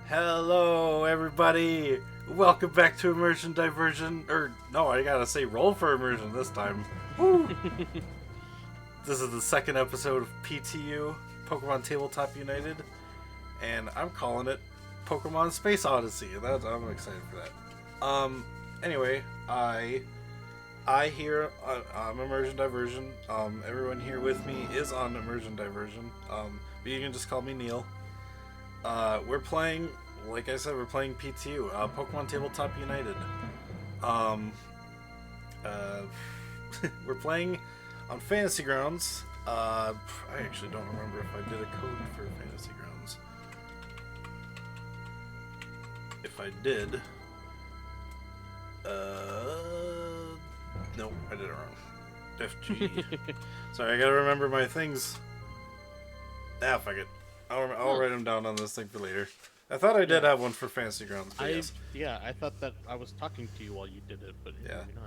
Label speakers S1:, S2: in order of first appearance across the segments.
S1: Hello, everybody. Welcome back to Immersion Diversion. Or, no, I gotta say Roll for Immersion this time. Woo! This is the second episode of PTU, Pokemon Tabletop United. And I'm calling it Pokemon Space Odyssey. I'm excited for that. Anyway, I here, I'm Immersion Diversion. Everyone here with me is on Immersion Diversion. But you can just call me Neil. We're playing, like I said, we're playing PTU, Pokemon Tabletop United. We're playing on Fantasy Grounds. I actually don't remember if I did a code for Fantasy Grounds. If I did, nope, I did it wrong. FG. Sorry, I gotta remember my things. Ah, fuck it. I'll write them down on this thing for later. I thought I did have one for Fantasy Grounds. But yes.
S2: Yeah, I thought that I was talking to you while you did it, but
S1: yeah,
S2: maybe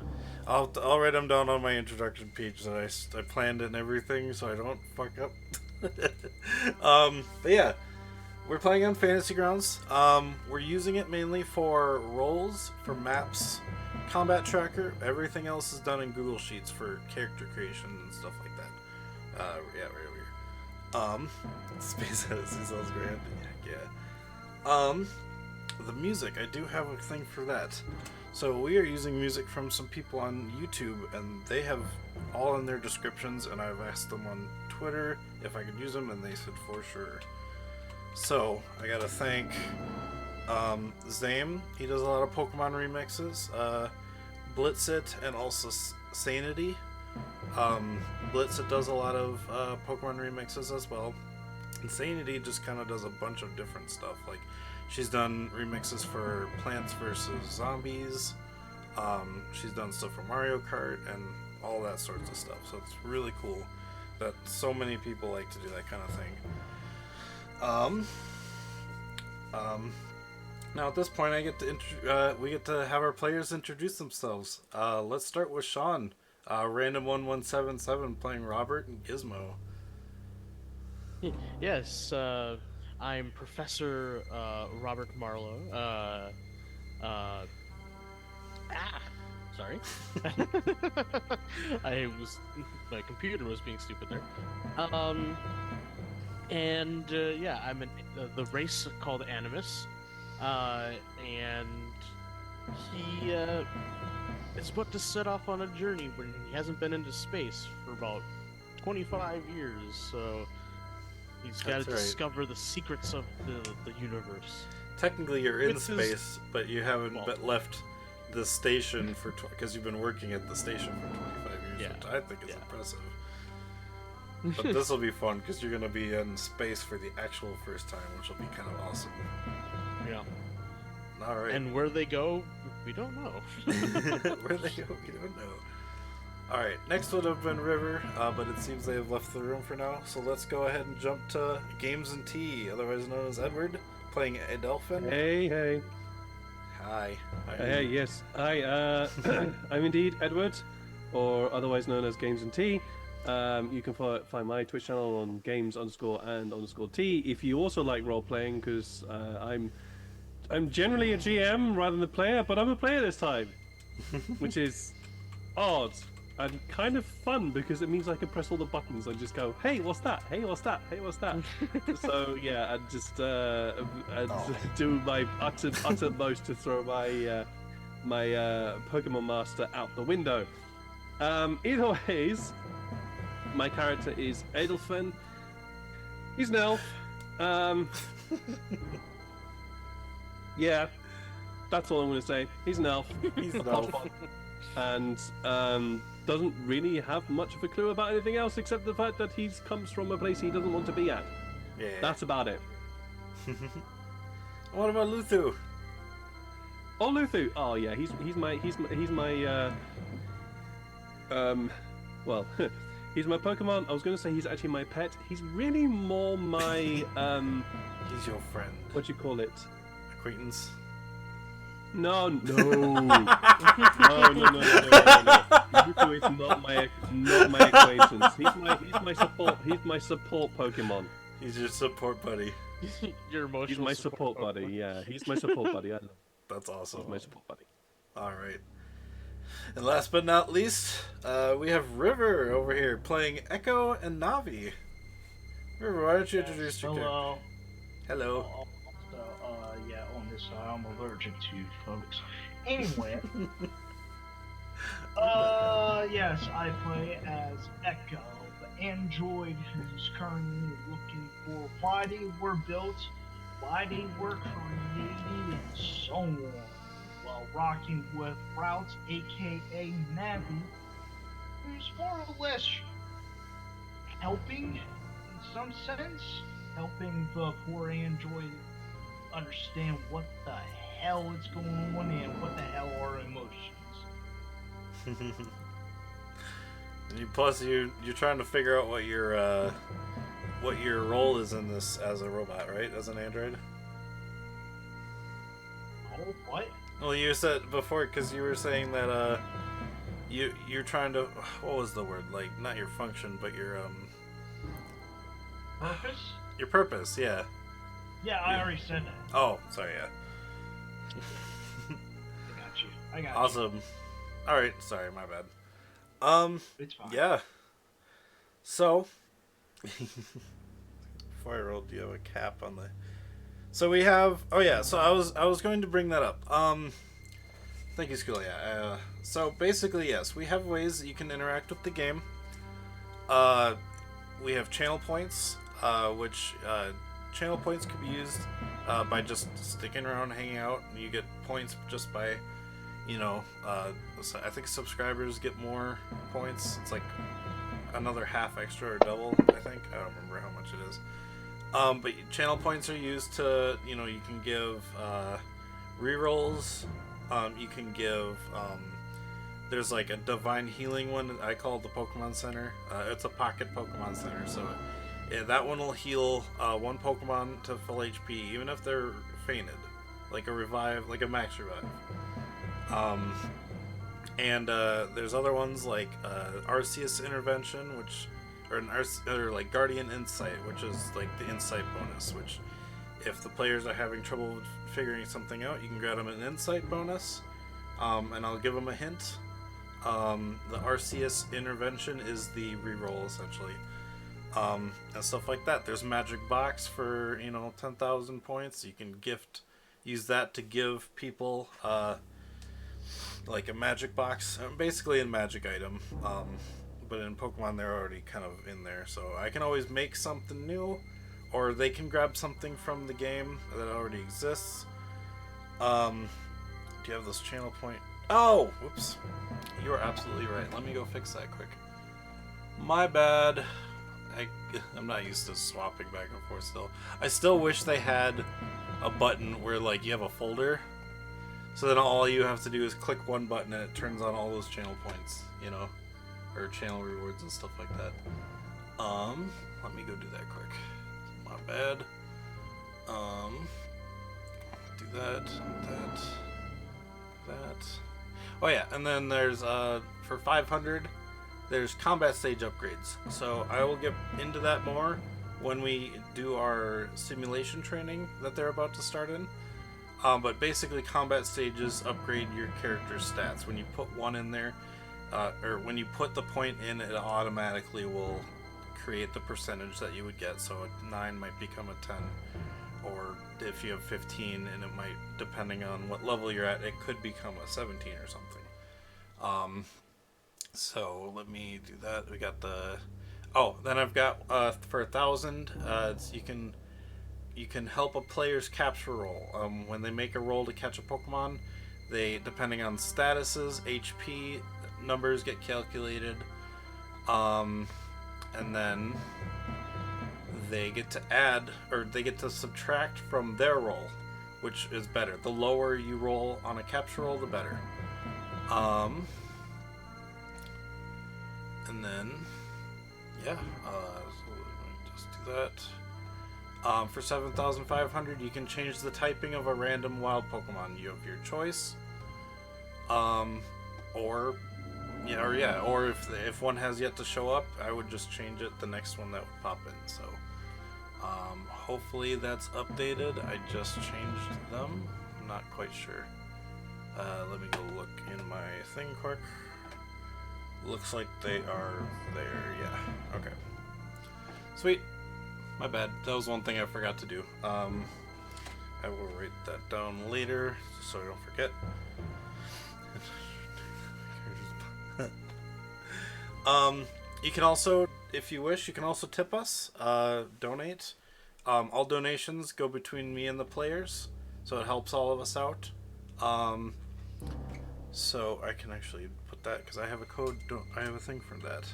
S2: not.
S1: I'll write them down on my introduction page that I planned it and everything, so I don't fuck up. But yeah, we're playing on Fantasy Grounds. We're using it mainly for rolls, for maps, combat tracker. Everything else is done in Google Sheets for character creation and stuff like that. Yeah, right over here. Space Odyssey sounds grand. Yeah. The music, I do have a thing for that. So we are using music from some people on YouTube, and they have all in their descriptions, and I've asked them on Twitter if I could use them, and they said for sure. So I gotta thank Zame. He does a lot of Pokemon remixes. Blitzit and also Sanity. Blitzit does a lot of Pokemon remixes as well. Insanity just kind of does a bunch of different stuff. Like, she's done remixes for Plants vs. Zombies. She's done stuff for Mario Kart and all that sorts of stuff. So it's really cool that so many people like to do that kind of thing. Now at this point, we get to have our players introduce themselves. Let's start with Sean. Random1177 playing Robert and Gizmo.
S2: Yes, I'm Professor Robert Marlowe. Sorry. My computer was being stupid there. Yeah, I'm in the race called Animus, and he is about to set off on a journey when he hasn't been into space for about 25 years. So he's got
S1: That's
S2: to
S1: right.
S2: discover the secrets of the universe.
S1: Technically, you're in
S2: With
S1: space, but you haven't
S2: well,
S1: left the station for because you've been working at the station for 25 years,
S2: Yeah.
S1: which I think is
S2: Yeah.
S1: impressive. But this will be fun because you're going to be in space for the actual first time, which will be kind of awesome.
S2: Yeah.
S1: All right.
S2: And where they go, we don't know.
S1: Where they go, we don't know. All right. Next would have been River, but it seems they have left the room for now. So let's go ahead and jump to Games and Tea, otherwise known as Edward, playing Adelphin.
S3: Hey.
S1: Hi.
S3: Hey, yes. I'm indeed Edward, or otherwise known as Games and Tea. You can find my Twitch channel on games_and_T if you also like role playing, because I'm generally a GM rather than a player, but I'm a player this time, which is odd and kind of fun because it means I can press all the buttons and just go, hey, what's that? Hey, what's that? Hey, what's that? So yeah, and just do my uttermost to throw my Pokemon Master out the window. Either ways, my character is Adelphin. He's an elf. Yeah, that's all I'm going to say. He's an elf.
S1: He's an elf.
S3: And doesn't really have much of a clue about anything else except the fact that he comes from a place he doesn't want to be at.
S1: Yeah.
S3: That's about it.
S1: What about Luthu?
S3: Oh, Luthu. Oh yeah, he's my well, he's my Pokemon. I was going to say he's actually my pet. He's really more my
S1: He's your friend.
S3: what do you call it?
S1: Acquaintance.
S3: No. Luthu is not my acquaintance. He's my support Pokemon.
S1: He's your support buddy.
S2: Your emotional.
S3: He's my support buddy. Yeah, he's my support buddy.
S1: That's awesome.
S3: He's my support buddy.
S1: All right. And last but not least, we have River over here playing Echo and Navi. River, why don't you introduce your character?
S4: Hello.
S1: Hello.
S4: Yeah, on this side, I'm allergic to folks. Anyway, yes, I play as Echo, the android who's currently looking for why they were built, why they were created, and so on, while rocking with Routes, aka Navi, who's more or less helping, in some sense, helping the poor android understand what the hell is going on and what the hell are emotions.
S1: And plus, you're trying to figure out what your role is in this as a robot, right? As an android.
S4: Oh, what?
S1: Well, you said before because you were saying that you're trying to, what was the word, like not your function but your
S4: Purpose?
S1: Your purpose, yeah.
S4: Yeah, I already said that.
S1: Oh, sorry, yeah.
S4: I got you.
S1: Awesome. All right, sorry, my bad.
S4: It's fine.
S1: Yeah. So, before I rolled, do you have a cap on the? So we have. Oh yeah. So I was going to bring that up. Thank you, School. Yeah. So basically, yes, we have ways that you can interact with the game. We have channel points, which channel points can be used by just sticking around, hanging out, and you get points just by, I think subscribers get more points. It's like another half extra or double, I think. I don't remember how much it is. But channel points are used to, you can give rerolls. You can give, there's like a divine healing one I call the Pokemon Center. It's a pocket Pokemon Center, so that one will heal one Pokemon to full HP, even if they're fainted, like a revive, like a max revive. And there's other ones like Arceus Intervention, or like Guardian Insight, which is like the insight bonus, which if the players are having trouble figuring something out, you can grab them an insight bonus, and I'll give them a hint. The Arceus Intervention is the reroll, essentially, and stuff like that. There's Magic Box for 10,000 points. You can use that to give people like a magic box, basically a magic item. But in Pokemon, they're already kind of in there, so I can always make something new, or they can grab something from the game that already exists. Do you have this channel point? Oh, whoops. You are absolutely right. Let me go fix that quick. My bad. I'm not used to swapping back and forth still. I still wish they had a button where, like, you have a folder, so then all you have to do is click one button and it turns on all those channel points, you know, or channel rewards and stuff like that. Let me go do that quick. My bad. Do that. Oh yeah, and then there's for 500, there's combat stage upgrades. So I will get into that more when we do our simulation training that they're about to start in. But basically, combat stages upgrade your character's stats. When you put one in there, or when you put the point in, it automatically will create the percentage that you would get. So a 9 might become a 10, or if you have 15, and it might, depending on what level you're at, it could become a 17 or something. So let me do that. We got the... Oh, then I've got, for 1,000, you can help a player's capture roll. When they make a roll to catch a Pokemon, they, depending on statuses, HP numbers get calculated, and then they get to add, or they get to subtract from their roll, which is better. The lower you roll on a capture roll, the better. And then, yeah, so let me just do that. For 7,500, you can change the typing of a random wild Pokemon. You have your choice. Or if one has yet to show up, I would just change it. The next one that would pop in. So, hopefully that's updated. I just changed them. I'm not quite sure. Let me go look in my thing quick. Looks like they are there. Yeah. Okay. Sweet. My bad. That was one thing I forgot to do. I will write that down later so I don't forget. You can also, if you wish, you can also tip us, donate. All donations go between me and the players, so it helps all of us out. So I can actually put that, because I have a code, I have a thing for that.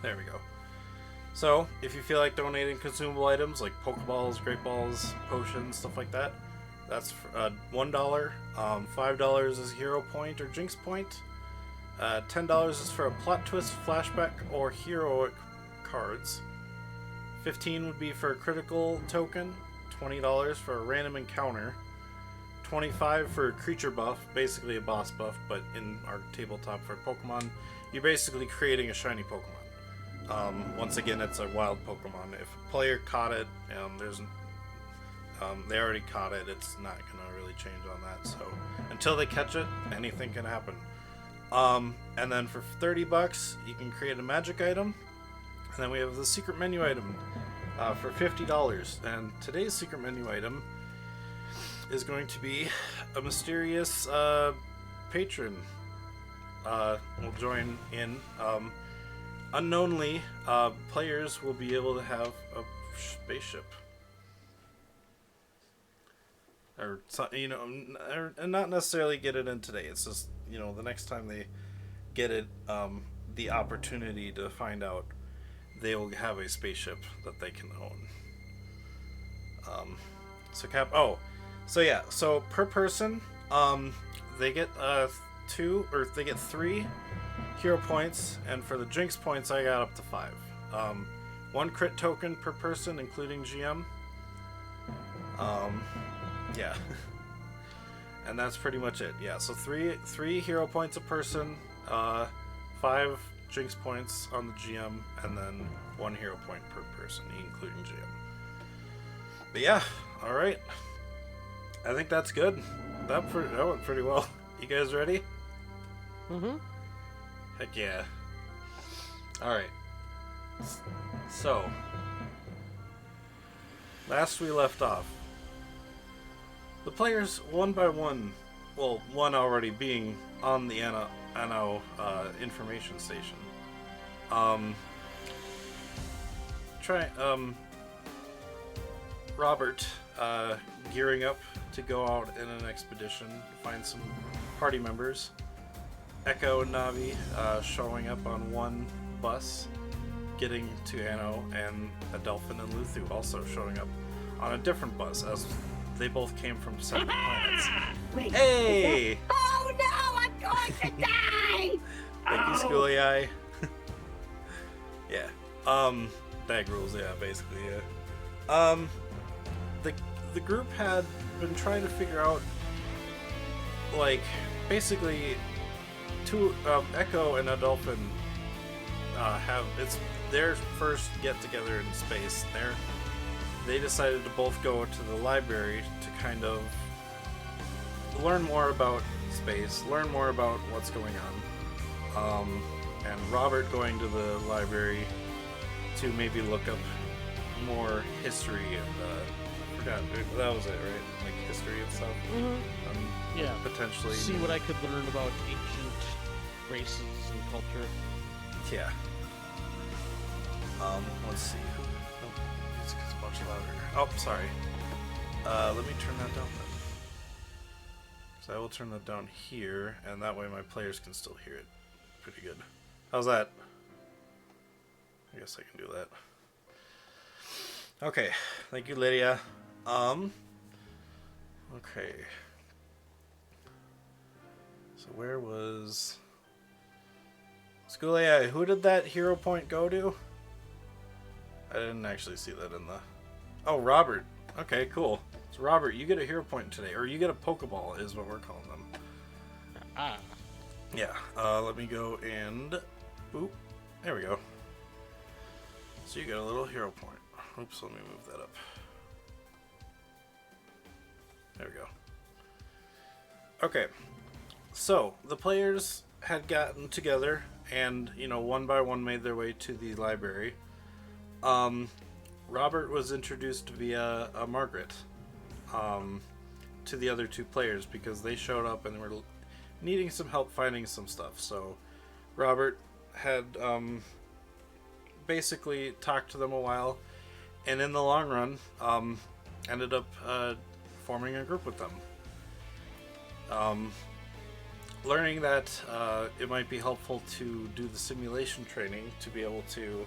S1: There we go. So, if you feel like donating consumable items like Pokeballs, Great Balls, potions, stuff like that, that's $1. $5 is Hero Point or Jinx Point. $10 is for a Plot Twist, Flashback, or Heroic cards. $15 would be for a Critical Token. $20 for a Random Encounter. $25 for a Creature Buff, basically a boss buff, but in our tabletop for Pokemon, you're basically creating a shiny Pokemon. Once again, it's a wild Pokemon. If a player caught it, they already caught it, it's not going to really change on that. So until they catch it, anything can happen. And then for $30, you can create a magic item. And then we have the secret menu item for $50. And today's secret menu item is going to be a mysterious patron will join in. Unknownly, players will be able to have a spaceship. Or, and not necessarily get it in today. It's just, the next time they get it, the opportunity to find out, they will have a spaceship that they can own. So per person, they get 3 hero points, and for the Jinx points, I got up to 5. 1 crit token per person, including GM. Yeah. And that's pretty much it. Yeah, so 3 hero points a person, 5 Jinx points on the GM, and then 1 hero point per person, including GM. But yeah, alright. I think that's good. That went pretty well. You guys ready?
S2: Mm-hmm.
S1: Heck yeah. Alright. So, last we left off, The players, one by one, well, one already being on the Anno information station. Robert gearing up to go out in an expedition, find some party members. Echo and Navi showing up on one bus, getting to Anno, and Adelphin and Luthu also showing up on a different bus, as they both came from separate planets.
S5: Wait,
S1: Hey!
S5: Oh no, I'm going to die!
S1: Thank you, Schooly Eye. Yeah. Dag rules, yeah, basically, yeah. The group had been trying to figure out, like, basically, Echo and Adelphin it's their first get together in space. They decided to both go to the library to kind of learn more about space, learn more about what's going on. And Robert going to the library to maybe look up more history and I forgot, that was it, right? Like history and stuff.
S2: Yeah.
S1: Potentially.
S2: See what I could learn about ancient races and culture.
S1: Yeah. Let's see. Oh, music's much louder. Oh, sorry. Let me turn that down then. So I will turn that down here, and that way my players can still hear it pretty good. How's that? I guess I can do that. Okay. Thank you, Lydia. Okay. So where was... School AI, who did that hero point go to? I didn't actually see that in the... Oh, Robert. Okay, cool. So Robert, you get a hero point today, or you get a Pokeball is what we're calling them.
S2: Ah.
S1: Yeah, let me go and... Boop. There we go. So you get a little hero point. Oops, let me move that up. There we go. Okay. So, the players had gotten together and, one by one made their way to the library. Robert was introduced via Margaret to the other two players because they showed up and were needing some help finding some stuff. So Robert had basically talked to them a while, and in the long run ended up forming a group with them. Learning that it might be helpful to do the simulation training to be able to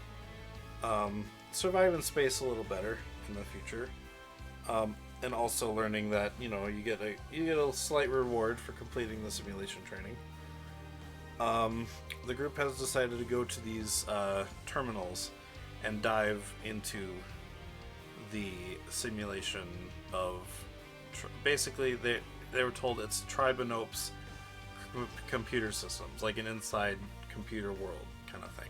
S1: survive in space a little better in the future, and also learning that you get a slight reward for completing the simulation training. The group has decided to go to these terminals and dive into the simulation of basically they were told it's Tribanope's computer systems, like an inside computer world kind of thing.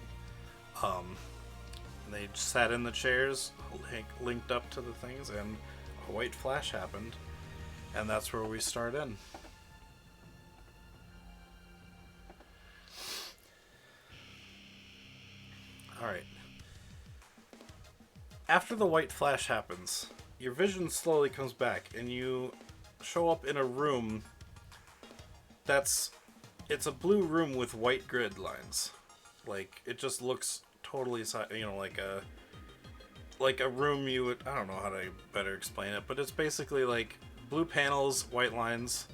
S1: And they sat in the chairs, linked up to the things, and a white flash happened, and that's where we start in. Alright. After the white flash happens, your vision slowly comes back, and you show up in a room it's a blue room with white grid lines. Like, it just looks totally, like a room you would, I don't know how to better explain it, but it's basically like blue panels, white lines.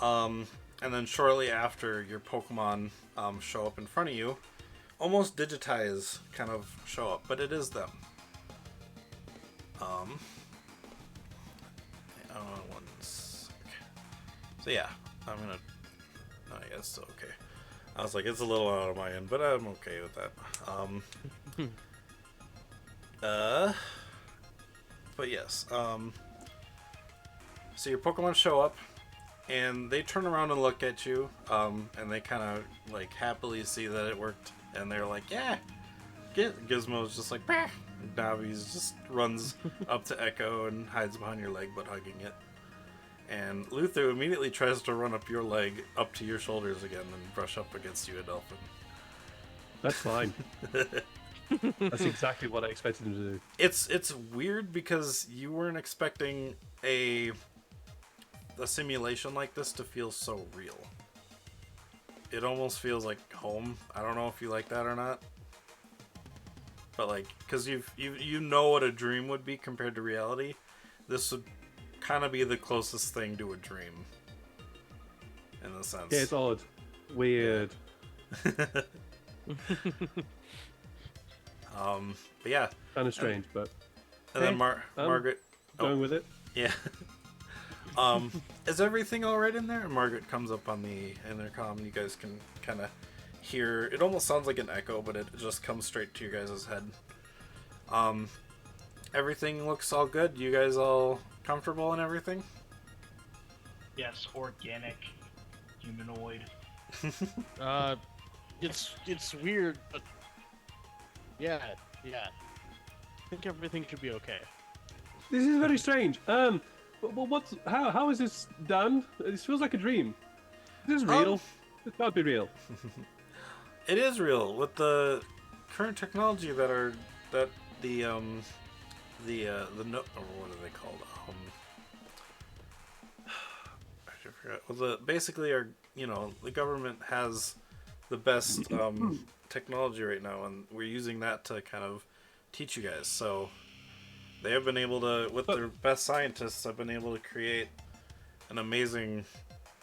S1: And then shortly after, your Pokemon show up in front of you. Almost digitize kind of show up, but it is them. One sec. So yeah, I'm gonna. No, yeah, it's still okay. I was like, it's a little out of my end, but I'm okay with that. But yes. So your Pokemon show up, and they turn around and look at you, and they kind of like happily see that it worked, and they're like, yeah. Gizmo's just like, bah! Navi's just runs up to Echo and hides behind your leg, but hugging it. And Luther immediately tries to run up your leg, up to your shoulders again, and brush up against you, Adelphin.
S3: That's fine. That's exactly what I expected him to do.
S1: It's weird because you weren't expecting a a simulation like this to feel so real. It almost feels like home. I don't know if you like that or not. But like, because you know what a dream would be compared to reality, this would kind of be the closest thing to a dream. In a sense.
S3: Yeah, it's odd. Weird.
S1: But yeah.
S3: Kind of strange, but...
S1: And then
S3: Hey,
S1: Margaret...
S3: Going with it?
S1: Yeah. Is everything alright in there? Margaret comes up on the intercom. You guys can kind of hear... It almost sounds like an echo, but it just comes straight to your guys' head. Everything looks all good? You guys all comfortable and everything?
S4: Yes, organic, humanoid.
S2: It's weird, but yeah. I think everything should be okay.
S3: This is very strange. But how is this done? This feels like a dream. This is real. It can't be real.
S1: It is real with the current technology that the no, or what are they called? I forgot. Well, basically the government has the best technology right now, and we're using that to kind of teach you guys. So they have been able to, with their best scientists, have been able to create an amazing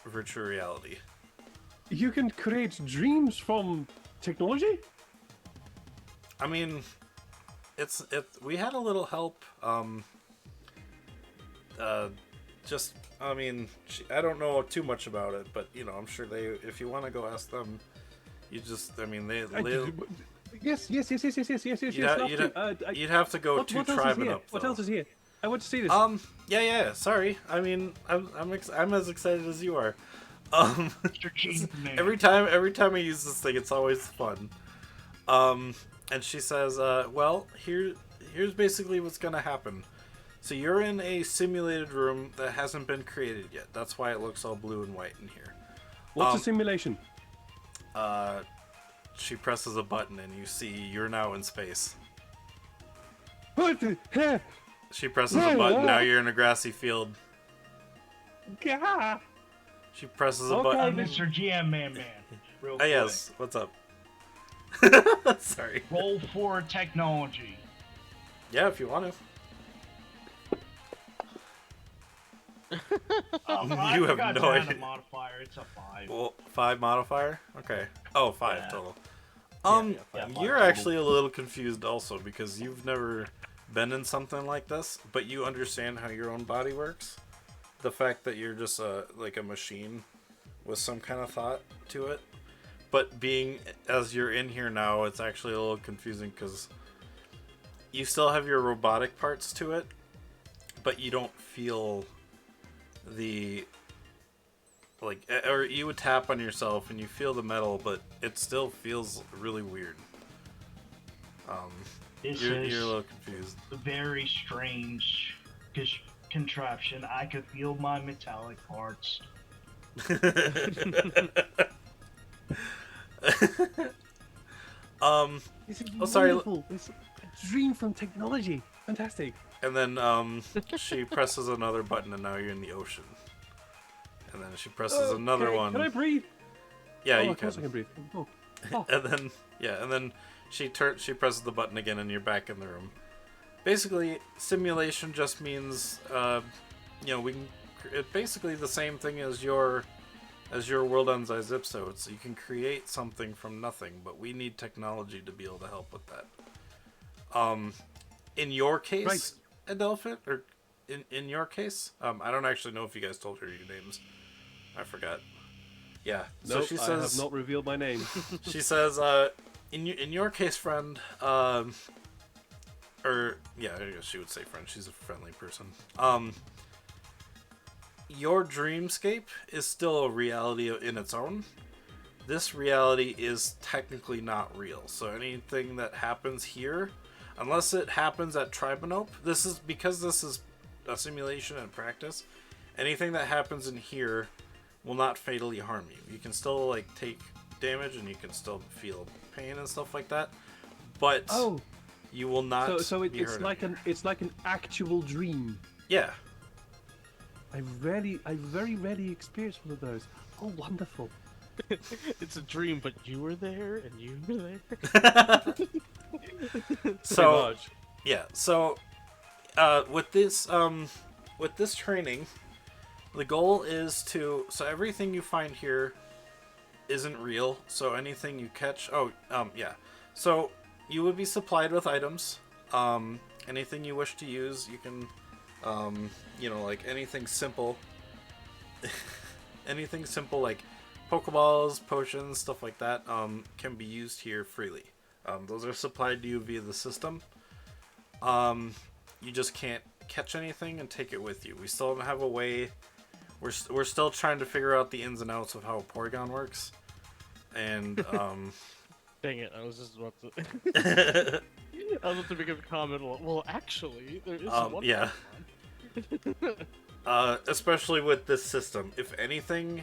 S1: virtual reality.
S3: You can create dreams from technology?
S1: I mean, we had a little help. I don't know too much about it, but I'm sure if you want to go ask them, yes. You'd have to go to Tribe and Up.
S3: What else is here? I want to see this.
S1: Yeah. Sorry. I mean, I'm as excited as you are. Every time I use this thing, it's always fun. And she says, well, here's basically what's gonna happen. So you're in a simulated room that hasn't been created yet. That's why it looks all blue and white in here.
S3: What's a simulation?
S1: She presses a button and you see you're now in space.
S3: What the heck?
S1: She presses a button, now you're in a grassy field.
S3: Gah.
S1: She presses a button.
S4: Mr. GM Man. Real quick.
S1: Yes, what's up? Sorry.
S4: Roll for technology.
S1: Yeah, if you want to.
S4: I
S1: You have
S4: forgot
S1: no
S4: to add
S1: idea.
S4: a modifier. It's a 5.
S1: Well, 5 modifier? Okay. Oh, 5
S4: Yeah.
S1: total.
S4: Yeah, 5
S1: You're
S4: total.
S1: actually a little confused also because you've never been in something like this, but you understand how your own body works. The fact that you're just like a machine with some kind of thought to it. But being as you're in here now, it's actually a little confusing because you still have your robotic parts to it, but you don't feel the or you would tap on yourself and you feel the metal, but it still feels really weird.
S4: This
S1: You're
S4: is
S1: a little confused.
S4: a very strange contraption. I could feel my metallic parts.
S3: This is
S1: sorry.
S3: wonderful. It's a dream from technology. Fantastic.
S1: And then she presses another button and now you're in the ocean. And then she presses another one.
S3: Can I breathe?
S1: Yeah,
S3: Oh,
S1: you
S3: of course I
S1: can.
S3: can breathe. Oh.
S1: And then she presses the button again and you're back in the room. Basically, simulation just means it's basically the same thing as your World Ends I Zip, so you can create something from nothing, but we need technology to be able to help with that. In your case,
S3: Right.
S1: Adelphid, or in your case, I don't actually know if you guys told her your names. I forgot. Yeah. So
S3: Nope,
S1: she
S3: I
S1: says
S3: have not revealed my name.
S1: she says, in your case, friend, I guess she would say friend. She's a friendly person. Your dreamscape is still a reality in its own. This reality is technically not real. So anything that happens here, unless it happens at Tribanope, this is a simulation and practice. Anything that happens in here will not fatally harm you. You can still take damage and you can still feel pain and stuff like that, but you will not.
S3: So
S1: be
S3: it's
S1: hurt
S3: like
S1: in here.
S3: it's like an actual dream.
S1: Yeah.
S3: I very rarely experience one of those. Oh, wonderful.
S2: It's a dream, but you were there and you were there.
S3: Pretty
S1: So
S3: much.
S1: yeah, so with this training, the goal is so everything you find here isn't real. So anything you catch, so you would be supplied with items. Anything you wish to use, you can, like anything simple, anything simple like Pokeballs, potions, stuff like that, can be used here freely. Those are supplied to you via the system. You just can't catch anything and take it with you. We still don't have a way. We're still trying to figure out the ins and outs of how Porygon works. And
S2: Dang it! I was just about to. I was about to make a comment. Well, actually, there is one.
S1: yeah. Especially with this system, if anything,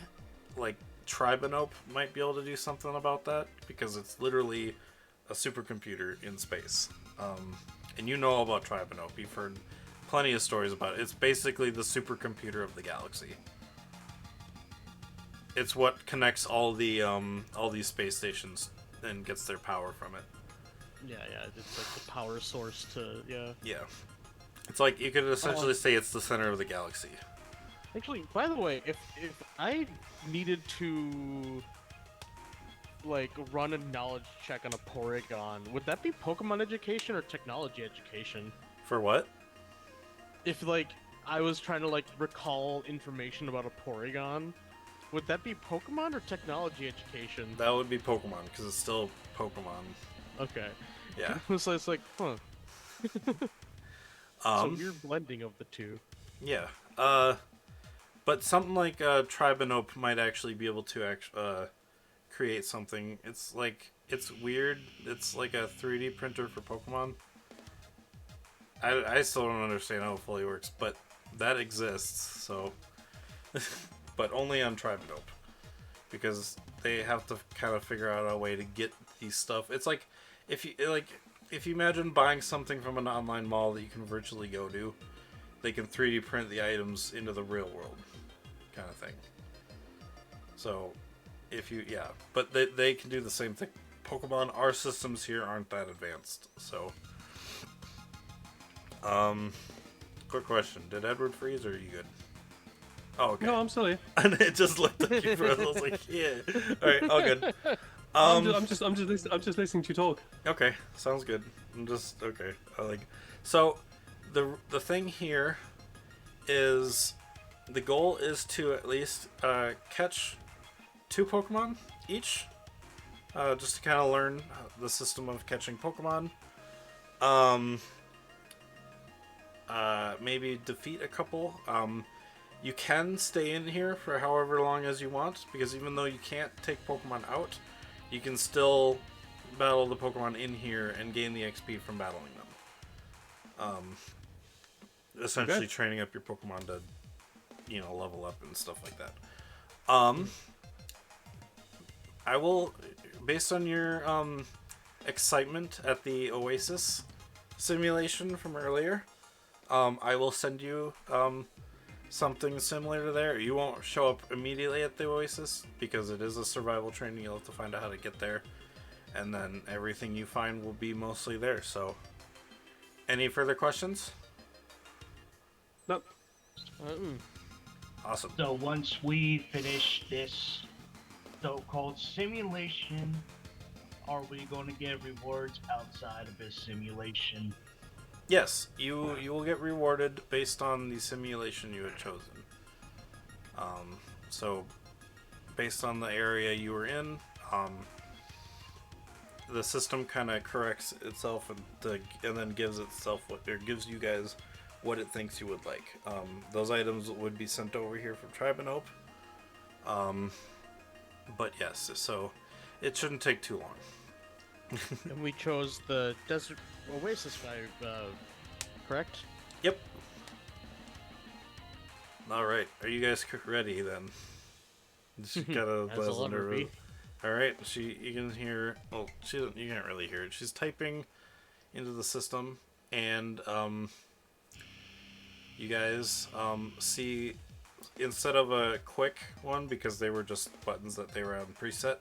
S1: like Tribanope might be able to do something about that because it's literally a supercomputer in space. And you know about Tribanope. You've heard plenty of stories about it. It's basically the supercomputer of the galaxy. It's what connects all these space stations and gets their power from it.
S2: Yeah, it's like the power source to
S1: Yeah. It's like you could essentially say it's the center of the galaxy.
S2: Actually, by the way, if I needed to like run a knowledge check on a Porygon, would that be Pokemon education or technology education?
S1: For what?
S2: If like I was trying to like recall information about a Porygon, would that be Pokemon or technology education?
S1: That would be Pokemon because it's still Pokemon.
S2: Okay.
S1: Yeah.
S2: So it's like, huh. So weird blending of the two.
S1: Yeah. But something like Tribanope might actually be able to create something. It's weird. It's like a 3D printer for Pokemon. I still don't understand how it fully works, but that exists. So, but only on Tribanope because they have to kind of figure out a way to get these stuff. It's like if you imagine buying something from an online mall that you can virtually go to, they can 3D print the items into the real world, kind of thing. So, but they can do the same thing. Pokemon, our systems here aren't that advanced, so. Quick question: did Edward freeze, or are you good? Oh, okay.
S3: No, I'm still here.
S1: And it just looked like you froze. I was like, yeah. All right, all good.
S3: I'm just listening to you talk.
S1: Okay, sounds good. I'm just okay. So the thing here is the goal is to at least catch 2 Pokemon each, just to kind of learn the system of catching Pokemon. Maybe defeat a couple. You can stay in here for however long as you want, because even though you can't take Pokemon out, you can still battle the Pokemon in here and gain the XP from battling them. Essentially training up your Pokemon to, level up and stuff like that. I will, based on your excitement at the Oasis simulation from earlier, I will send you something similar to there. You won't show up immediately at the Oasis because it is a survival training. You'll have to find out how to get there, and then everything you find will be mostly there. So, any further questions?
S3: Nope.
S1: Awesome.
S4: So once we finish this so-called simulation, are we going to get rewards outside of this simulation?
S1: Yes, you will get rewarded based on the simulation you had chosen. So, based on the area you were in, the system kind of corrects itself and then gives you guys what it thinks you would like. Those items would be sent over here from Tribanope. But yes, so it shouldn't take too long.
S2: And we chose the Desert Oasis vibe, correct?
S1: Yep. All right, are you guys ready then? She got a
S2: As I'll ever be.
S1: All right, you can hear. Well, you can't really hear it. She's typing into the system, and you guys see instead of a quick one, because they were just buttons that they were on preset,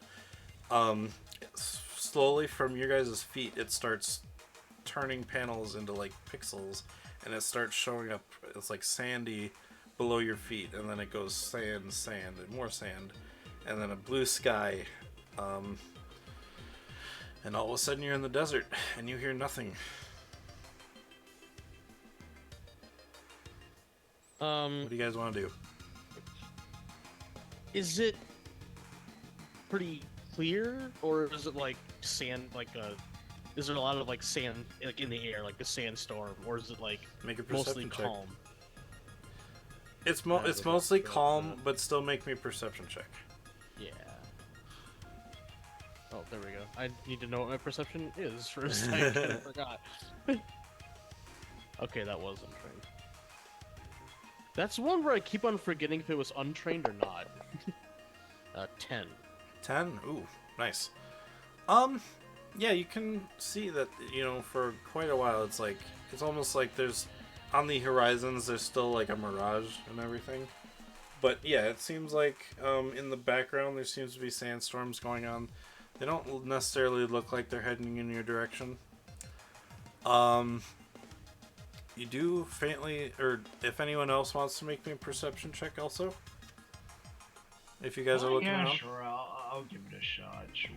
S1: slowly from your guys' feet, it starts turning panels into like pixels, and it starts showing up. It's like sandy below your feet, and then it goes sand, sand, and more sand, and then a blue sky, and all of a sudden you're in the desert and you hear nothing. What do you guys want to do?
S2: Is it pretty clear, or is it like sand, is there a lot of like sand like in the air, like a sandstorm, or is it like
S1: Make a
S2: mostly
S1: perception check.
S2: calm?
S1: It's mostly calm, but still make me a perception check.
S2: Yeah. Oh, there we go. I need to know what my perception is for a second. I forgot. Okay, that was untrained. That's one where I keep on forgetting if it was untrained or not. 10.
S1: 10? Ooh, nice. Yeah, you can see that, for quite a while, it's almost like there's, on the horizons, there's still like a mirage and everything. But yeah, it seems like, in the background, there seems to be sandstorms going on. They don't necessarily look like they're heading in your direction. You do faintly, or if anyone else wants to make me a perception check also. If you guys are looking
S4: yeah,
S1: around.
S4: sure. I'll give it a shot. Sure.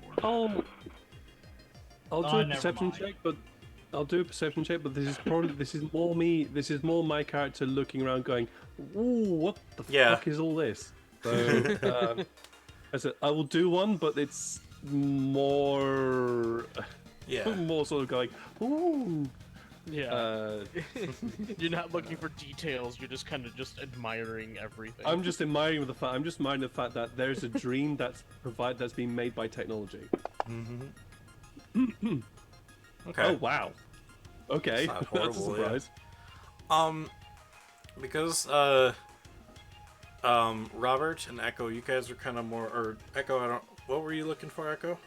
S3: I'll do a
S4: never
S3: perception
S4: mind.
S3: check, but this is probably this is more me. This is more my character looking around, going, "Ooh, what the
S1: Yeah.
S3: fuck is all this?" So, I said I will do one, but it's more,
S1: Yeah.
S3: more sort of going, "Ooh."
S2: Yeah. You're not looking for details. You're just kind of just admiring everything.
S3: I'm just admiring the fact. I'm just admiring the fact that there's a dream that's been made by technology.
S1: Mm-hmm. Okay.
S3: Oh wow. Okay,
S1: That's not
S3: that's a
S1: horrible, yeah.
S3: surprise.
S1: Because Robert and Echo, you guys are kind of more, or Echo, what were you looking for, Echo?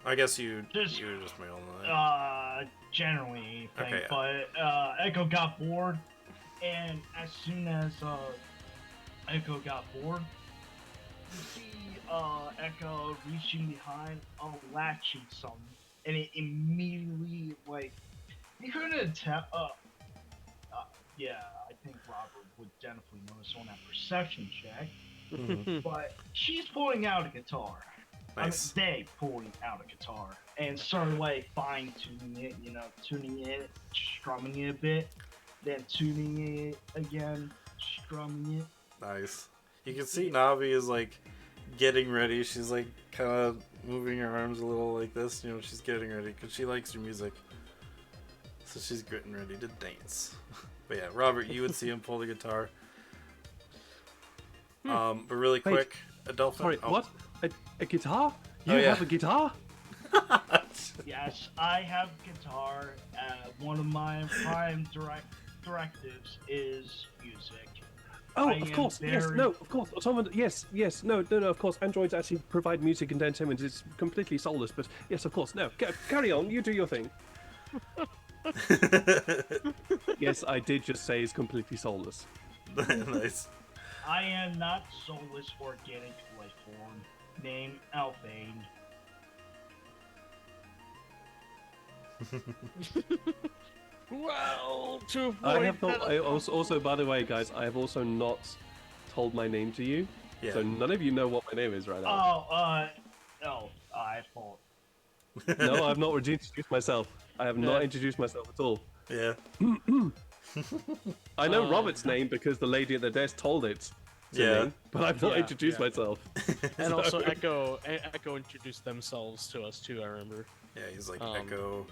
S1: I guess you were just male.
S4: Generally anything,
S1: Okay,
S4: but Echo got bored, and as soon as Echo got bored, you see Echo reaching behind, latching something, and it immediately, like, you couldn't tell. Yeah, I think Robert would definitely notice on that perception check, but she's pulling out a guitar.
S1: Nice.
S4: They pulling out a guitar and started like fine tuning it, tuning it, strumming it a bit, then tuning it again, strumming it.
S1: Nice. You can see Navi is like getting ready. She's like kind of moving her arms a little like this. She's getting ready because she likes your music. So she's getting ready to dance. But yeah, Robert, you would see him pull the guitar. But really quick, Adelphin.
S3: Sorry, what? A guitar? You
S1: Oh, yeah.
S3: have a guitar?
S4: Yes, I have guitar. One of my prime directives is music.
S3: Oh,
S4: I
S3: of
S4: am
S3: course. Yes,
S4: very-
S3: no, of course. Yes. No, of course. Androids actually provide music and entertainment. It's completely soulless, but yes, of course. No, carry on. You do your thing. Yes, I did just say it's completely soulless.
S1: Nice.
S4: I am not soulless organic life form named Alphane.
S2: Well, to avoid
S3: I have not.
S2: that-
S3: I also, by the way, guys, I have also not told my name to you,
S1: Yeah.
S3: so none of you know what my name is right now.
S4: I fault.
S3: No, I've not introduced myself. I have not
S2: Yeah.
S3: introduced myself at all.
S1: Yeah.
S3: I know Robert's name because the lady at the desk told it to
S1: Yeah.
S3: me, but I've not
S2: Yeah,
S3: introduced
S2: yeah.
S3: myself.
S2: And also Echo introduced themselves to us too, I remember.
S1: Yeah, he's like
S2: Um,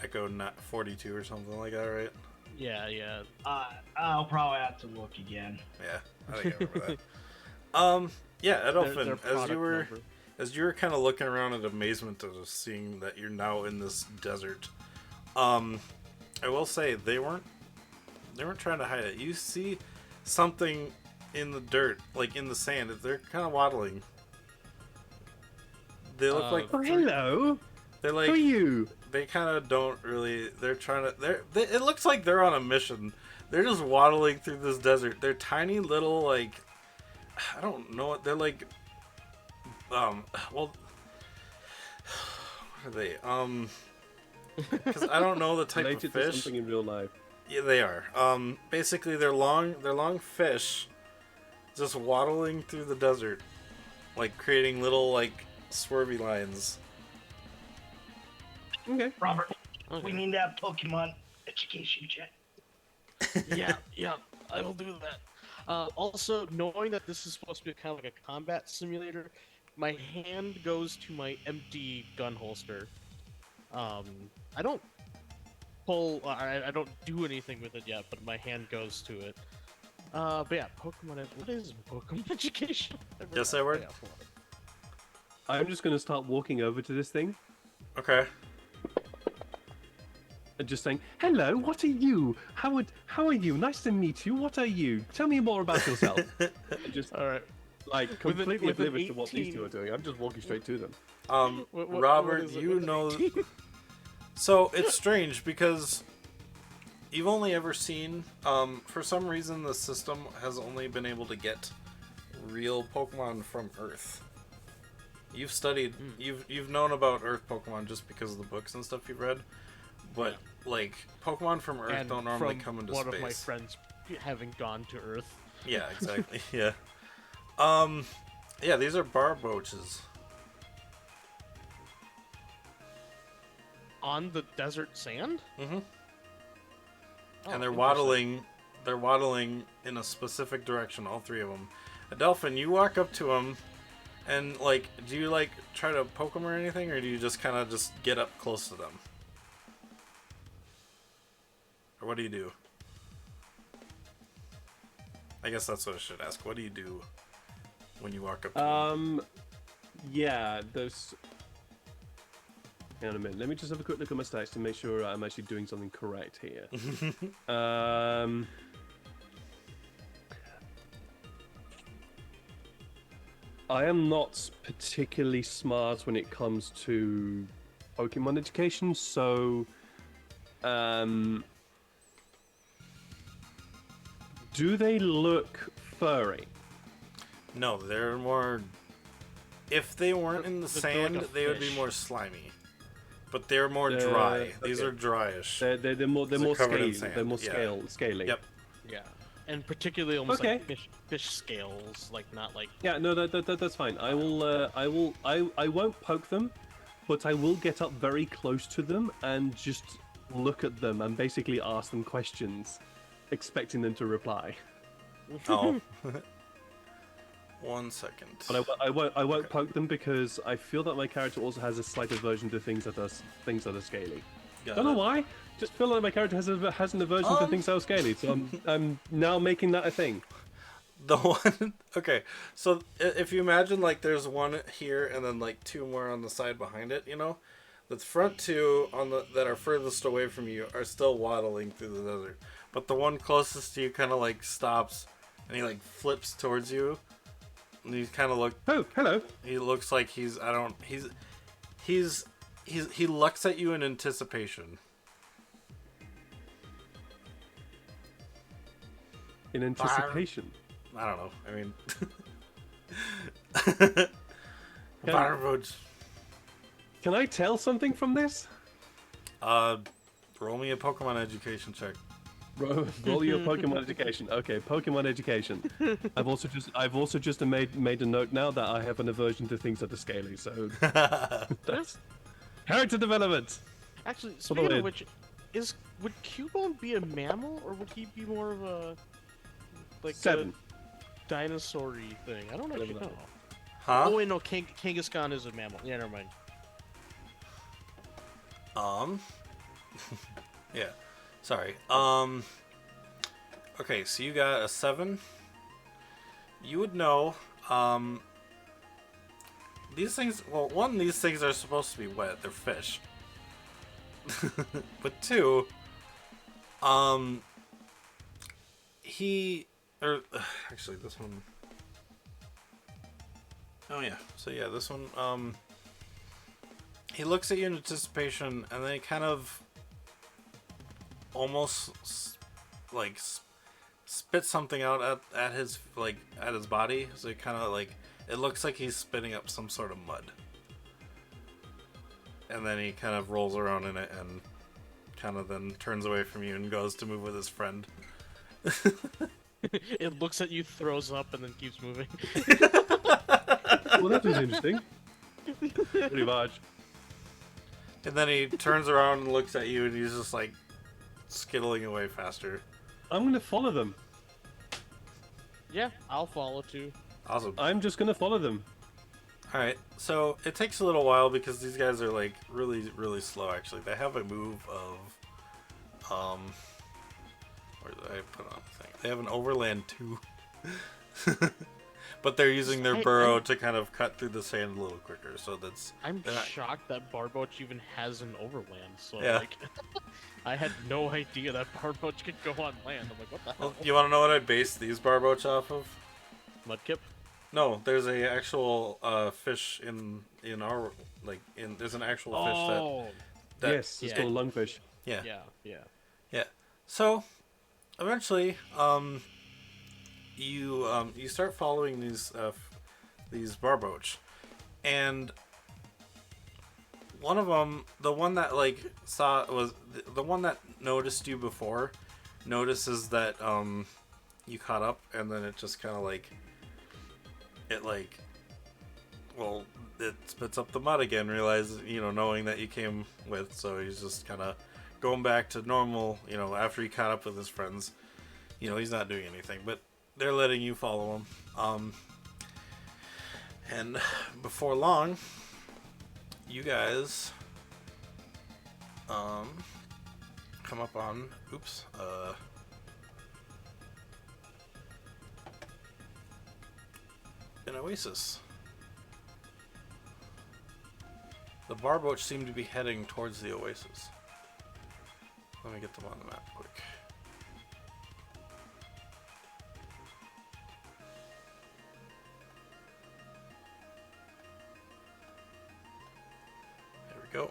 S1: Echo not 42 or something like that, right?
S2: Yeah.
S4: I'll probably have to look again.
S1: Yeah, I think I remember that. Yeah, Edelfin,
S2: Their product number.
S1: as you were kind of looking around in amazement of seeing that you're now in this desert, I will say they weren't trying to hide it. You see something in the dirt, like in the sand. They're kind of waddling. They look like
S3: Oh, hello.
S1: they're
S3: Who are
S1: like
S3: you?
S1: they kind of don't really. They're trying to. It looks like they're on a mission. they're just waddling through this desert. They're tiny little, like, I don't know what they're like. Well, what are they? Because I don't know the type of
S3: Related to
S1: fish.
S3: something in real life.
S1: Yeah, they are. Basically, they're long fish, just waddling through the desert, like creating little like swervy lines.
S3: Okay.
S4: Robert,
S2: Okay.
S4: we need that Pokemon education check.
S2: Yeah, I will do that. Also, knowing that this is supposed to be kind of like a combat simulator, my hand goes to my empty gun holster. I don't pull, I don't do anything with it yet, but my hand goes to it. But yeah, Pokemon. What is Pokemon education?
S1: Yes, Edward?
S2: Yeah, hold
S3: I'm just gonna start walking over to this thing
S1: Okay.
S3: and just saying, "Hello, what are you? How are you? Nice to meet you. What are you? Tell me more about yourself." And just
S2: on. All right.
S3: like completely
S2: with an
S3: oblivious to what these
S2: 18.
S3: two are doing. I'm just walking straight to them.
S2: What
S1: Robert,
S2: is it
S1: you
S2: with an
S1: know.
S2: 18?
S1: So it's strange because you've only ever seen, for some reason, the system has only been able to get real Pokemon from Earth. You've studied, you've known about Earth Pokemon just because of the books and stuff you've read, but like Pokemon from Earth
S2: And
S1: don't normally
S2: from
S1: come into
S2: one
S1: space.
S2: of my friends having gone to Earth.
S1: Yeah, exactly. Yeah. Yeah, these are Barboaches.
S2: On the desert sand?
S1: Mm-hmm.
S2: Oh,
S1: And they're
S2: interesting.
S1: waddling in a specific direction, all three of them. Adelphin, you walk up to them, and like, do you like try to poke them or anything, or do you just kind of just get up close to them? Or what do you do? I guess that's what I should ask. What do you do when you walk up to them?
S3: Yeah, those. Hang on a minute. Let me just have a quick look at my stats to make sure I'm actually doing something correct here. I am not particularly smart when it comes to Pokemon education, so do they look furry?
S1: No, they're more. If they weren't in the
S2: They're like
S1: sand,
S2: a
S1: they would be
S2: fish.
S1: more slimy. But they're more dry. These
S3: okay.
S1: are dryish.
S3: They're more
S1: They're
S3: more
S1: covered in
S3: scaly.
S1: sand,
S3: They're more
S1: yeah.
S3: scaly.
S1: Yep.
S2: Yeah. And particularly almost
S3: Okay.
S2: like fish scales, like not like.
S3: Yeah, no, that's fine. I won't poke them, but I will get up very close to them and just look at them and basically ask them questions, expecting them to reply.
S1: Oh. 1 second.
S3: But I won't poke them because I feel that my character also has a slight aversion to things that are scaly.
S1: Got
S3: Don't know
S1: it.
S3: why. Just feel like my character has an aversion to things that are scaly. So I'm now making that a thing.
S1: The one. Okay, so if you imagine like there's one here and then like two more on the side behind it, you know, the front two on the that are furthest away from you are still waddling through the desert, but the one closest to you kind of like stops and he like flips towards you, and he kind of look.
S3: Oh, hello.
S1: He looks like he looks at you in anticipation.
S3: In anticipation.
S1: I don't know. I mean,
S3: Yeah.
S1: Barboach.
S3: Can I tell something from this?
S1: Roll me a Pokemon education check.
S3: Roll your Pokemon education. Okay, Pokemon education. I've also just made a note now that I have an aversion to things that are scaly. So that's character development.
S2: Actually,
S3: the
S2: speaking
S3: way-
S2: of which, would Cubone be a mammal or would he be more of a like
S3: 7.
S2: a dinosaur-y thing? I don't actually know.
S1: Huh?
S2: Oh wait, no, Kangaskhan is a mammal. Yeah, never mind.
S1: Yeah. Sorry. Okay, so you got a 7. You would know, these things, well, one, these things are supposed to be wet. They're fish. But 2, actually, this one. Oh, yeah. So, yeah, this one, he looks at you in anticipation, and then he kind of almost like spits something out at his body. So it kind of like it looks like he's spitting up some sort of mud, and then he kind of rolls around in it and kind of then turns away from you and goes to move with his friend.
S2: It looks at you, throws up, and then keeps moving.
S3: Well, that was interesting. Pretty much.
S1: And then he turns around and looks at you, and he's just like skittling away faster.
S3: I'm gonna follow them.
S2: Yeah, I'll follow too.
S1: Awesome.
S3: I'm just gonna follow them.
S1: All right, so it takes a little while because these guys are like really, really slow. Actually, they have a move of where did I put on the thing? They have an overland 2, but they're using their burrow to kind of cut through the sand a little quicker. So that's
S2: I'm
S1: they're not-
S2: shocked that Barboach even has an overland. So
S1: Yeah.
S2: like, I had no idea that Barboach could go on land. I'm like, what the hell?
S1: Well, you want to know what I based these barboach off of?
S2: Mudkip?
S1: No, there's a actual fish in our there's an actual fish that
S3: Yes, it's
S2: yeah.
S3: called lungfish.
S1: yeah.
S2: Yeah.
S1: So eventually, you start following these barboach, and one of them, the one that like saw was the one that noticed you before, notices that you caught up, and then it just kind of like it spits up the mud again, realizes, knowing that you came with, so he's just kind of going back to normal, after he caught up with his friends. He's not doing anything, but they're letting you follow him. And before long, you guys come up on an oasis. The barboach seem to be heading towards the oasis. Let me get them on the map quick. There we go.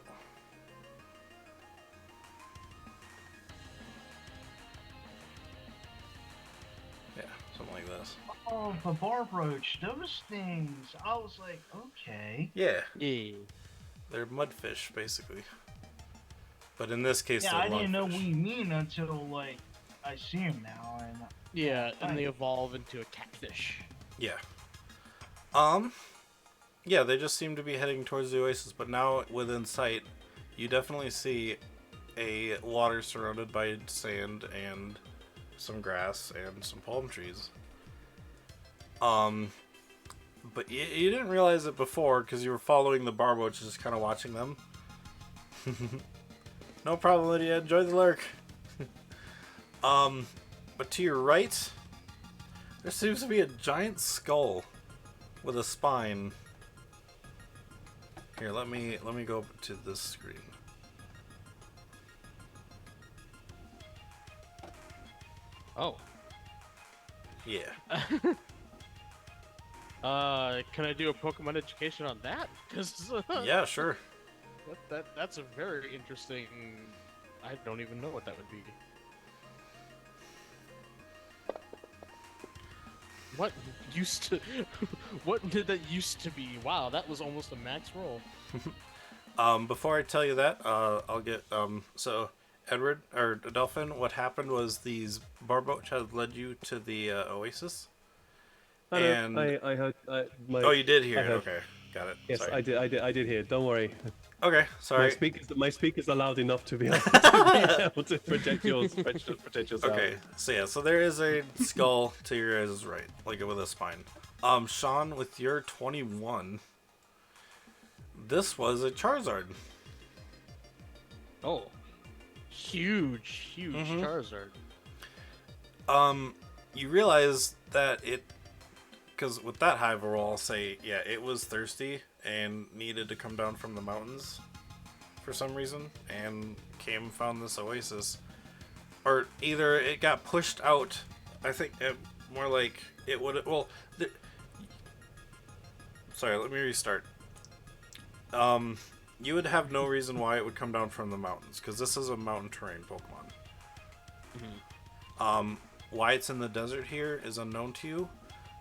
S1: Yeah, something like this.
S4: Oh, the barboach, those things. I was like, okay.
S1: Yeah,
S2: Yeah.
S1: they're mudfish, basically. But in this case,
S4: Yeah,
S1: they're
S4: I didn't know
S1: lungfish.
S4: what you mean until, like, I see him now, and...
S2: Yeah, and they
S4: Right.
S2: evolve into a catfish.
S1: Yeah. Yeah, they just seem to be heading towards the oasis, but now within sight, you definitely see a water surrounded by sand and some grass and some palm trees. But you didn't realize it before because you were following the barboach, just kind of watching them. No problem, Lydia. Enjoy the lurk. But to your right, there seems to be a giant skull with a spine. Here, let me go to this screen.
S2: Oh.
S1: Yeah.
S2: Can I do a Pokemon education on that? Because
S1: Yeah, sure.
S2: that's a very interesting. I don't even know what that would be. What used to? What did that used to be? Wow, that was almost a max roll.
S1: Before I tell you that, I'll get so Edward or Delphin, what happened was these barboach had led you to the oasis.
S3: I know,
S1: And
S3: I heard.
S1: oh, you did hear
S3: I
S1: it.
S3: heard.
S1: Okay, got it.
S3: Yes,
S1: Sorry.
S3: I did hear. Don't worry.
S1: Okay, sorry.
S3: My speakers are loud enough to be able to protect yours. Protect yourself.
S1: Okay, so there is a skull to your guys' right, like with a spine. Sean, with your 21, this was a Charizard.
S2: Oh, huge
S1: Mhm.
S2: Charizard.
S1: You realize that because with that high of a roll, I'll say, yeah, it was thirsty and needed to come down from the mountains for some reason, and found this oasis. Or either it got pushed out, I think more like it would, sorry, let me restart. You would have no reason why it would come down from the mountains, because this is a mountain terrain Pokemon. Why it's in the desert here is unknown to you,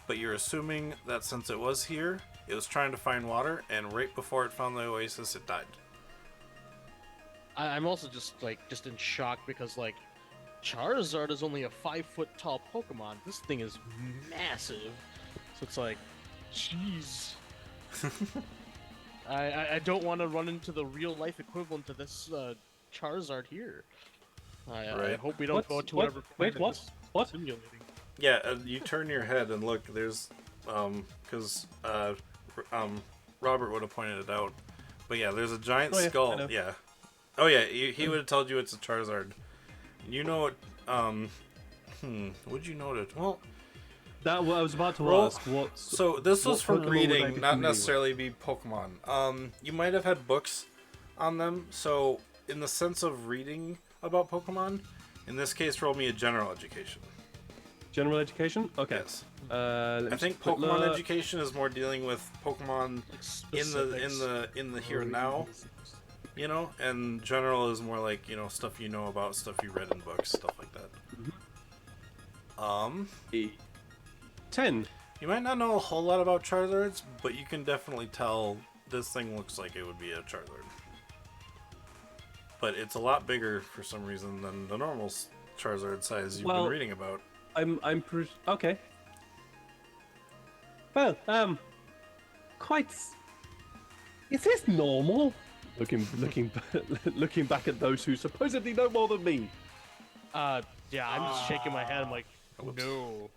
S1: but you're assuming that since it was here, it was trying to find water, and right before it found the oasis, it died.
S2: I'm also just in shock because like Charizard is only a 5-foot tall Pokemon. This thing is massive. So it's like, jeez. I don't want to run into the real life equivalent to this Charizard here. I hope we don't go to whatever.
S3: Wait, what? What?
S2: Simulating.
S1: Yeah, you turn your head and look. There's, because Robert would have pointed it out, but yeah, there's a giant skull. Yeah. Oh yeah, he would have told you it's a Charizard. You know what? What'd you notice? Well,
S3: that what I was about to ask. What?
S1: So this was from
S3: Pokemon would I
S1: reading,
S3: be
S1: not
S3: familiar
S1: necessarily be Pokemon. You might have had books on them. So in the sense of reading about Pokemon, in this case, roll me a general education.
S3: General education? Okay.
S1: Yes.
S3: I
S1: I think Pokemon education is more dealing with Pokemon
S2: Like
S1: in the here and now, you know, and general is more like, you know, stuff you know about, stuff you read in books, stuff like that.
S3: 10.
S1: You might not know a whole lot about Charizards, but you can definitely tell this thing looks like it would be a Charizard. But it's a lot bigger for some reason than the normal Charizard size you've been reading about.
S3: Okay. Well, quite. Is this normal? Looking back at those who supposedly know more than me.
S2: Yeah, I'm just shaking my head. I'm like, no.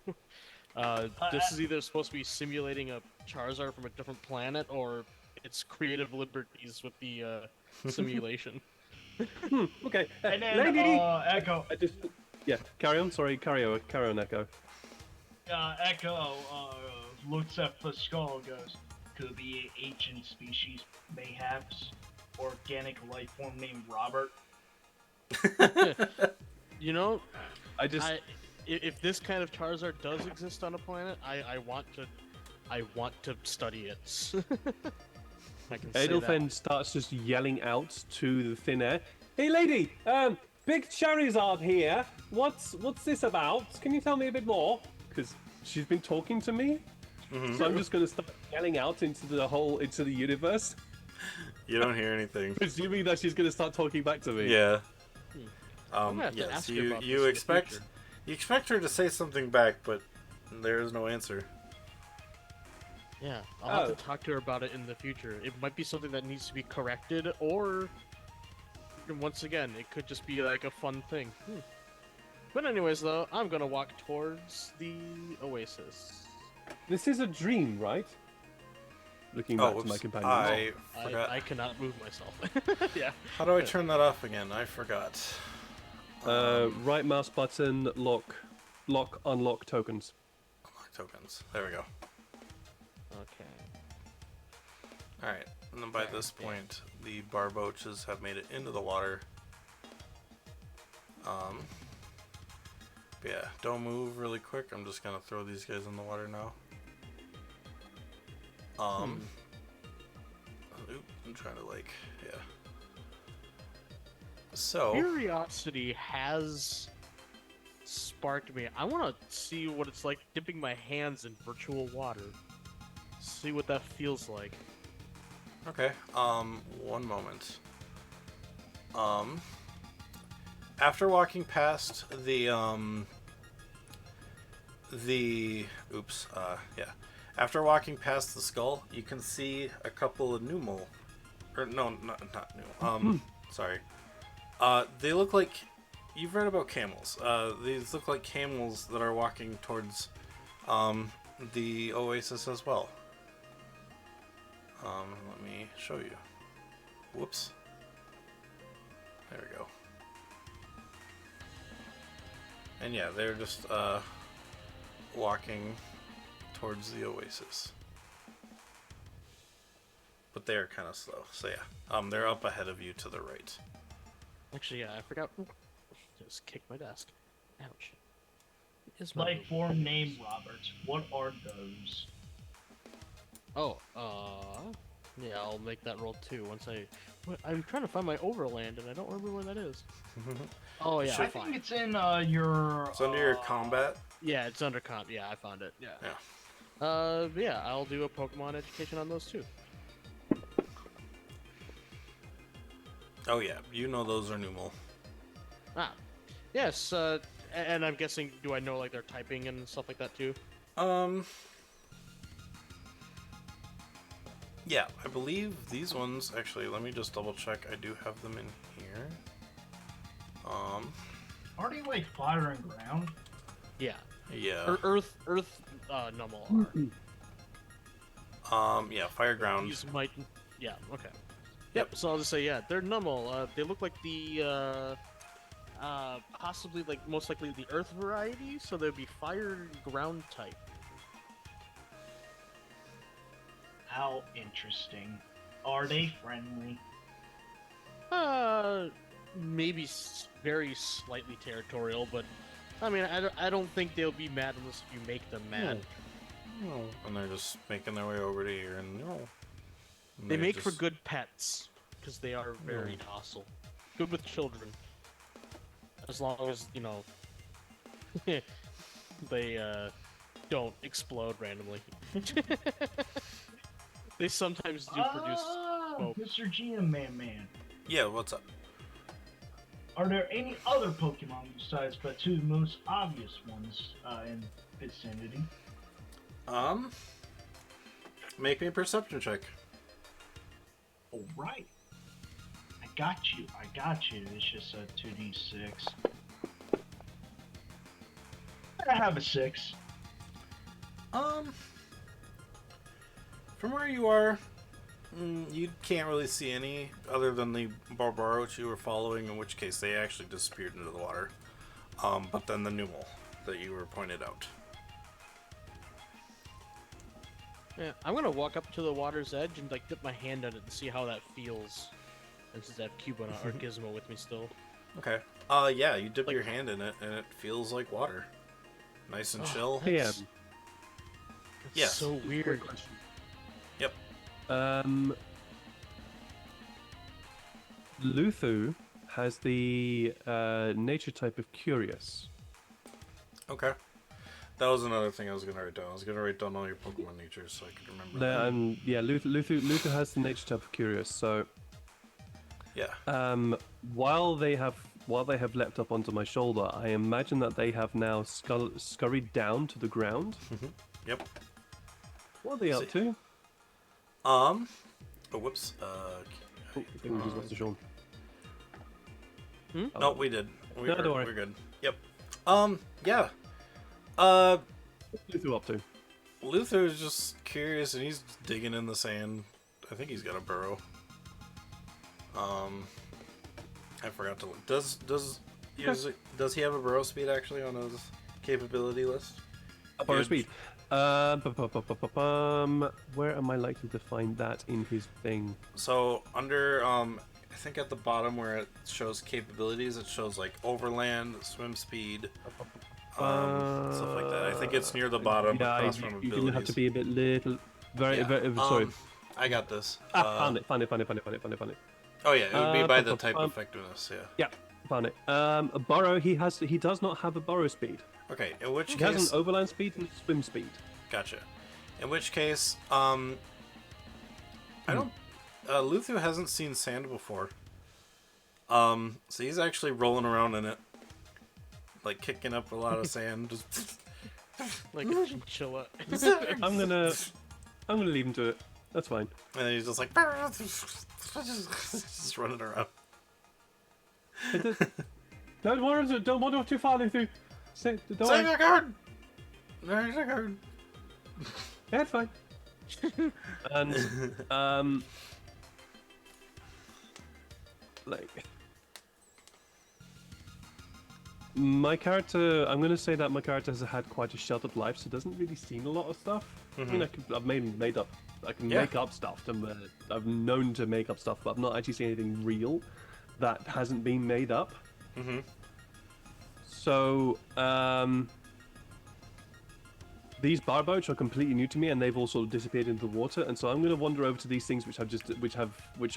S2: This is either supposed to be simulating a Charizard from a different planet, or it's creative liberties with the simulation.
S3: Okay.
S4: And then
S3: Lady.
S4: Echo.
S3: Carry on. Sorry, carry on, Echo.
S4: Echo looks at the skull and goes, could be an ancient species, mayhaps organic life form named Robert.
S2: You know,
S3: If
S2: this kind of Charizard does exist on a planet, I want to study it. I can say
S3: Edelfen
S2: that.
S3: starts just yelling out to the thin air. Hey, lady. Big Charizard here. What's this about? Can you tell me a bit more? Because she's been talking to me. So I'm just going to start yelling out into the universe.
S1: You don't hear anything.
S3: Presuming that she's going to start talking back to me.
S1: Yeah.
S2: gonna have to
S1: Yes,
S2: ask her
S1: you
S2: about this
S1: you
S2: in the
S1: expect
S2: future.
S1: you expect her to say something back, but there is no answer.
S2: Yeah, I'll have to talk to her about it in the future. It might be something that needs to be corrected, or once again, it could just be like a fun thing. But anyways, though, I'm gonna walk towards the oasis.
S3: This is a dream, right? Looking back to my companion.
S1: I forgot.
S2: I cannot move myself. Yeah.
S1: How do I turn that off again? I forgot.
S3: Right mouse button, unlock tokens.
S1: Unlock tokens. There we go.
S2: Okay.
S1: Alright, and then by this point, the Barboaches have made it into the water. But yeah, don't move really quick. I'm just gonna throw these guys in the water now. Oop, I'm trying to yeah. So,
S2: Curiosity has sparked me. I want to see what it's like dipping my hands in virtual water. See what that feels like.
S1: okay, one moment. After walking past after walking past the skull, you can see a couple of sorry. They look like, you've read about camels. These look like camels that are walking towards the oasis as well. Let me show you. Whoops. There we go. And yeah, they're just walking towards the oasis. But they are kind of slow. So yeah, they're up ahead of you to the right.
S2: Actually, yeah, I forgot. Just kicked my desk. Ouch. Is my
S4: Life form named Robert. What are those?
S2: Oh, Yeah, I'll make that roll too once I'm trying to find my overland and I don't remember where that is. Oh yeah,
S4: I
S2: fine.
S4: think it's in your.
S1: It's under your combat.
S2: Yeah, it's under comp. Yeah, I found it. Yeah.
S1: Yeah.
S2: Yeah, I'll do a Pokemon education on those too.
S1: Oh yeah, you know those are Numel.
S2: Ah, yes. And I'm guessing, do I know like their typing and stuff like that too?
S1: Yeah, I believe these ones, actually, let me just double check. I do have them in here.
S4: Are they like fire and ground?
S2: Yeah.
S1: Yeah.
S2: Earth, Numel are.
S1: Yeah, Fire Ground.
S2: These might. Yeah. Okay.
S1: Yep.
S2: So I'll just say, yeah, they're Numel. They look like the possibly like most likely the Earth variety, so they'd be fire ground type.
S4: How interesting. Are they friendly?
S2: Maybe very slightly territorial, but I mean, I don't think they'll be mad unless you make them mad.
S1: No. And they're just making their way over to here, and no.
S2: They make for good pets because they are very docile. Good with children, as long as you know they don't explode randomly. They sometimes do produce smoke.
S4: Mr. GM Man.
S1: Yeah, what's up?
S4: Are there any other Pokemon besides the two most obvious ones in vicinity?
S1: Make me a perception check.
S4: Alright. I got you. It's just a 2d6. I have a 6.
S1: From where you are, you can't really see any other than the Barbaro which you were following, in which case they actually disappeared into the water. But then the Numel that you were pointed out.
S2: Yeah, I'm gonna walk up to the water's edge and like dip my hand in it and see how that feels. And since I have Cubone or Gizmo with me still.
S1: Okay. Yeah, you dip your hand in it and it feels like water. Nice and chill.
S3: Yeah.
S2: That's
S1: Yes.
S2: so weird.
S1: Yep.
S3: Luthu has the nature type of curious.
S1: Okay. That was another thing I was gonna write down. I was gonna write down all your Pokemon natures so I could remember.
S3: Yeah, Luthu has the nature type of curious. So
S1: Yeah.
S3: while they have leapt up onto my shoulder, I imagine that they have now scurried down to the ground.
S1: Yep.
S3: What are they up to?
S1: Oh, whoops.
S3: Oh, I think we just lost the Sean.
S1: No, we did.
S3: No, don't worry.
S1: We're good. Yep. Yeah.
S3: What's Luthu up to?
S1: Luther is just curious and he's digging in the sand. I think he's got a burrow. I forgot to look. Does he have a burrow speed actually on his capability list?
S3: A burrow speed. Where am I likely to find that in his thing?
S1: So under I think at the bottom where it shows capabilities, it shows like overland, swim speed, stuff like that. I think it's near the bottom.
S3: Yeah,
S1: across from
S3: you
S1: abilities.
S3: didn't have to be a bit little. Very,
S1: Yeah.
S3: very sorry.
S1: I got this.
S3: Found it.
S1: Oh yeah, it would be by the type
S3: um,
S1: effectiveness. Yeah.
S3: Yeah, found it. A burrow. He does not have a burrow speed.
S1: Okay. In which
S3: He
S1: case,
S3: has an overland speed and swim speed.
S1: gotcha. In which case, I don't. Luthu hasn't seen sand before. So he's actually rolling around in it, like kicking up a lot of sand. Just
S2: Like a chinchilla.
S3: I'm gonna leave him to it. That's fine.
S1: and then he's just like just running around.
S3: Don't wander too far, Luthu. Don't
S1: Save
S3: worry.
S1: your guard. There's a guard.
S3: Yeah, it's fine. And like my character, I'm gonna say that my character has had quite a sheltered life, so doesn't really seen a lot of stuff. I mean, I've made up. I can
S1: Yeah.
S3: make up stuff. I've known to make up stuff, but I've not actually seen anything real that hasn't been made up. So, these bar boats are completely new to me, and they've all sort of disappeared into the water. And so I'm going to wander over to these things which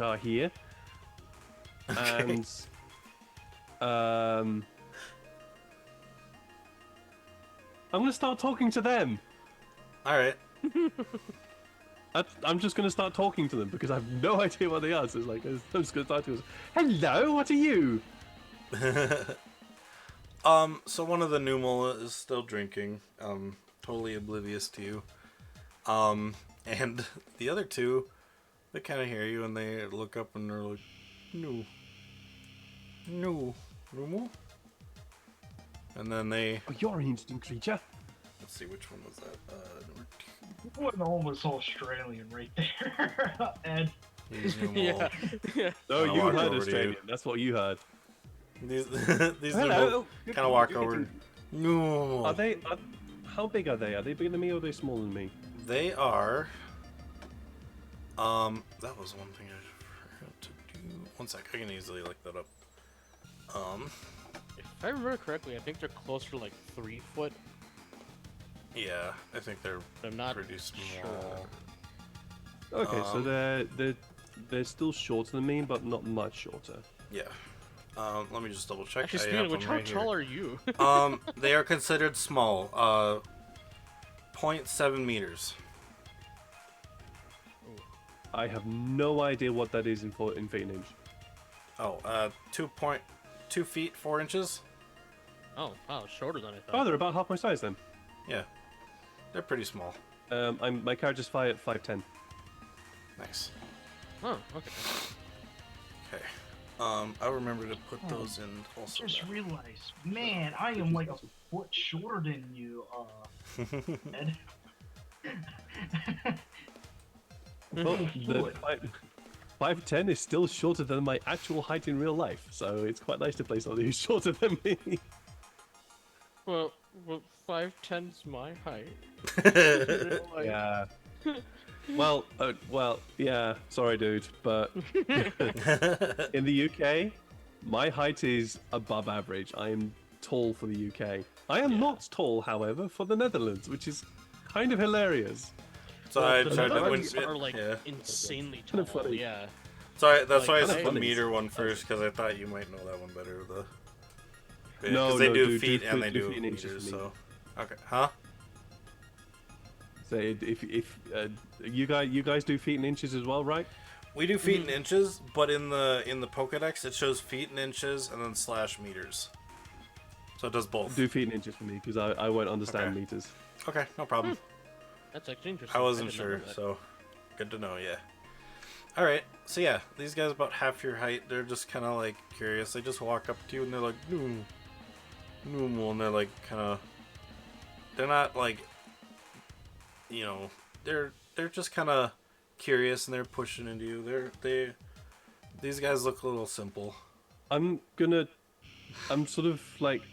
S3: are here.
S1: Okay.
S3: And I'm going to start talking to them.
S1: All right.
S3: I'm just going to start talking to them because I have no idea what they are. So it's like I'm just going to start to go, hello, what are you?
S1: So one of the Numel is still drinking, totally oblivious to you. And the other two, they kind of hear you and they look up and they're like, no, Numel? And then they,
S3: Oh, you're an interesting creature.
S1: let's see, which one was that? Number
S4: What almost Australian right there, Ed.
S1: 2. These Numel.
S2: Yeah. Yeah.
S3: No,
S1: I'll
S3: you
S1: walk
S3: heard
S1: over to
S3: Australian.
S1: you.
S3: That's what you heard.
S1: These
S3: Hello.
S1: Numel kind of walk over. No.
S3: Are they? How big are they? Are they bigger than me or are they smaller than me?
S1: They are. That was one thing I forgot to do. One sec, I can easily look that up.
S2: If I remember correctly, I think they're closer to like 3 foot.
S1: Yeah, I think they're
S2: I'm not
S1: pretty small.
S2: sure.
S3: Okay, so they're still shorter than me, but not much shorter.
S1: Yeah. Let me just double check.
S2: Actually,
S1: I
S2: speaking
S1: have
S2: of which,
S1: them
S2: how
S1: right here.
S2: tall are you?
S1: They are considered small. 0.7 meters.
S3: I have no idea what that is in feet and inch.
S1: Oh, 2 feet 4 inches.
S2: Oh, wow, shorter than I
S3: Oh,
S2: thought.
S3: they're about half my size then.
S1: Yeah, they're pretty small.
S3: My character's 5'10".
S1: Nice.
S2: Oh, okay.
S1: Okay. I'll remember to put those in also.
S4: Just realized, man, I am like a foot shorter than you, Ed.
S3: Well, the 5'10" is still shorter than my actual height in real life, so it's quite nice to play somebody who's shorter than me.
S2: Well, 5'10's my height.
S3: Yeah. Well, yeah. Sorry, dude, but in the UK, my height is above average. I am tall for the UK. I am not tall, however, for the Netherlands, which is kind of hilarious.
S1: So I
S2: The
S1: tried to
S2: Netherlands
S1: win.
S2: are like
S1: Yeah.
S2: insanely
S3: Kinda
S2: tall.
S3: funny.
S2: Yeah.
S1: So that's why I
S2: like,
S1: said the
S3: funny.
S1: meter one first, because I thought you might know that one better.
S3: No,
S1: because they
S3: no,
S1: do
S3: do
S1: feet and
S3: foot-
S1: they
S3: do
S1: do
S3: feet and inches
S1: meters.
S3: for me.
S1: So okay, huh?
S3: So if you guys do feet and inches as well, right?
S1: We do feet and inches, but in the Pokédex it shows feet and inches and then / meters. So it does both.
S3: Do feet and inches for me because I won't understand
S1: Okay.
S3: meters.
S1: Okay, no problem.
S2: That's actually interesting.
S1: I wasn't
S2: did not know
S1: sure,
S2: that.
S1: so good to know. Yeah. All right. So yeah, these guys about half your height. They're just kind of like curious. They just walk up to you and they're like, no, and they're like kind of. They're not like. You know, they're just kind of curious and they're pushing into you. These guys look a little simple.
S3: I'm sort of like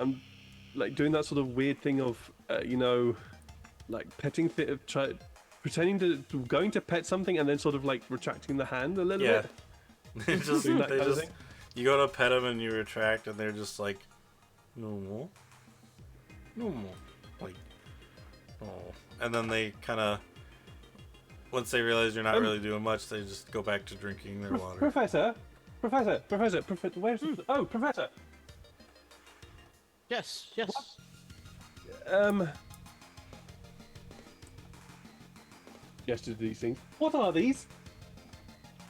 S3: doing that sort of weird thing of like petting pretending to going to pet something and then sort of like retracting the hand a little
S1: Yeah.
S3: bit.
S1: They just,
S3: Doing that
S1: they
S3: kind of
S1: just
S3: thing?
S1: you go to pet them and you retract and they're just like, no more, like, oh, and then they kind of, once they realize you're not really doing much, they just go back to drinking their water.
S3: Professor, where's oh, Professor?
S2: Yes, yes.
S3: Yes to these things. What are these?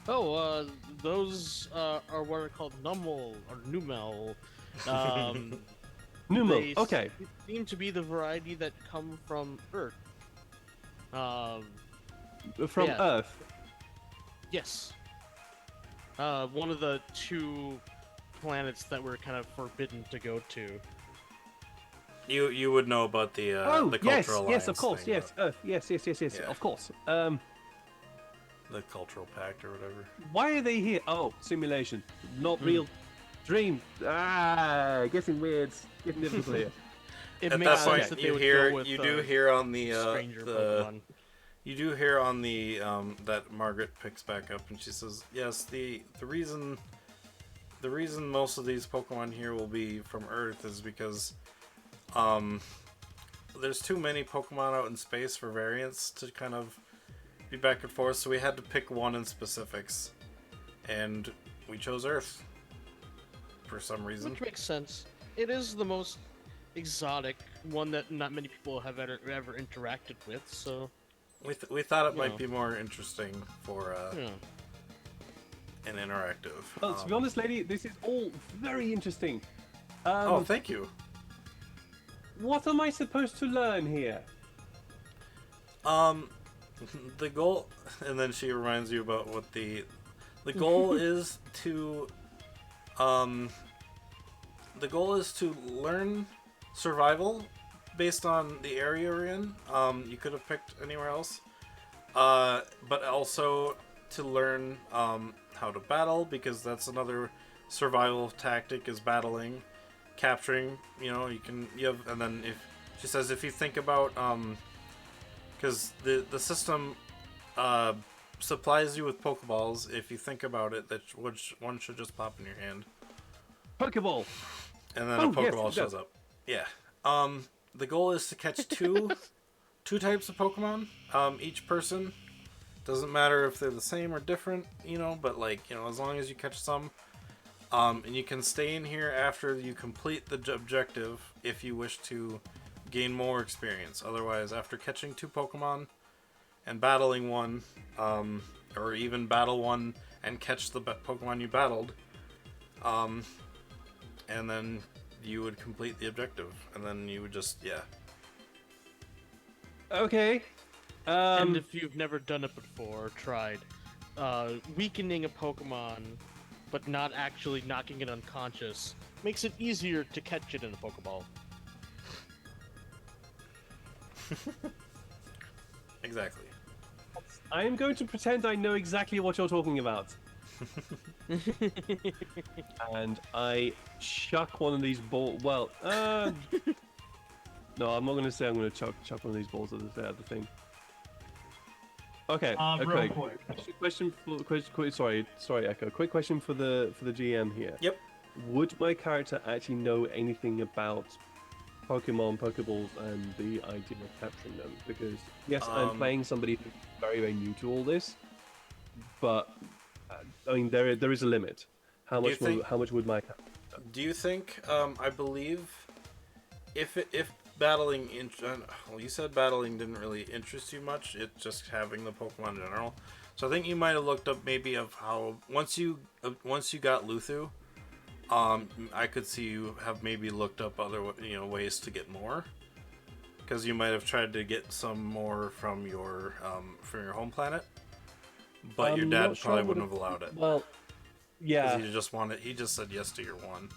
S2: Oh, those are what are called Numel or Numel.
S3: Numo.
S2: They
S3: Okay.
S2: seem to be the variety that come from Earth.
S3: From
S2: yeah.
S3: Earth.
S2: Yes. One of the 2 planets that we're kind of forbidden to go to.
S1: You would know about the
S3: yes,
S1: cultural alliance
S3: yes, of course,
S1: thing,
S3: yes, Earth, yes,
S1: Yeah.
S3: of course.
S1: the cultural pact or whatever.
S3: Why are they here? Oh, simulation, not real. Dream. Getting weird, getting difficult here.
S2: It
S1: At
S2: makes
S1: that
S2: sense
S1: point,
S2: that they
S1: you
S2: would
S1: hear
S2: go with
S1: you do hear on the
S2: stranger
S1: the
S2: Pokemon.
S1: you do hear on the that Margaret picks back up and she says, yes, the reason most of these Pokemon here will be from Earth is because there's too many Pokemon out in space for variants to kind of be back and forth, so we had to pick one in specifics, and we chose Earth for some reason.
S2: Which makes sense. It is the most exotic one that not many people have ever interacted with, so...
S1: We thought it
S2: You
S1: might
S2: know.
S1: be more interesting for
S2: Yeah.
S1: an interactive.
S3: Well, to be honest, lady, this is all very interesting.
S1: Oh, thank you.
S3: What am I supposed to learn here?
S1: The goal, and then she reminds you about what the goal is to, the goal is to learn survival based on the area you're in. You could have picked anywhere else, but also to learn how to battle, because that's another survival tactic, is battling, capturing. You know, you have, and then if she says if you think about because the system supplies you with Pokeballs. If you think about it, that which one should just pop in your hand,
S3: Pokeball.
S1: and then
S3: Oh,
S1: a Pokeball
S3: yes, it
S1: shows
S3: does.
S1: up. Yeah. The goal is to catch two types of Pokemon. Each person, doesn't matter if they're the same or different, you know. But like, you know, as long as you catch some, and you can stay in here after you complete the objective if you wish to gain more experience. Otherwise, after catching 2 Pokemon and battling one, or even battle one and catch the Pokemon you battled, and then you would complete the objective, and then you would just, yeah.
S3: Okay.
S2: And if you've never done it before, or tried, weakening a Pokemon, but not actually knocking it unconscious, makes it easier to catch it in a Pokeball.
S1: Exactly.
S3: I am going to pretend I know exactly what you're talking about. And I chuck one of these balls. Well, no, I'm not going to say I'm going to chuck one of these balls at the thing. Okay.
S4: Real
S3: Okay.
S4: quick.
S3: Sorry, Echo. Quick question for the GM here.
S1: Yep.
S3: Would my character actually know anything about Pokemon, Pokeballs, and the idea of capturing them? Because yes, I'm playing somebody who's very, very new to all this, but I mean there is a limit. How
S1: Do you
S3: much
S1: think-
S3: how much would my character?
S1: Do you think? I believe if battling well, you said battling didn't really interest you much. It's just having the Pokemon in general. So I think you might have looked up maybe of how once you got Luthu, I could see you have maybe looked up other ways to get more, because you might have tried to get some more from your home planet, but your
S3: I'm
S1: dad
S3: not sure
S1: probably
S3: I
S1: wouldn't
S3: would've-
S1: have allowed it.
S3: Well, yeah,
S1: He just said yes to your one.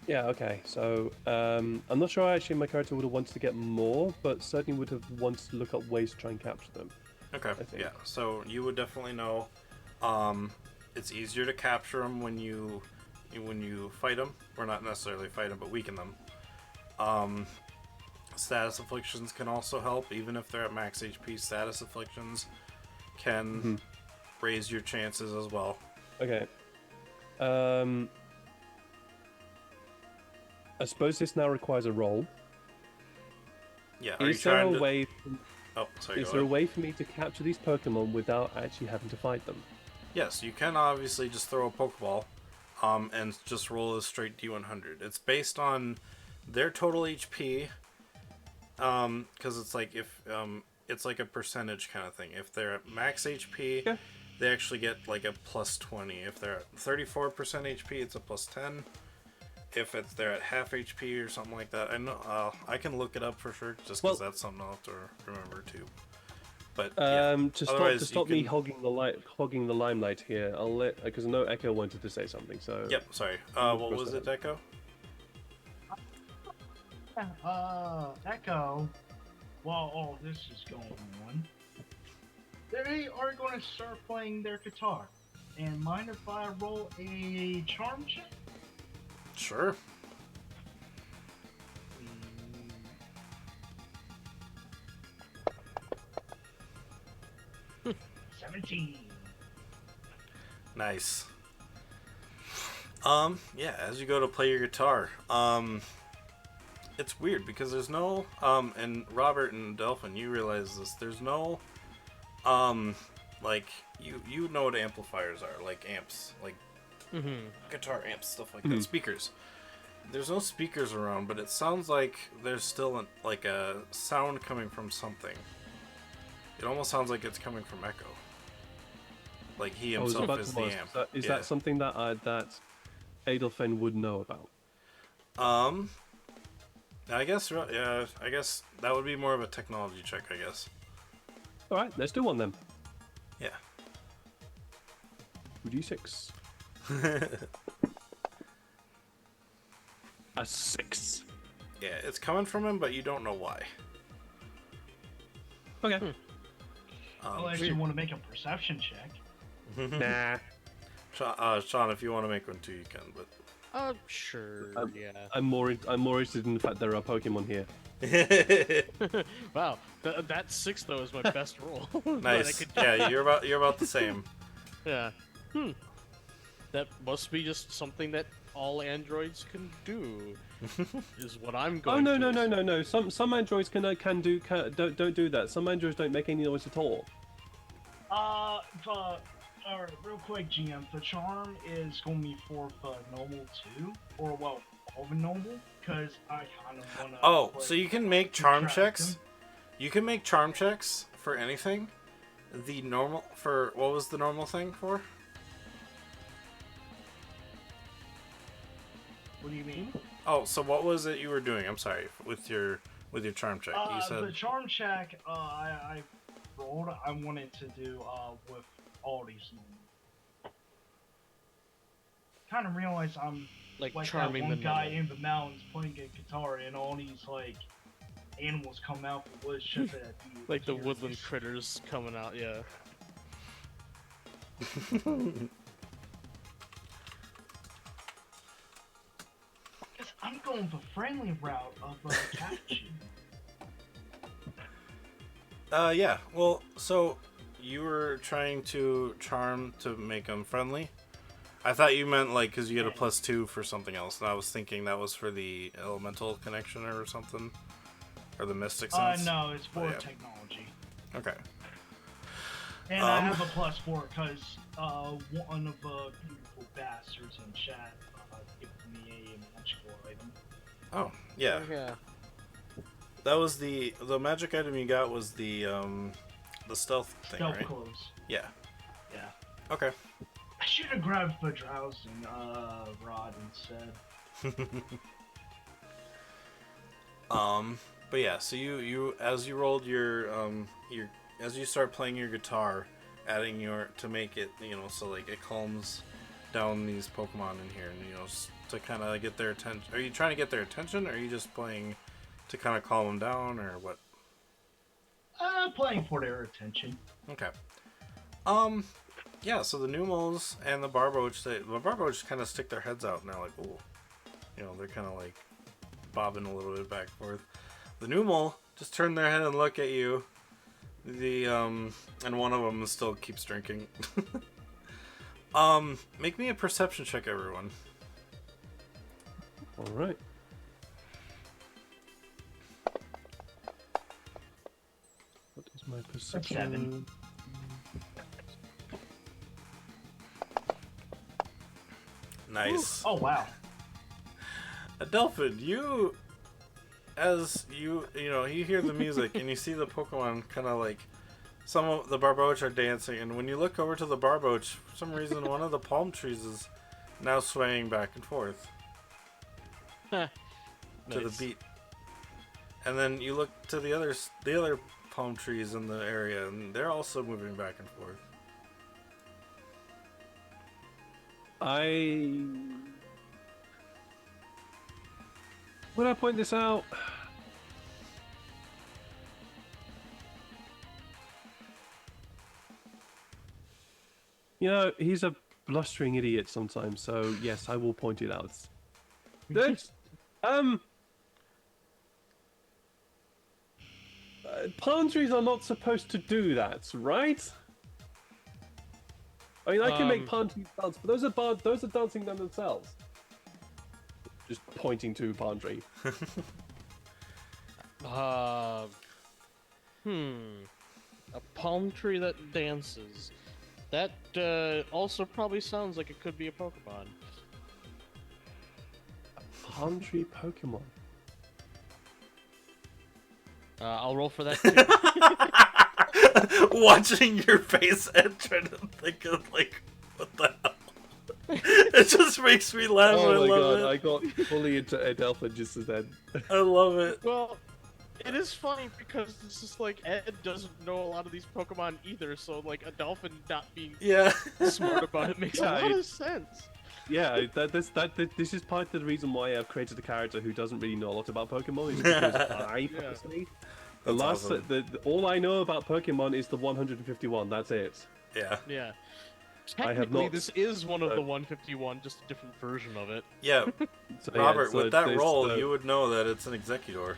S3: yeah, okay. So I'm not sure actually my character would have wanted to get more, but certainly would have wanted to look up ways to try and capture them.
S1: Okay,
S3: think.
S1: yeah. So you would definitely know. It's easier to capture them when you fight them, or not necessarily fight them, but weaken them. Status afflictions can also help, even if they're at max HP. Status afflictions can raise your chances as well.
S3: Okay. I suppose this now requires a roll.
S1: Yeah. Are you
S3: Is there
S1: trying
S3: a
S1: to?
S3: way?
S1: Oh, sorry.
S3: Is
S1: Go
S3: there a
S1: ahead.
S3: way for me to capture these Pokemon without actually having to fight them?
S1: Yes, you can obviously just throw a Pokeball, and just roll a straight D100. It's based on their total HP, because it's like it's like a percentage kind of thing. If they're at max HP,
S3: Yeah.
S1: they actually get like a plus 20. If they're at 34% HP, it's a plus 10. If they're at half HP or something like that, I know I can look it up for sure, just because
S3: Well-
S1: that's something I'll have to remember too. But yeah.
S3: To
S1: Otherwise, you
S3: stop me
S1: can-
S3: hogging the limelight here, I'll let because I know Echo wanted to say something. So
S1: Yep. Sorry.
S3: Of
S1: What
S3: course
S1: was
S3: I
S1: it, Deco?
S4: Echo, while all this is going on, they are going to start playing their guitar. And mind if I roll a charm check?
S1: Sure.
S4: 17.
S1: Nice. Yeah, as you go to play your guitar, it's weird because there's no and Robert and Delphin, you realize this. There's no like you know what amplifiers are, like amps, like guitar amps, stuff like that, speakers. There's no speakers around, but it sounds like there's still like a sound coming from something. It almost sounds like it's coming from Echo. Like he himself is the amp.
S3: Is that something that that Adelphin would know about?
S1: I guess yeah. I guess that would be more of a technology check. I guess.
S3: All right, let's do one then.
S1: Yeah.
S3: 2d6. A 6.
S1: Yeah, it's coming from him, but you don't know why.
S3: Okay.
S4: I actually want to make a perception check.
S3: Nah.
S1: Sean, if you want to make one too, you can. But
S2: Sure. Yeah.
S3: I'm more interested in the fact there are Pokemon here.
S2: Wow. That 6 though is my best roll. That I
S1: nice.
S2: could-
S1: Yeah, you're about the same.
S2: Yeah. That must be just something that all androids can do. Is what I'm going.
S3: Oh no
S2: to
S3: no no
S2: assume.
S3: no no! Some androids don't do that. Some androids don't make any noise at all.
S4: Alright, real quick, GM. The charm is going to be for normal too, or well, over normal, because I kind of want to.
S1: Oh, so you can make charm
S4: attract
S1: checks.
S4: them.
S1: You can make charm checks for anything. The normal for what was the normal thing for?
S4: What do you mean?
S1: Oh, so what was it you were doing? I'm sorry, with your charm check. You said
S4: The charm check I rolled, I wanted to do with Odyssey. Kind of realized I'm
S2: Like
S4: like that
S2: charming
S4: one
S2: the
S4: guy
S2: normal.
S4: in the mountains playing a guitar, and all these like animals come out the woods just at you.
S2: Like the woodland critters coming out. Yeah.
S4: Because I'm going the friendly route of catching.
S1: yeah. Well, so you were trying to charm to make them friendly. I thought you meant like because you get a +2 for something else, and I was thinking that was for the elemental connection or something, or the mystic sense.
S4: No, it's for
S1: yeah.
S4: technology.
S1: Okay.
S4: And I have a +4 because one of the beautiful bastards in chat gave me a magical item.
S1: Oh yeah.
S2: Yeah.
S1: That was the magic item you got was the stealth thing,
S4: Stealth
S1: right?
S4: clothes.
S1: Yeah.
S4: Yeah.
S1: Okay.
S4: I should have grabbed the drowsing rod instead.
S1: But yeah, so you as you rolled your as you start playing your guitar, adding to make it, so like it calms down these Pokemon in here, and to kind of get their attention. Are you trying to get their attention, or are you just playing to kind of calm them down, or what?
S4: Playing for their attention.
S1: Okay. Yeah, so the Numos and the Barboach, the Barboach kind of stick their heads out and they're like, ooh. They're kind of like bobbing a little bit back and forth. The Numel just turn their head and look at you. And one of them still keeps drinking. Make me a perception check, everyone.
S3: All right. What is my perception?
S4: 7.
S1: Nice.
S4: Oh wow.
S1: Delphin, you hear the music and you see the Pokemon kind of like some of the Barboach are dancing, and when you look over to the Barboach, for some reason one of the palm trees is now swaying back and forth to the
S2: Nice.
S1: beat. And then you look to the other palm trees in the area, and they're also moving back and forth.
S3: Would I point this out? He's a blustering idiot sometimes, so yes, I will point it out. That's, palm trees are not supposed to do that, right? I mean, I can make palm trees dance, but those are dancing them themselves. Just pointing to palm tree.
S2: Uh, a palm tree that dances. That also probably sounds like it could be a Pokemon.
S3: Palm tree Pokemon.
S2: I'll roll for that too.
S1: Watching your face and trying to think of like, what the hell? It just makes me laugh.
S3: Oh
S1: I
S3: my
S1: love
S3: god,
S1: it.
S3: I got fully into Adelphin just as then.
S1: I love it.
S2: Well, it is funny because it's just like Ed doesn't know a lot of these Pokemon either, so like a dolphin not being
S1: Yeah.
S2: smart about it makes
S3: Yeah,
S2: a lot of sense.
S3: Yeah, this is part of the reason why I've created a character who doesn't really know a lot about Pokemon. Is because I personally,
S1: That's awesome.
S3: all I know about Pokemon is the 151. That's it.
S1: Yeah.
S2: Yeah.
S3: I have
S2: Technically,
S3: not-
S2: this is one of the 151, just a different version of it.
S1: Yeah.
S3: So, yeah,
S1: Robert,
S3: so
S1: with that
S3: there's
S1: roll,
S3: the-
S1: you would know that it's an Executor.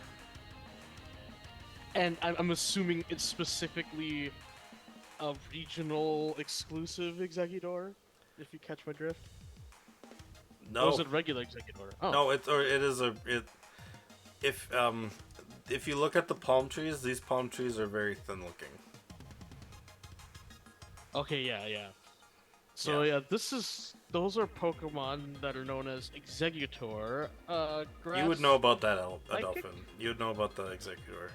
S2: And I'm assuming it's specifically a regional exclusive Executor, if you catch my drift.
S1: No.
S2: Or is it regular Executor? Oh.
S1: No, it is a it. If you look at the palm trees, these palm trees are very thin looking.
S2: Okay, yeah. So yeah, those are Pokemon that are known as Executor.
S1: You would know about that,
S2: Psychic?
S1: Adelphin. You would know about the Executor.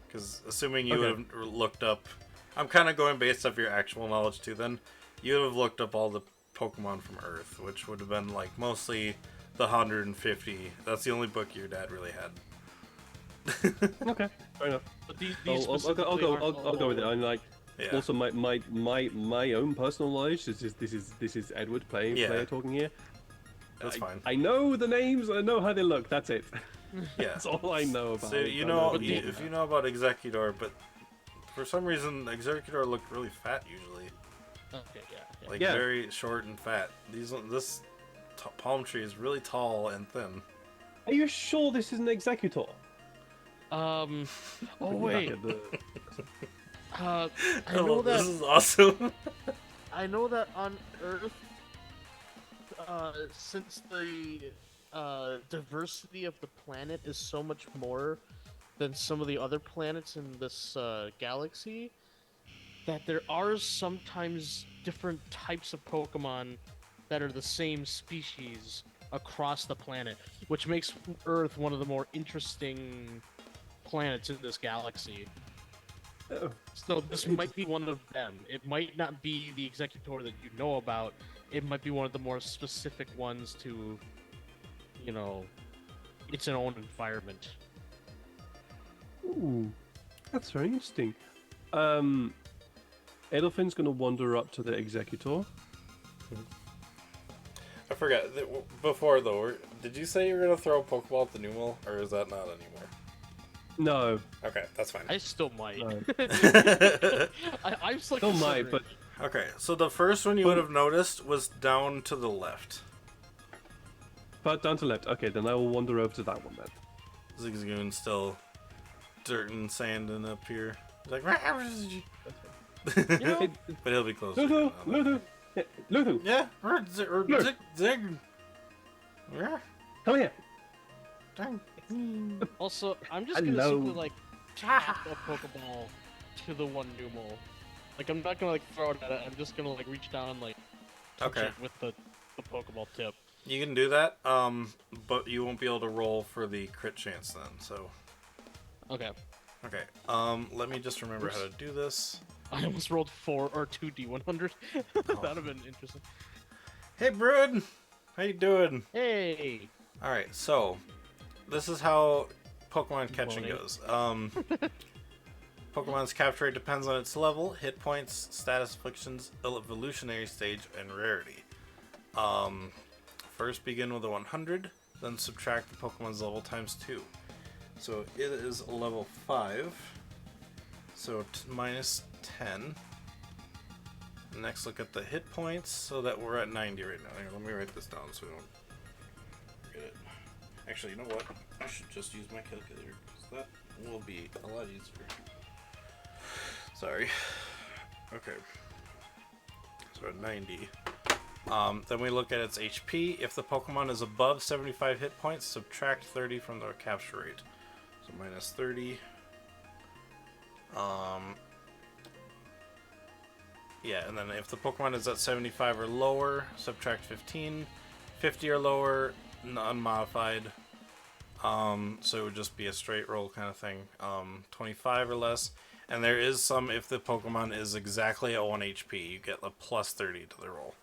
S1: Because assuming you
S3: Okay.
S1: would have looked up, I'm kind of going based off your actual knowledge too. Then you would have looked up all the Pokemon from Earth, which would have been like mostly the 150. That's the only book your dad really had.
S3: Okay, fair enough.
S2: But these
S3: I'll
S2: specifically
S3: go.
S2: aren't
S3: I'll go with it.
S2: all-
S3: I'm like.
S1: Yeah.
S3: Also, my own personal knowledge. This is Edward
S1: Yeah.
S3: player talking here.
S1: That's fine.
S3: I know the names. I know how they look. That's it.
S1: Yeah.
S3: That's all I know about.
S1: So
S3: it.
S1: you
S3: I
S1: know,
S3: what they
S1: if
S3: are.
S1: you know about Executor, but for some reason Executor looked really fat usually,
S2: Okay, yeah.
S1: like
S3: Yeah.
S1: very short and fat. This palm tree is really tall and thin.
S3: Are you sure this is an executor?
S2: Oh
S3: Looking
S2: wait.
S3: back at the-
S2: I
S1: Oh,
S2: know
S1: this
S2: that.
S1: is awesome.
S2: I know that on Earth, since the diversity of the planet is so much more than some of the other planets in this galaxy, that there are sometimes different types of Pokemon that are the same species across the planet, which makes Earth one of the more interesting planets in this galaxy.
S3: Oh,
S2: So this might be one of them. It might not be the Executor that you know about. It might be one of the more specific ones to, its own environment.
S3: ooh, that's very interesting. Edelfin's gonna wander up to the executor.
S1: I forgot. Before though, did you say you were gonna throw a Pokeball at the Numel, or is that not anymore?
S3: No,
S1: Okay, that's fine.
S2: I still might.
S3: no.
S2: I'm still
S3: Still might,
S2: considering
S3: but
S1: Okay, so the first one you would have noticed was down to the left.
S3: down to left. Okay, then I will wander over to that one then.
S1: Zigzagoon's still dirt and sand and up here. He's like,
S2: it. You know,
S1: but he'll be closer.
S3: Luthu, Luthu, Luthu,
S1: Yeah,
S3: Look.
S1: Zig. Yeah,
S3: come here.
S1: dang.
S2: also, I'm just gonna
S3: Hello.
S2: simply like tap a Pokeball to the one Numel. Like I'm not gonna like throw it at it. I'm just gonna like reach down and like touch
S1: Okay.
S2: it with the Pokeball tip.
S1: You can do that, but you won't be able to roll for the crit chance then. So,
S2: Okay.
S1: okay. Let me just remember how to do this.
S2: I almost rolled 4 or 2d100. That'd have been interesting.
S1: Hey, Brood, how you doing?
S2: Hey.
S1: All right, so this is how Pokemon catching
S2: Morning.
S1: goes. Pokemon's capture rate depends on its level, hit points, status afflictions, evolutionary stage, and rarity. First begin with a 100, then subtract the Pokemon's level times 2. So it is a level 5, so minus 10. Next, look at the hit points, so that we're at 90 right now. Here, let me write this down so we don't forget it. Actually, you know what? I should just use my calculator, because that will be a lot easier. Sorry. Okay. So at 90. Then we look at its HP. If the Pokemon is above 75 hit points, subtract 30 from their capture rate. So minus 30. Yeah, and then if the Pokemon is at 75 or lower, subtract 15. 50 or lower, unmodified. So it would just be a straight roll kind of thing. 25 or less. And there is some, if the Pokemon is exactly at 1 HP, you get a plus 30 to the roll.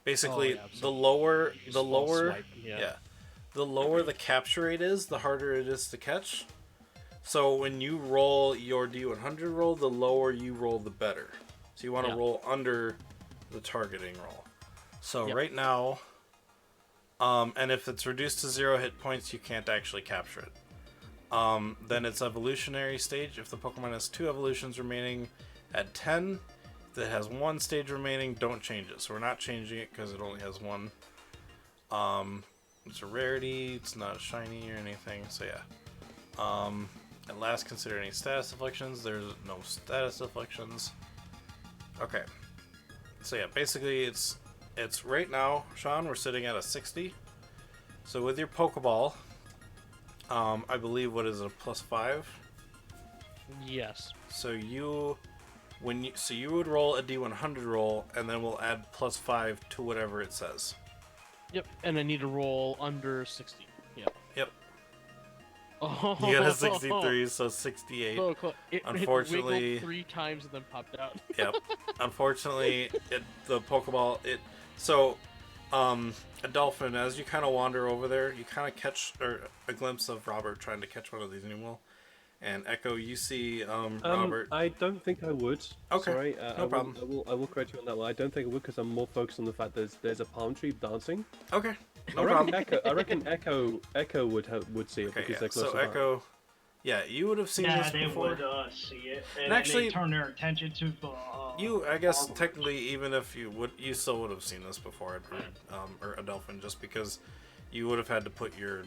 S1: Basically, the lower, the lower the capture rate is, the harder it is to catch. So when you roll your D100 roll, the lower you roll, the better. So you want to roll under the targeting roll. So right now, and if it's reduced to 0 hit points, you can't actually capture it. Then it's evolutionary stage. If the Pokemon has 2 evolutions remaining at 10, if it has 1 stage remaining, don't change it. So we're not changing it because it only has 1. It's a rarity. It's not shiny or anything. So yeah. At last, consider any status deflections. There's no status deflections. Okay. So yeah, basically it's right now, Sean, we're sitting at a 60. So with your Pokeball, I believe, what is it, a plus 5?
S2: Yes.
S1: So you would roll a D100 roll, and then we'll add plus 5 to whatever it says.
S2: Yep, and I need to roll under 60. Yep.
S1: Yep.
S2: Oh.
S1: You got a 63, so 68.
S2: So close.
S1: Unfortunately,
S2: it wiggled 3 times and then popped out.
S1: Yep. Unfortunately, the Pokeball, so, a dolphin, as you kind of wander over there, you kind of catch a glimpse of Robert trying to catch one of these Numel. And Echo, you see Robert.
S3: I don't think I would.
S1: Okay.
S3: Sorry,
S1: no problem.
S3: I will correct you on that one. I don't think I would because I'm more focused on the fact there's a palm tree dancing.
S1: Okay. No problem.
S3: I reckon Echo would see it
S1: Okay,
S3: because
S1: yeah.
S3: they're close.
S1: So Echo, yeah, you would have seen
S4: Yeah,
S1: this
S4: they
S1: before.
S4: would see it, and
S1: actually,
S4: they turn their attention to the.
S1: I guess technically, even if you still would have seen this before, or a dolphin, just because you would have had to put your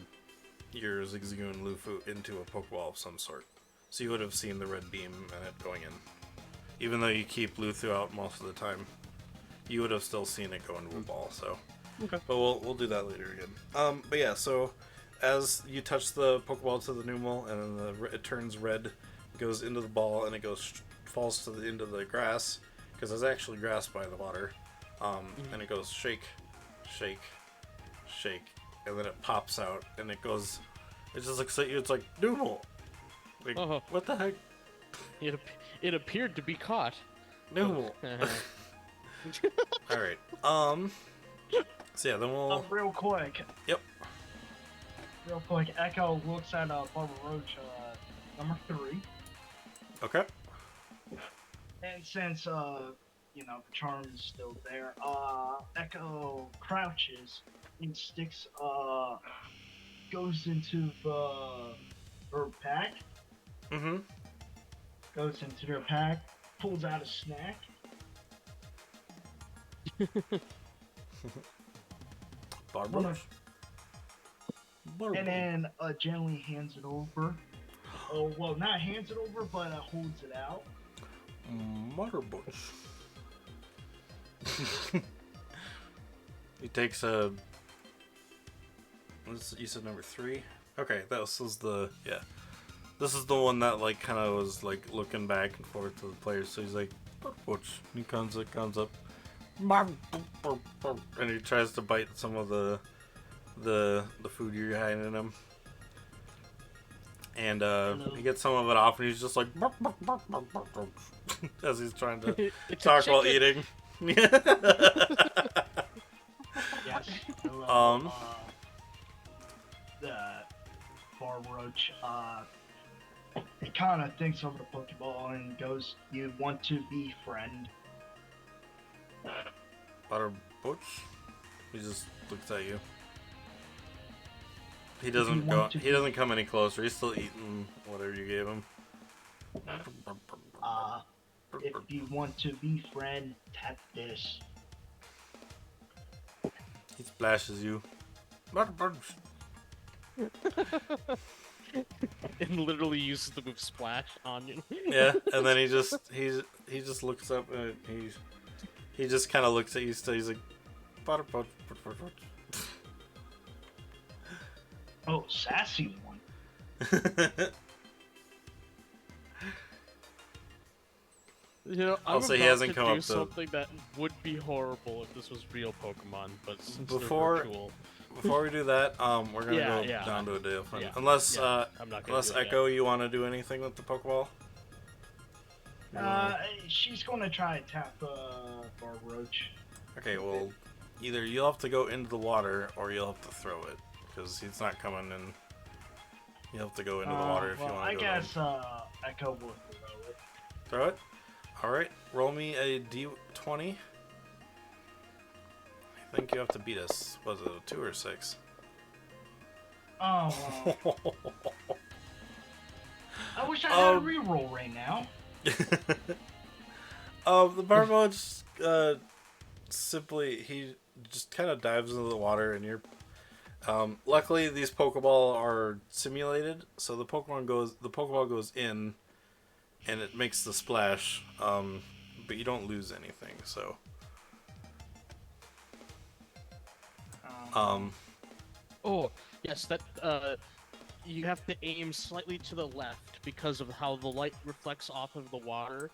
S1: Zigzagoon Lufu into a Pokeball of some sort. So you would have seen the red beam and it going in. Even though you keep Lufu out most of the time, you would have still seen it go into a ball. So,
S3: okay.
S1: But we'll do that later again. But yeah, so as you touch the Pokeball to the Numel, and then it turns red, goes into the ball, and it falls into the grass, because there's actually grass by the water. And it goes shake, shake, shake, and then it pops out, and it goes. It just looks at you. It's like Numel. Like, what the heck?
S2: It appeared to be caught.
S1: Numel. All right. So yeah, then we'll.
S4: Real quick.
S1: Yep.
S4: Real quick. Echo looks at Barbara Roach, number 3.
S1: Okay.
S4: And since the charm is still there, Echo crouches and sticks goes into her pack.
S1: Mm-hmm.
S4: Goes into their pack, pulls out a snack.
S1: Barbara.
S4: And then gently hands it over. Oh, well, not hands it over, but holds it out.
S1: Motherbush. He takes a. You said number 3. Okay, this is the This is the one that like kind of was like looking back and forth to the players. So he's like, "Motherbush." He comes up, and he tries to bite some of the food you're hiding him. And he gets some of it off, and he's just like as he's trying to talk while eating.
S4: Yes. The Barb Roach, he kind of thinks over the Pokeball and goes, "You want to befriend?"
S1: Butterbush? He just looks at you. He doesn't go. He doesn't come any closer. He's still eating whatever you gave him.
S4: If you want to befriend, tap this.
S1: He splashes you. Butterbush.
S2: And literally uses the move splash on you.
S1: Yeah, and then he just looks up and he just kind of looks at you still. He's like, Butterbush.
S4: Oh, sassy one.
S2: You know, I'm
S1: Also, he
S2: about
S1: hasn't
S2: to
S1: come
S2: do
S1: up to-
S2: something that would be horrible if this was real Pokemon, but since
S1: Before-
S2: they're virtual,
S1: Before we do that, we're gonna
S2: Yeah,
S1: go
S2: yeah.
S1: down to a day of fun.
S2: Yeah,
S1: Unless,
S2: yeah, I'm not gonna
S1: unless
S2: do it
S1: Echo, you want to do anything with the Pokeball?
S4: She's gonna try to tap Roach.
S1: Okay, well, either you'll have to go into the water or you'll have to throw it because he's not coming in. You'll have to go into the water if you
S4: well,
S1: want to
S4: I
S1: go.
S4: guess Echo will throw it.
S1: Throw it. All right, roll me a d20. I think you have to beat us. Was it a 2 or 6?
S4: Oh, well. I wish I had a reroll right now.
S1: The Barbo just simply he just kind of dives into the water, and you're. Luckily, these Pokeball are simulated, so the Pokeball goes in, and it makes the splash. But you don't lose anything. So.
S2: Oh, yes, that you have to aim slightly to the left because of how the light reflects off of the water.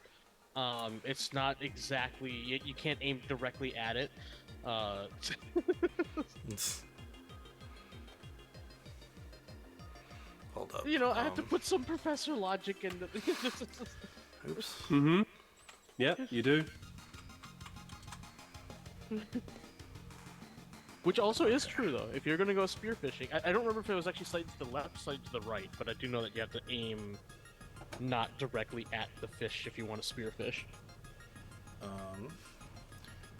S2: It's not exactly you can't aim directly at it.
S1: Hold up.
S2: You know, I have to put some professor logic into.
S1: Oops.
S3: Mm-hmm. Yeah, you do.
S2: Which also is true though. If you're gonna go spearfishing, I don't remember if it was actually slightly to the left, slightly to the right, but I do know that you have to aim not directly at the fish if you want to spearfish.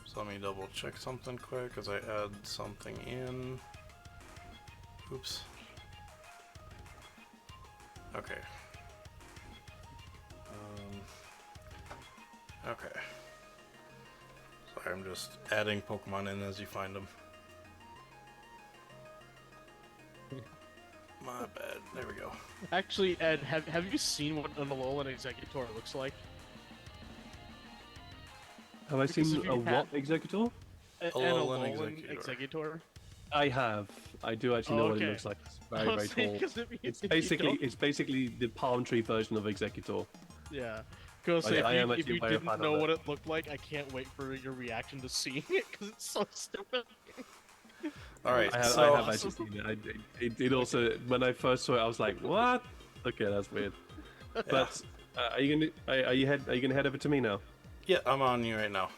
S1: So let me double check something quick as I add something in. Oops. Okay. Okay. Sorry, I'm just adding Pokemon in as you find them. My bad. There we go.
S2: Actually, Ed, have you seen what an Alolan Executor looks like?
S3: Have I
S2: Because
S3: seen
S2: if you
S3: a
S2: had-
S3: what executor?
S2: An
S1: Alolan
S2: Alolan Executor?
S3: I have. I do actually know what it
S2: Okay.
S3: looks like. It's
S2: I
S3: very,
S2: was
S3: very
S2: saying,
S3: tall.
S2: 'cause if you-
S3: It's
S2: if you
S3: basically
S2: don't-
S3: the palm tree version of Executor.
S2: Yeah. Because
S3: I am
S2: if
S3: actually
S2: you
S3: very
S2: didn't
S3: fan of
S2: know
S3: it.
S2: what it looked like, I can't wait for your reaction to seeing it because it's so stupid.
S1: Alright,
S3: I have
S1: so
S3: actually seen it. It also, when I first saw it, I was like, "What? Okay, that's weird." But are you gonna head over to me now?
S1: yeah, I'm on you right now.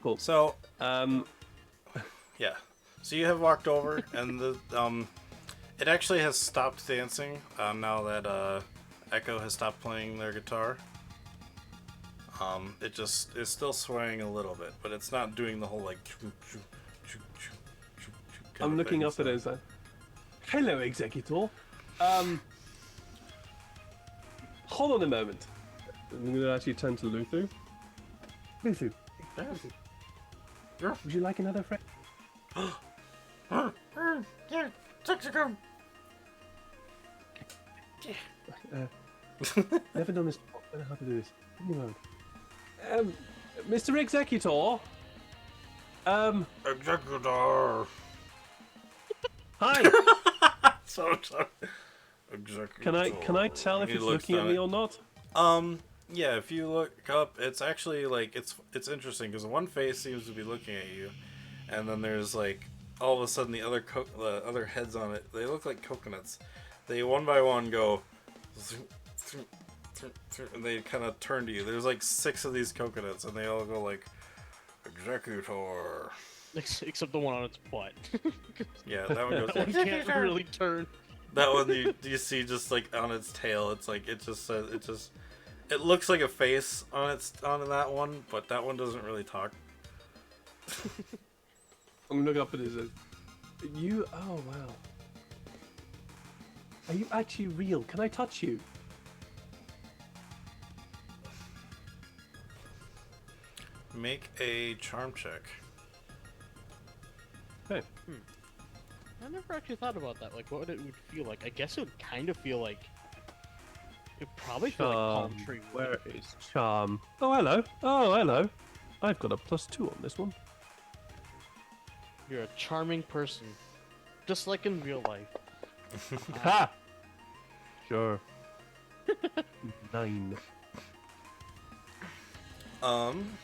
S3: Cool.
S1: So
S3: Yeah.
S1: So you have walked over, and the it actually has stopped dancing now that Echo has stopped playing their guitar. It just is still swaying a little bit, but it's not doing the whole like.
S3: I'm looking up at it and saying, "Hello, Executor. Hold on a moment. I'm gonna actually turn to Luthu. Luthu,
S1: Yeah.
S3: would you like another friend?"
S1: Yeah,
S3: Never done this before. I don't know how to do this. Give me a moment. Mr. Executor.
S1: Executor.
S3: Hi.
S1: So sorry. Executor.
S3: Can I tell if
S1: He
S3: it's
S1: looks
S3: looking at
S1: down
S3: me
S1: it.
S3: or not?
S1: Yeah, if you look up, it's actually like it's interesting because one face seems to be looking at you, and then there's like all of a sudden the other heads on it. They look like coconuts. They one by one go, and they kind of turn to you. There's like 6 of these coconuts, and they all go like, Executor.
S2: Except the one on its butt.
S1: Yeah, that one goes.
S2: That one can't really turn.
S1: That one you see just like on its tail. It's like it just says it looks like a face on that one, but that one doesn't really talk.
S3: I'm gonna look up at it. You? Oh wow. Are you actually real? Can I touch you?
S1: Make a charm check.
S3: Okay.
S2: I never actually thought about that. Like, what it would feel like. I guess it would kind of feel like. It probably feel like palm tree.
S3: Where is charm? Oh hello. Oh hello. I've got a +2 on this one.
S2: You're a charming person, just like in real life.
S3: Ha! Sure. 9.
S1: Um.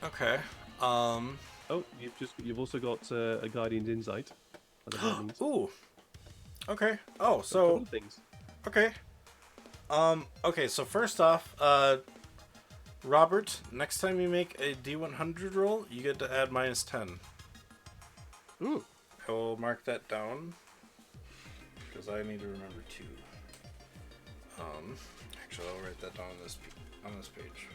S1: Okay. Um.
S3: Oh, you've also got a Guardian's Insight. I don't know what that means.
S1: Ooh. Okay. Oh,
S3: A couple
S1: so
S3: of things.
S1: okay. Okay. So first off, Robert, next time you make a D100 roll, you get to add -10.
S2: Ooh.
S1: I will mark that down because I need to remember too. Actually, I'll write that down on this page.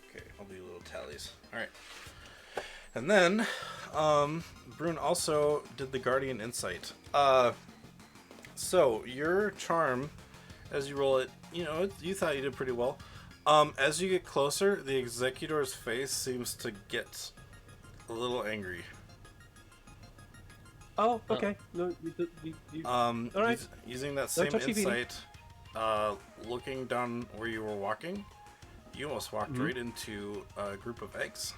S1: Okay, I'll do little tallies. All right, and then Brune also did the Guardian Insight. So your charm, as you roll it, you thought you did pretty well. As you get closer, the Executor's face seems to get a little angry.
S3: Oh, okay. No, you all right.
S1: Using that same
S3: touchy-feely.
S1: insight, looking down where you were walking, you almost walked right into a group of eggs.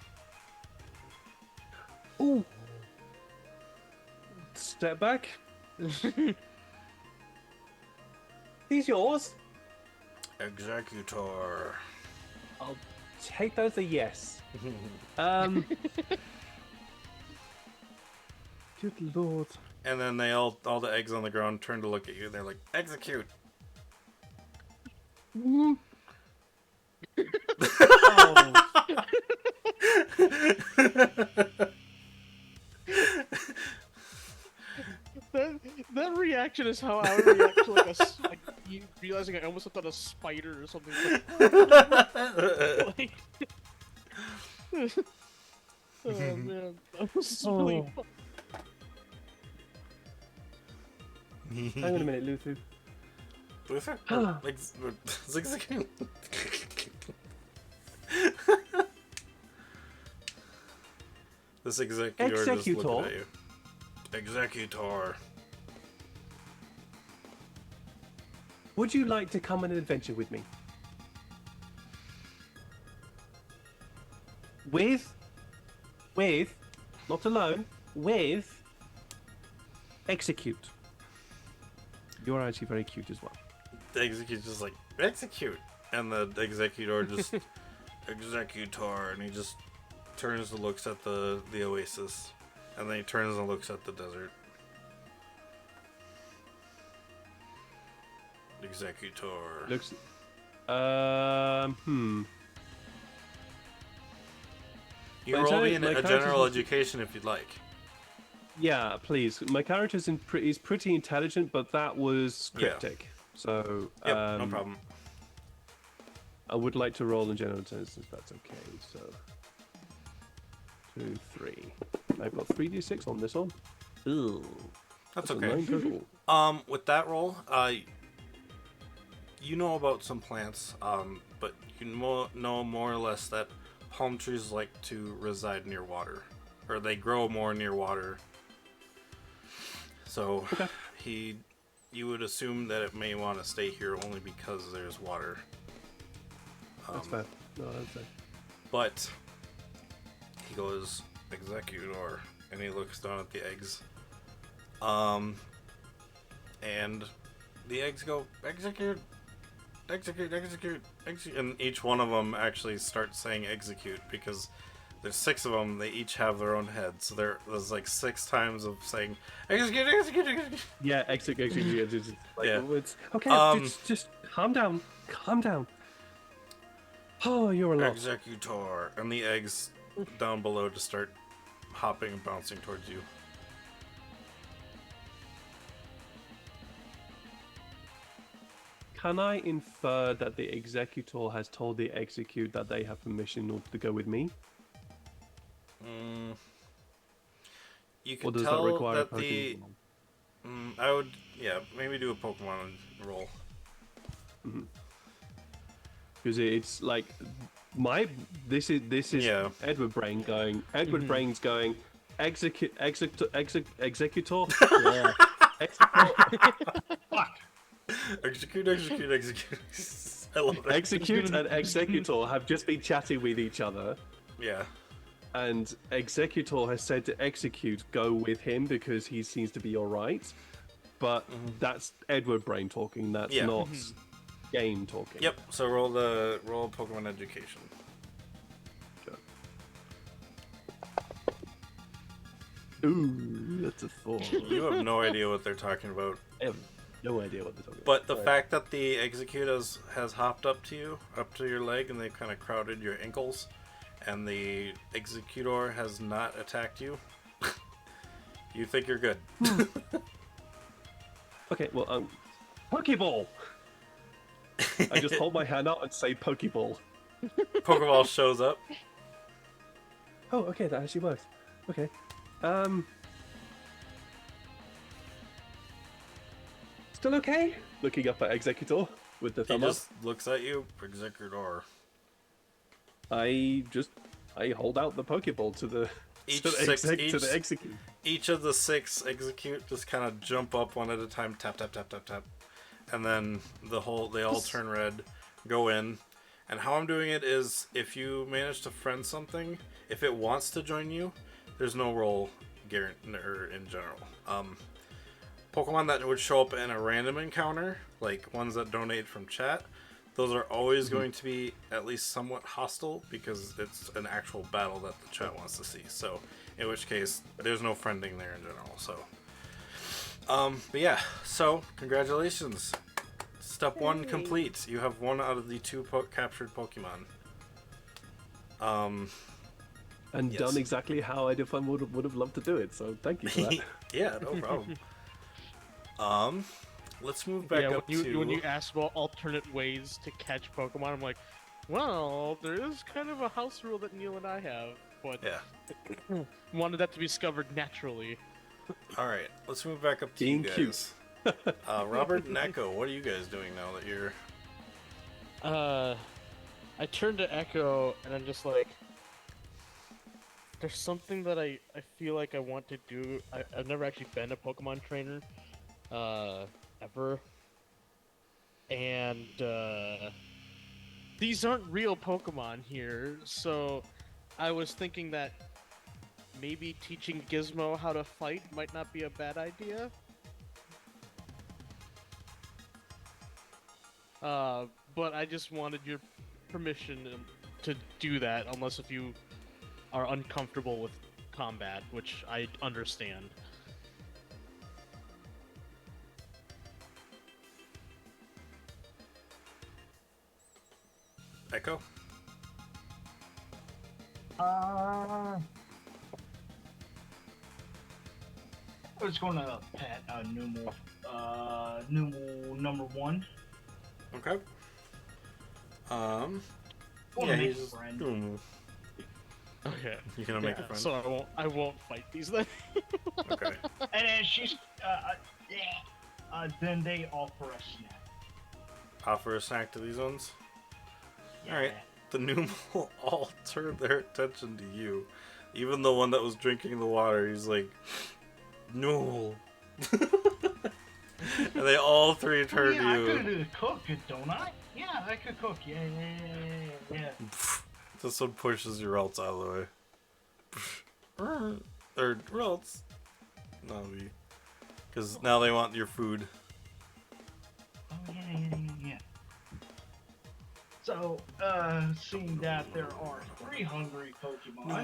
S3: Ooh. Step back. These yours?
S1: Executor.
S3: I'll take those a yes. Good lord.
S1: And then all the eggs on the ground turn to look at you. They're like, execute.
S3: Oh.
S2: That reaction is how I would react to like you realizing I almost stepped on a spider or something. Like, oh man, that was really fun.
S3: Hang on a minute, Luther.
S1: Luther? Execute. This executor just
S3: Executor?
S1: looking at you. Executor.
S3: Would you like to come on an adventure with me? With, not alone, with Execute. You're actually very cute as well.
S1: The executor's just like, execute! And the executor just, executor, and he just turns and looks at the oasis. And then he turns and looks at the desert. Executor.
S3: Looks.
S1: You
S3: But
S1: roll me
S3: my
S1: a
S3: character's
S1: general
S3: not-
S1: education if you'd like.
S3: Yeah, please. My character's is pretty intelligent, but that was cryptic. So,
S1: Yep, no problem.
S3: I would like to roll in general intelligence if that's okay. So, 2, 3. I've got 3d6 on this one. Ew.
S1: That's
S3: a
S1: okay.
S3: 9 total.
S1: With that roll, you know about some plants, but you know more or less that palm trees like to reside near water, or they grow more near water. So you would assume that it may want to stay here only because there's water.
S3: That's fair. No, that's fair.
S1: But he goes, Executor, and he looks down at the eggs. And the eggs go, execute, execute, execute, execute. And each one of them actually starts saying execute because there's 6 of them. They each have their own head. So there's like 6 times of saying execute, execute, execute.
S3: Yeah, execute. Like,
S1: Yeah.
S3: Okay, just calm down. Calm down. Oh, you're a lot.
S1: Executor. And the eggs down below just start hopping and bouncing towards you.
S3: Can I infer that the executor has told the execute that they have permission in order to go with me?
S1: You
S3: Or
S1: can
S3: does
S1: tell
S3: that require
S1: that
S3: a
S1: the...
S3: Pokemon?
S1: I would, maybe do a Pokemon roll.
S3: Because it's like this is
S1: Yeah.
S3: Edward Brain going. Edward Brain's going. Executor. Yeah. Fuck.
S1: Execute, execute, execute. I love it.
S3: Execute and executor have just been chatting with each other,
S1: Yeah.
S3: and executor has said to execute go with him because he seems to be all right. but that's Edward brain talking. That's
S1: Yeah.
S3: not game talking.
S1: Yep. So roll Pokemon education.
S3: Sure. Ooh, that's a 4.
S1: You have no idea what they're talking about.
S3: I have no idea what they're talking
S1: But
S3: about.
S1: the fact that the Execute has hopped up to your leg, and they've kind of crowded your ankles, and the Executor has not attacked you, you think you're good.
S3: Okay, well, Pokeball! I just hold my hand out and say Pokeball.
S1: Pokeball shows up.
S3: Oh, okay, that actually works. Okay. Still okay? Looking up at Executor with the
S1: He
S3: thumb up.
S1: just looks at you, Executor.
S3: I hold out the Pokeball to the Execute.
S1: Each of the 6 Execute just kind of jump up one at a time, tap tap tap tap tap, and then they all turn red, go in. And how I'm doing it is, if you manage to friend something, if it wants to join you, there's no roll guarantee in general. Pokemon that would show up in a random encounter, like ones that donate from chat, those are always going to be at least somewhat hostile because it's an actual battle that the chat wants to see. So, in which case, there's no friending there in general. So, but yeah. So, congratulations. Step 1 complete. You have 1 out of the 2 captured Pokemon.
S3: And
S1: Yes.
S3: done exactly how I would have loved to do it. So thank you for that.
S1: Yeah, no problem. Let's move back up to...
S2: when you ask about alternate ways to catch Pokemon, I'm like, well, there is kind of a house rule that Neil and I have, but
S1: Yeah.
S2: wanted that to be discovered naturally.
S1: Alright, let's move back up to
S3: Being
S1: you
S3: cute.
S1: guys. Robert and Echo, what are you guys doing now that you're...
S2: I turn to Echo, and I'm just like, there's something that I feel like I want to do. I've never actually been a Pokemon trainer, ever. And, these aren't real Pokemon here, so I was thinking that maybe teaching Gizmo how to fight might not be a bad idea. But I just wanted your permission to do that, unless if you are uncomfortable with combat, which I understand.
S1: Echo?
S4: I was gonna pet Numal number 1.
S1: Okay.
S4: Wanna
S1: Yeah,
S4: make
S1: he's
S4: a
S1: just...
S4: friend.
S2: Okay.
S1: You gonna make a friend?
S2: So I won't fight these then.
S1: Okay.
S4: And then she's then they offer a snack.
S1: Offer a snack to these ones?
S4: Yeah.
S1: Alright. The Numal all turn their attention to you. Even the one that was drinking the water, he's like, no. And they all 3 turn
S4: Yeah,
S1: to
S4: I
S1: you.
S4: could cook it, don't I? Yeah, I could cook. Yeah.
S1: This one pushes your else out of the way. Or else. No, because now they want your food.
S4: Oh, yeah. So, seeing that there are 3 hungry Pokemon.
S1: No,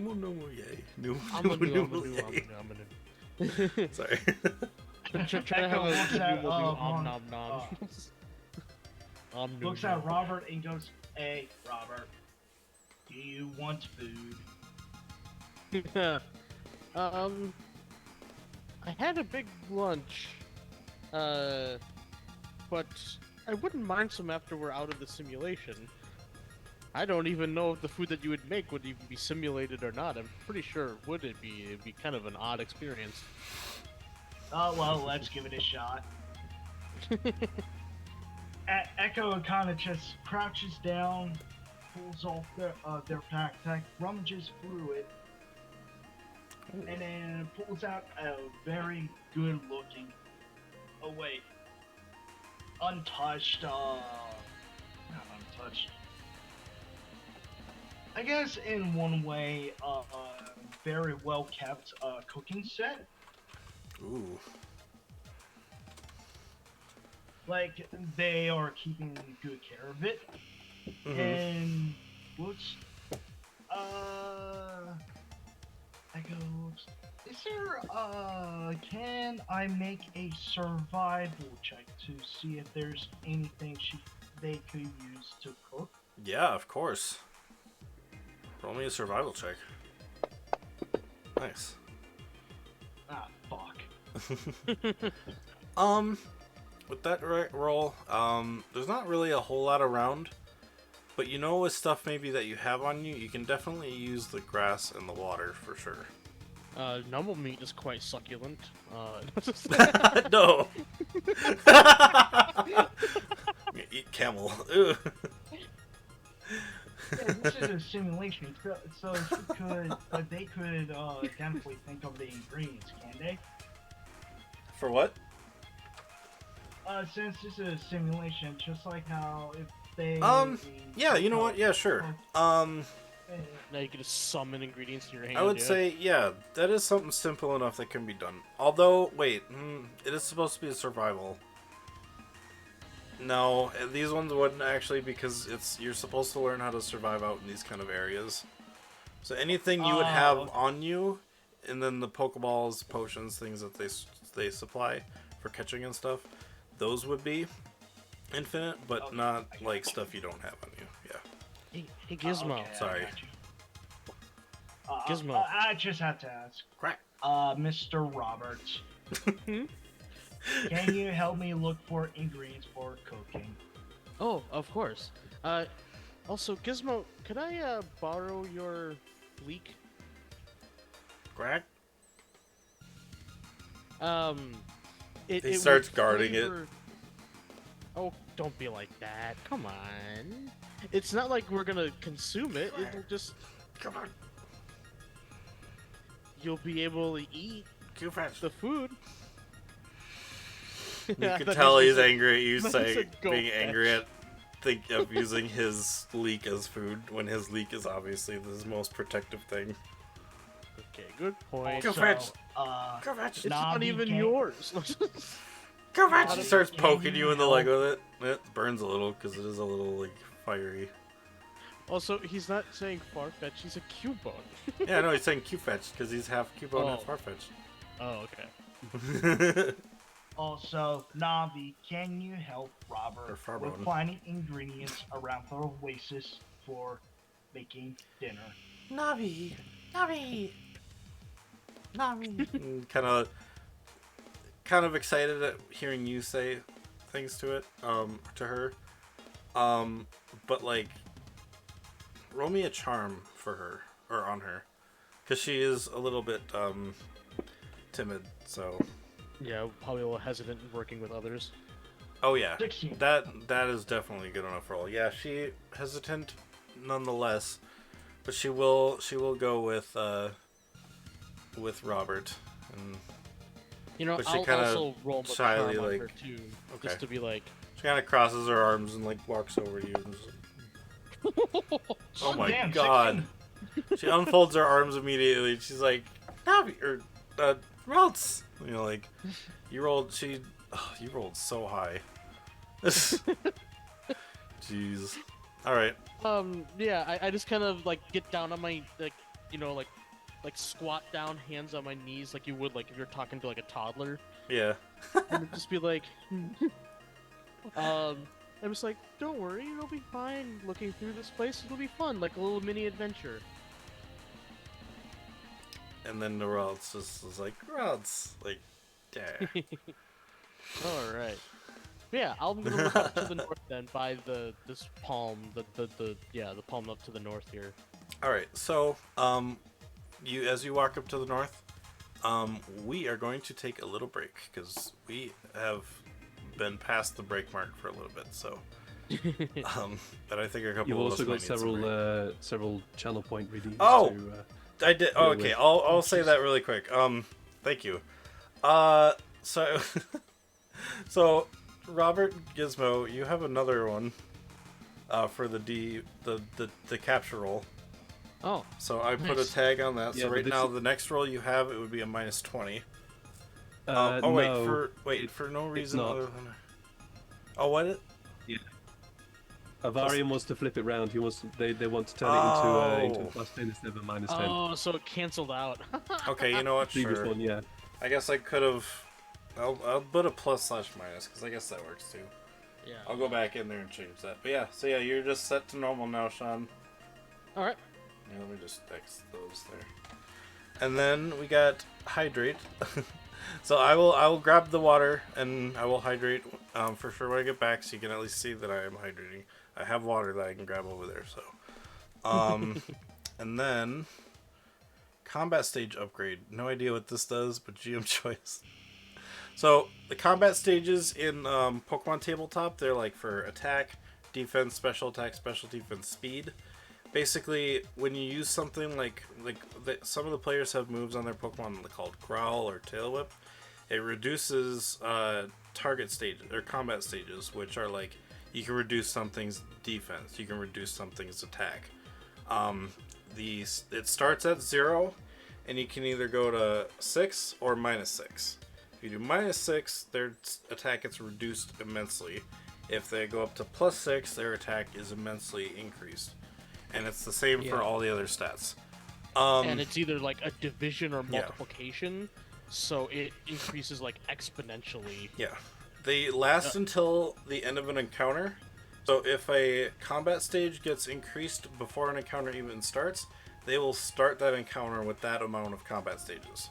S1: yay. No, yay. Sorry.
S2: Trying to have
S4: Echo
S2: a
S4: looks at,
S2: nom nom nom.
S4: Looks at Robert and goes, "Hey, Robert, do you want food?"
S2: I had a big lunch, but I wouldn't mind some after we're out of the simulation. I don't even know if the food that you would make would even be simulated or not. I'm pretty sure it would. It'd be kind of an odd experience.
S4: Oh well, let's give it a shot. Echo kind of just crouches down, pulls off their backpack, rummages through it, and then pulls out a very good-looking, untouched, not untouched. I guess in one way, very well kept cooking set.
S1: Ooh.
S4: Like, they are keeping good care of it.
S1: Mhm.
S4: And whoops, I go, whoops. Is there, can I make a survival check to see if there's anything they could use to cook?
S1: Yeah, of course. Roll me a survival check. Nice.
S4: Ah, fuck.
S1: With that roll, there's not really a whole lot around, but you know, with stuff maybe that you have on you, you can definitely use the grass and the water for sure.
S2: Numble meat is quite succulent.
S1: No. Eat camel. Ew.
S4: Yeah, this is a simulation, so they could definitely think of the ingredients, can they?
S1: For what?
S4: Since this is a simulation, just like how if they
S1: Yeah, you know what? Yeah, sure.
S2: Now you can just summon ingredients in your hand.
S1: I would
S2: yeah.
S1: say, yeah, that is something simple enough that can be done. Although, wait, it is supposed to be a survival. No, these ones wouldn't actually, because you're supposed to learn how to survive out in these kind of areas. So anything you would have on you, and then the Pokeballs, potions, things that they supply for catching and stuff, those would be infinite, but not like stuff you don't have on you. Yeah.
S2: Hey Gizmo.
S4: Okay,
S1: Sorry.
S2: Gizmo.
S4: I just have to ask,
S1: Crack.
S4: Mr. Roberts, can you help me look for ingredients for cooking?
S2: Oh, of course. Also, Gizmo, could I borrow your leek?
S1: Crack.
S2: It
S1: starts
S2: will
S1: guarding it.
S2: flavor- Oh, don't be like that. Come on. It's not like we're gonna consume it. It'll just
S1: Come on.
S2: you'll be able to eat
S1: Q-Fetch.
S2: the food.
S1: You
S2: I
S1: can
S2: thought
S1: tell
S2: he
S1: he's
S2: said-
S1: angry at you
S2: I thought he
S1: say
S2: said go
S1: being angry
S2: fetch.
S1: at think of using his leek as food when his leek is obviously his most protective thing.
S2: Okay, good point.
S1: Go
S4: Also,
S1: fetch.
S2: It's
S1: Q-Fetch.
S2: not
S4: Navi
S2: even
S4: can't-
S2: yours.
S1: Q-Fetch. He starts
S4: Can
S1: poking
S4: you
S1: you in the
S4: help?
S1: leg with it. It burns a little because it is a little like fiery.
S2: Also, he's not saying Farfetch, he's a Cubone.
S1: Yeah, no, he's saying Q-Fetch because he's half Cubone and
S2: Oh.
S1: Farfetch.
S2: Oh, okay.
S4: Also, Navi, can you help Robert
S1: Or Farbone.
S4: with finding ingredients around the oasis for making dinner?
S1: Navi. kind of excited at hearing you say things to it, to her. But like, roll me a charm for her or on her, because she is a little bit timid. So,
S2: Yeah, probably a little hesitant in working with others.
S1: oh yeah,
S4: 16.
S1: that is definitely a good enough roll. Yeah, she hesitant nonetheless, but she will go with Robert. And
S2: You know,
S1: But she
S2: I'll
S1: kinda
S2: also roll a
S1: shyly,
S2: charm on
S1: like-
S2: her too,
S1: Okay.
S2: just to be like,
S1: she kind of crosses her arms and like walks over to you. And just, oh my
S4: damn,
S1: god.
S4: 16.
S1: She unfolds her arms immediately. She's like, Navi, or Ralts. You know, like, you rolled so high. Jeez. Alright.
S2: yeah, I just kind of like get down on my like, you know, like squat down, hands on my knees, like you would like if you're talking to like a toddler,
S1: Yeah.
S2: and just be like, I'm just like, don't worry, it'll be fine. Looking through this place, it'll be fun, like a little mini adventure.
S1: And then the Ralts just is like, Ralts. Like, yeah.
S2: All right. Yeah, I'm gonna look up to the north then by this palm, the palm up to the north here.
S1: Alright, so, as you walk up to the north, we are going to take a little break, because we have been past the break mark for a little bit, so, but I think a couple
S3: You've
S1: of
S3: also
S1: us
S3: got
S1: might need some break.
S3: several channel point redeems.
S1: Oh!
S3: To,
S1: I did. Oh,
S3: deal
S1: okay.
S3: with.
S1: I'll say that really quick. Thank you. So, so Robert Gizmo, you have another one, for the capture roll.
S2: Oh,
S1: So I put a
S2: Nice.
S1: tag on that.
S3: Yeah,
S1: So
S3: but
S1: right
S3: this
S1: now,
S3: is-
S1: the next roll you have, it would be a -20.
S3: No,
S1: for no
S3: it's
S1: reason
S3: not.
S1: other than. Oh, what?
S3: Yeah. Avarian wants to flip it round. They want to turn it into a
S1: Oh.
S3: +10 instead of a -10.
S2: Oh, so it canceled out.
S1: Okay, you know what?
S3: Previous
S1: Sure.
S3: one, yeah.
S1: I guess I could have. I'll put a +/- because I guess that works too.
S2: Yeah.
S1: I'll go back in there and change that. But yeah, so yeah, you're just set to normal now, Sean.
S2: All right.
S1: Yeah, let me just X those there. And then we got hydrate. So I will grab the water and I will hydrate for sure when I get back, so you can at least see that I am hydrating. I have water that I can grab over there. So, and then combat stage upgrade. No idea what this does, but GM choice. So the combat stages in Pokemon Tabletop, they're like for attack, defense, special attack, special defense, speed. Basically, when you use something some of the players have moves on their Pokemon called Growl or Tail Whip, it reduces target stages or combat stages, which are like you can reduce something's defense, you can reduce something's attack. It starts at 0, and you can either go to 6 or -6. If you do -6, their attack gets reduced immensely. If they go up to +6, their attack is immensely increased. And it's the same for all the other stats.
S2: And it's either like a division or multiplication, so it increases like exponentially.
S1: Yeah. They last until the end of an encounter. So if a combat stage gets increased before an encounter even starts, they will start that encounter with that amount of combat stages.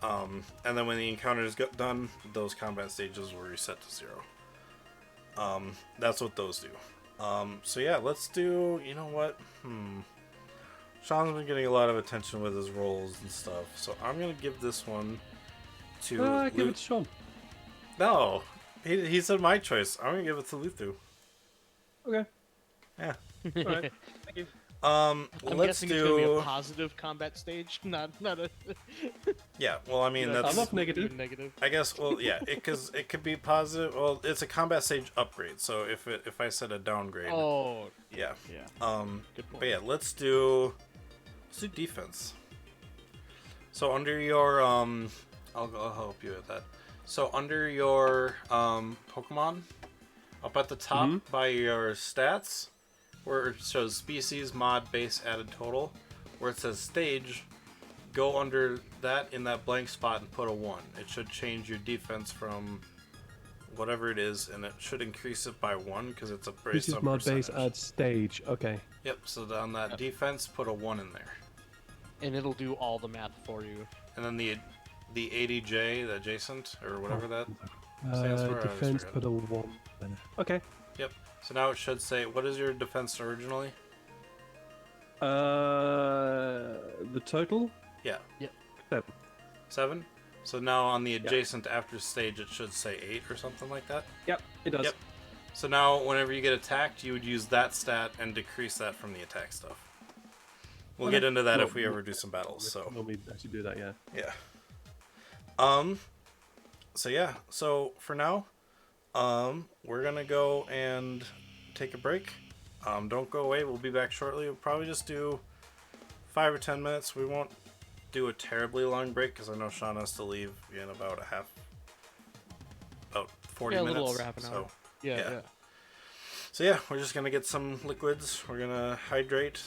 S1: And then when the encounter is done, those combat stages will reset to 0. That's what those do. So yeah, let's do, you know what? Sean's been getting a lot of attention with his rolls and stuff, so I'm gonna give this one to
S3: Give it to Sean.
S1: No, he said my choice. I'm gonna give it to Luthu.
S3: Okay.
S1: Yeah.
S3: Alright. Thank you.
S2: I'm
S1: Let's
S2: guessing it's gonna be a
S1: do.
S2: positive combat stage, not a
S1: Yeah. Well, I mean that's.
S3: I'm not negative.
S2: negative.
S1: I guess. Well, yeah. Because it could be positive. Well, it's a combat stage upgrade. So if I said a downgrade.
S2: Oh,
S1: Yeah.
S2: yeah.
S1: But
S2: Good point.
S1: yeah, let's do defense. So under your I'll help you with that. So under your Pokemon, up at the top by your stats, where it shows species, mod, base, added total, where it says stage, go under that in that blank spot and put a 1. It should change your defense from whatever it is, and it should increase it by 1 because it's a based
S3: This is
S1: on
S3: mod base
S1: percentage.
S3: add stage. Okay.
S1: Yep. So on that defense, put a 1 in there,
S2: And it'll do all the math for you.
S1: and then the 80J, the adjacent or whatever that stands for. I always
S3: Defense
S1: forget.
S3: put a 1. Okay.
S1: Yep. So now it should say, what is your defense originally?
S3: The total?
S1: Yeah.
S3: 7.
S1: 7. So now on the adjacent after stage, it should say 8 or something like that.
S3: Yep, it does.
S1: Yep. So now whenever you get attacked, you would use that stat and decrease that from the attack stuff. We'll get into that if we ever do some battles. So
S3: Normally actually do that, yeah.
S1: yeah. So yeah. So for now, we're gonna go and take a break. Don't go away. We'll be back shortly. We'll probably just do 5 or 10 minutes. We won't do a terribly long break because I know Sean has to leave in about 40 minutes.
S2: A little over half an hour.
S1: So,
S2: Yeah.
S1: So yeah, we're just gonna get some liquids. We're gonna hydrate,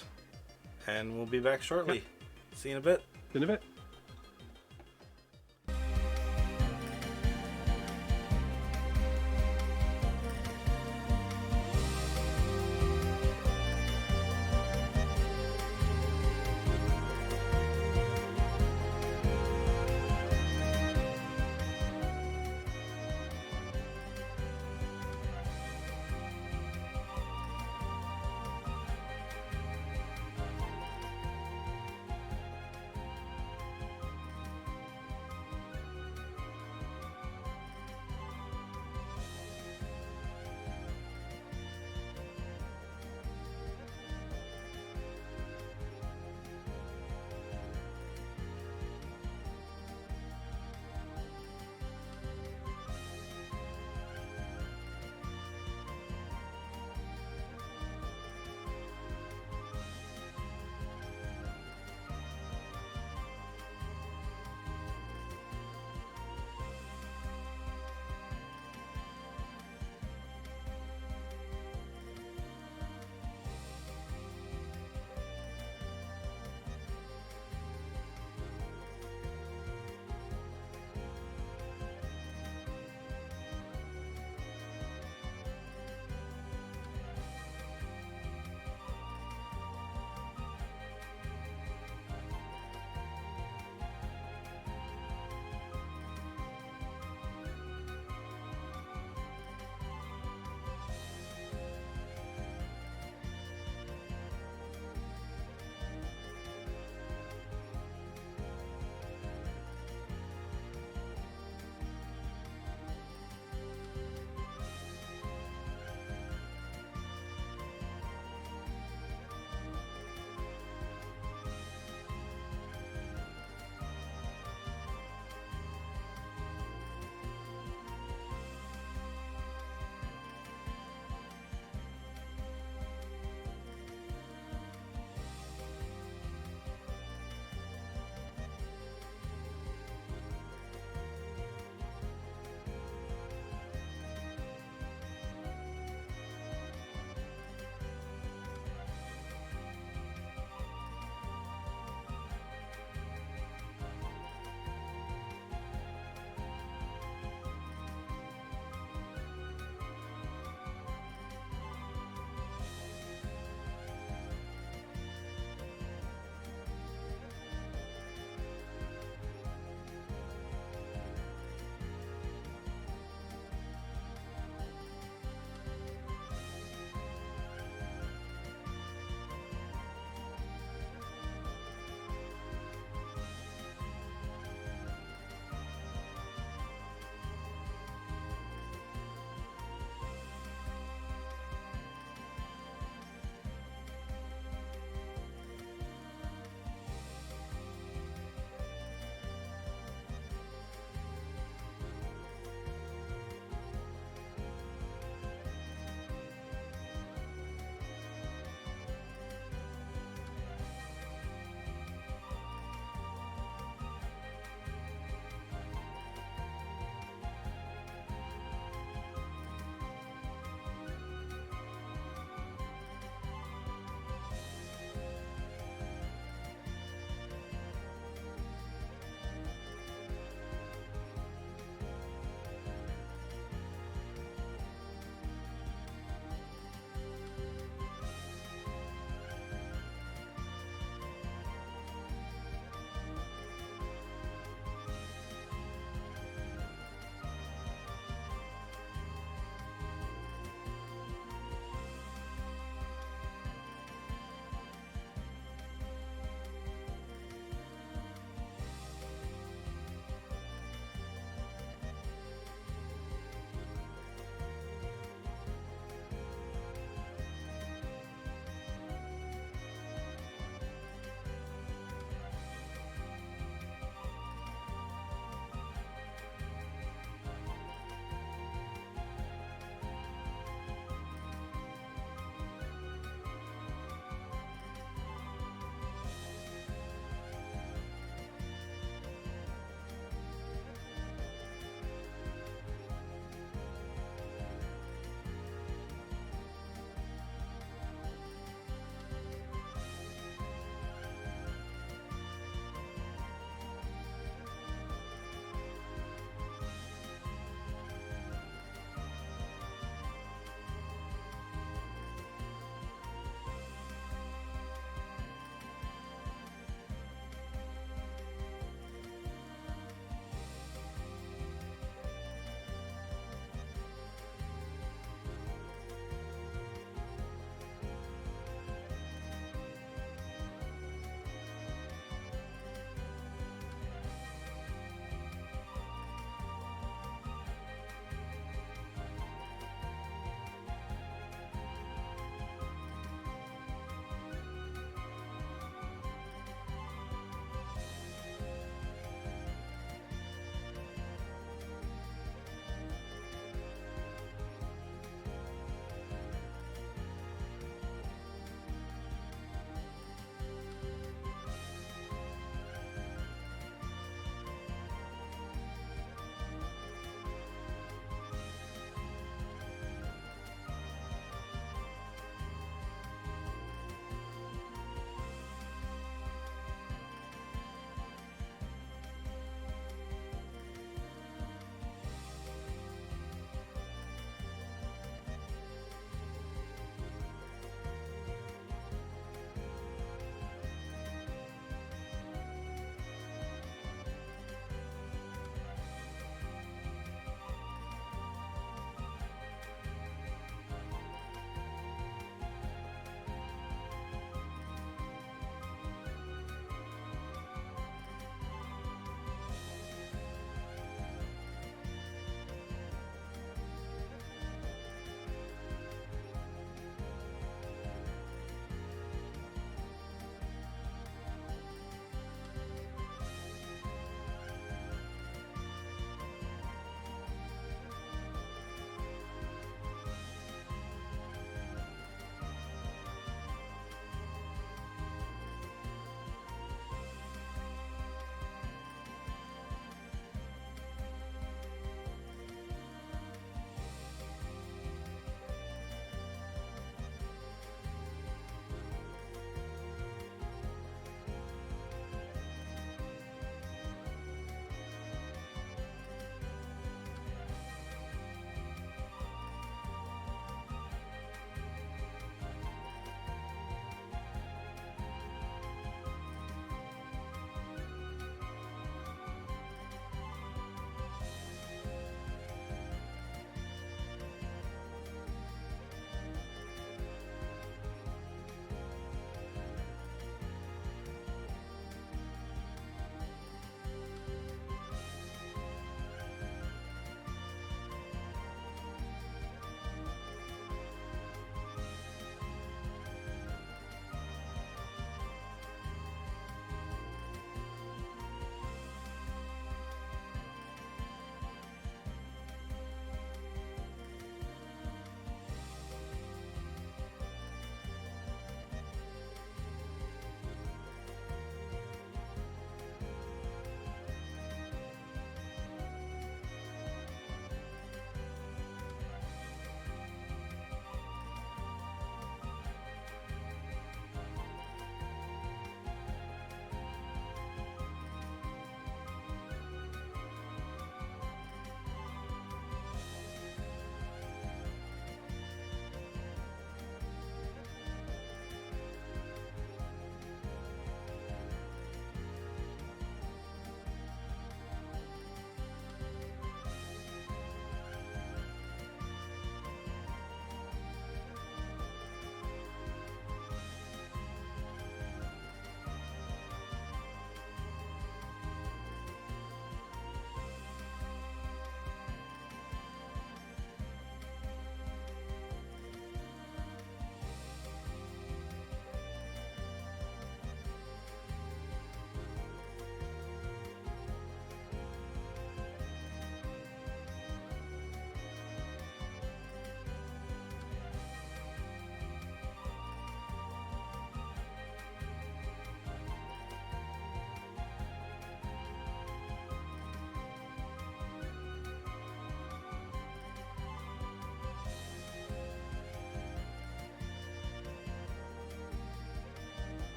S1: and we'll be back shortly. See you in a bit.
S3: In a bit.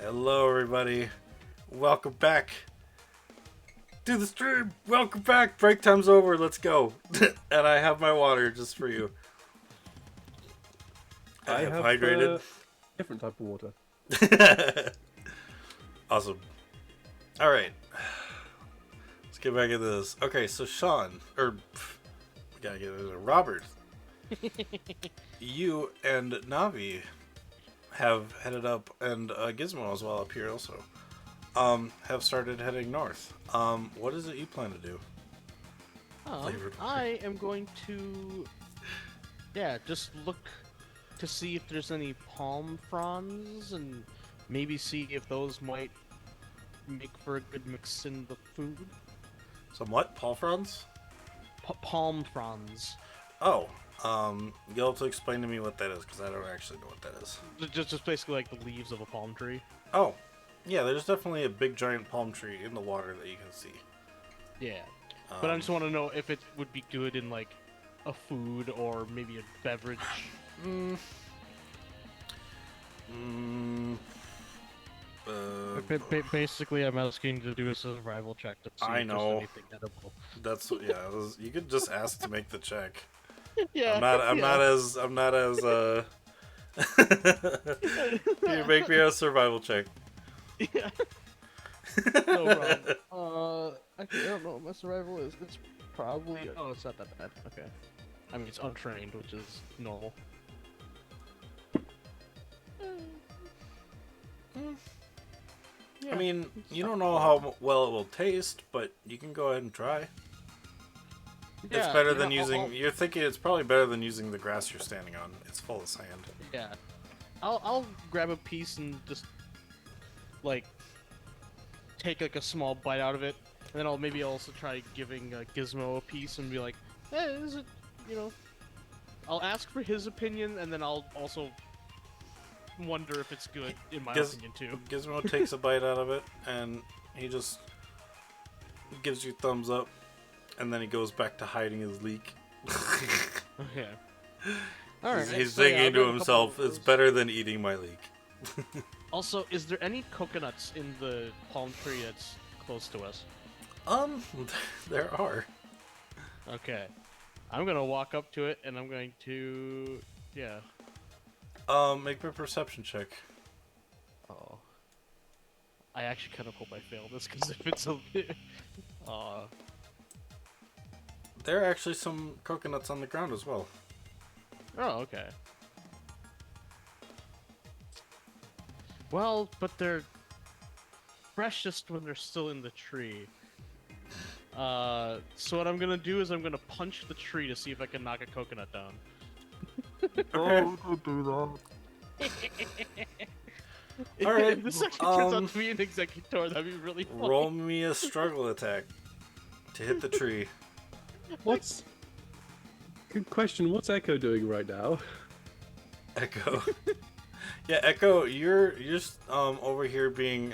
S1: Hello, everybody. Welcome back to the stream. Welcome back. Break time's over. Let's go. And I have my water just for you. I have hydrated.
S3: Different type of water.
S1: Awesome. All right. Let's get back into this. Okay, so Sean, we gotta get into Robert. You and Navi have headed up, and Gizmo as well up here also, have started heading north. What is it you plan to do?
S2: I am going to, just look to see if there's any palm fronds and maybe see if those might make for a good mix in the food.
S1: Some what? Paul fronds?
S2: Palm fronds.
S1: Oh, you'll have to explain to me what that is, because I don't actually know what that is.
S2: Just basically like the leaves of a palm tree.
S1: Oh, yeah, there's definitely a big giant palm tree in the water that you can see.
S2: Yeah, but I just want to know if it would be good in like a food or maybe a beverage. Basically, I'm asking to do a survival check to see if there's anything edible.
S1: That's you could just ask to make the check.
S2: Yeah,
S1: I'm not as you make me a survival check.
S2: Yeah. No problem. I don't know what my survival is. It's probably... Oh, it's not that bad. Okay. I mean, it's untrained, which is normal.
S1: I mean, you don't know how well it will taste, but you can go ahead and try.
S2: Yeah,
S1: it's better than using... You're thinking it's probably better than using the grass you're standing on. It's full of sand.
S2: Yeah. I'll grab a piece and just, like, take, like, a small bite out of it. And then I'll maybe also try giving Gizmo a piece and be like, hey, is it, you know... I'll ask for his opinion, and then I'll also wonder if it's good, in my opinion, too.
S1: Gizmo takes a bite out of it, and he just gives you thumbs up, and then he goes back to hiding his leek.
S2: Okay. Alright.
S1: He's thinking to himself, it's better than eating my leek.
S2: Also, is there any coconuts in the palm tree that's close to us?
S1: There are.
S2: Okay. I'm gonna walk up to it, and I'm going to... Yeah.
S1: Make me a perception check.
S2: Oh. I actually kind of hope I fail this, because if it's a...
S1: There are actually some coconuts on the ground as well.
S2: Oh, okay. Well, but they're freshest when they're still in the tree. So what I'm gonna do is I'm gonna punch the tree to see if I can knock a coconut down.
S1: Okay.
S3: Don't do that.
S1: Alright,
S2: If this actually turns out to be an executor, that'd be really funny.
S1: roll me a struggle attack to hit the tree.
S3: What's... Good question. What's Echo doing right now?
S1: Echo. Yeah, Echo, you're just over here being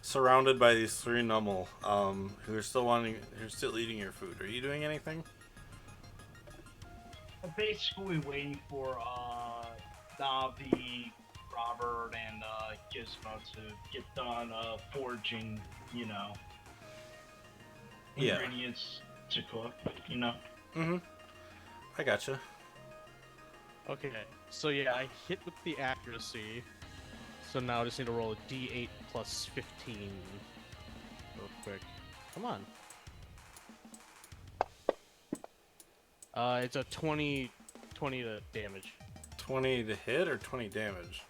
S1: surrounded by these three Nummel who are still eating your food. Are you doing anything?
S4: I'm basically waiting for Navi, Robert, and Gizmo to get done foraging, ingredients to cook,
S1: Mm-hmm. I gotcha.
S2: Okay, so yeah, I hit with the accuracy. So now I just need to roll a d8 plus 15 real quick. Come on. It's a 20 to damage.
S1: 20 to hit or 20 damage?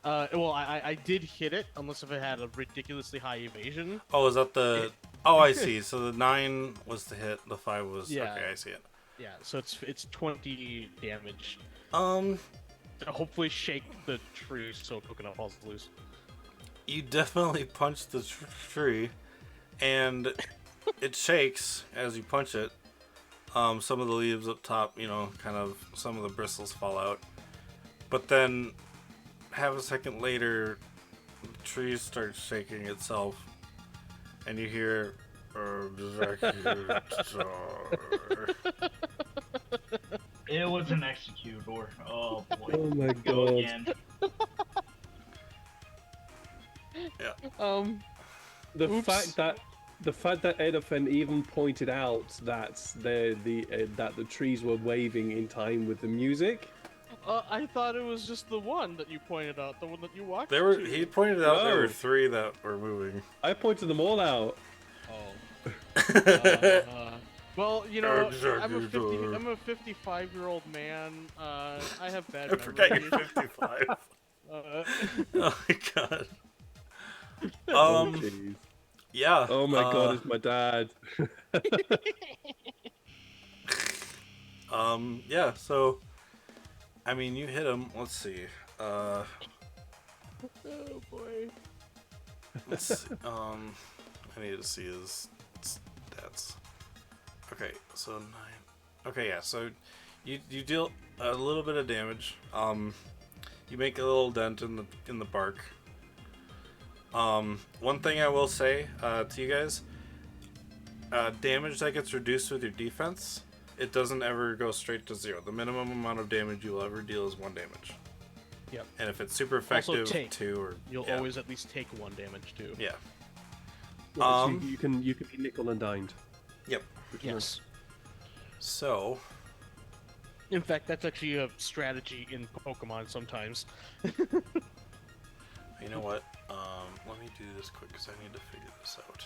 S2: Well, I did hit it, unless if it had a ridiculously high evasion.
S1: Oh, is that the... Oh, I see. So the 9 was the hit, the 5 was...
S2: Yeah.
S1: Okay, I see it.
S2: Yeah, so it's 20 damage.
S1: To
S2: Hopefully shake the tree so coconut falls loose.
S1: You definitely punch the tree, and it shakes as you punch it. Some of the leaves up top, kind of, some of the bristles fall out. But then, half a second later, the tree starts shaking itself, and you hear...
S4: It was an executor. Oh boy.
S3: Oh my
S4: Go
S3: god.
S4: again.
S1: Yeah.
S3: The
S2: Oops.
S3: fact that Edophen even pointed out that the trees were waving in time with the music.
S2: I thought it was just the one that you pointed out, the one that you walked
S1: There were.
S2: to.
S1: He pointed out there were
S3: No.
S1: 3 that were moving.
S3: I pointed them all out.
S2: Oh. Well, you know, I'm a
S1: Executor.
S2: 55-year-old man. I have bad
S1: I forgot you're
S2: memory.
S1: 55.
S2: Uh,
S1: Oh my god.
S3: Oh jeez.
S1: Yeah.
S3: Oh my god, it's my dad.
S1: Yeah. So, I mean, you hit him. Let's see.
S2: oh boy.
S1: Let's see. I need to see his stats. Okay, so 9. Okay, yeah. So, you deal a little bit of damage. You make a little dent in the bark. One thing I will say to you guys, damage that gets reduced with your defense, it doesn't ever go straight to 0. The minimum amount of damage you will ever deal is 1 damage.
S2: Yep.
S1: And if it's super effective,
S2: take.
S1: 2 or
S2: You'll
S1: yeah.
S2: always at least take 1 damage too.
S1: Yeah.
S3: So you can be nickel and dined.
S1: Yep.
S2: Yes.
S1: So.
S2: In fact, that's actually a strategy in Pokemon sometimes.
S1: You know what? Let me do this quick because I need to figure this out.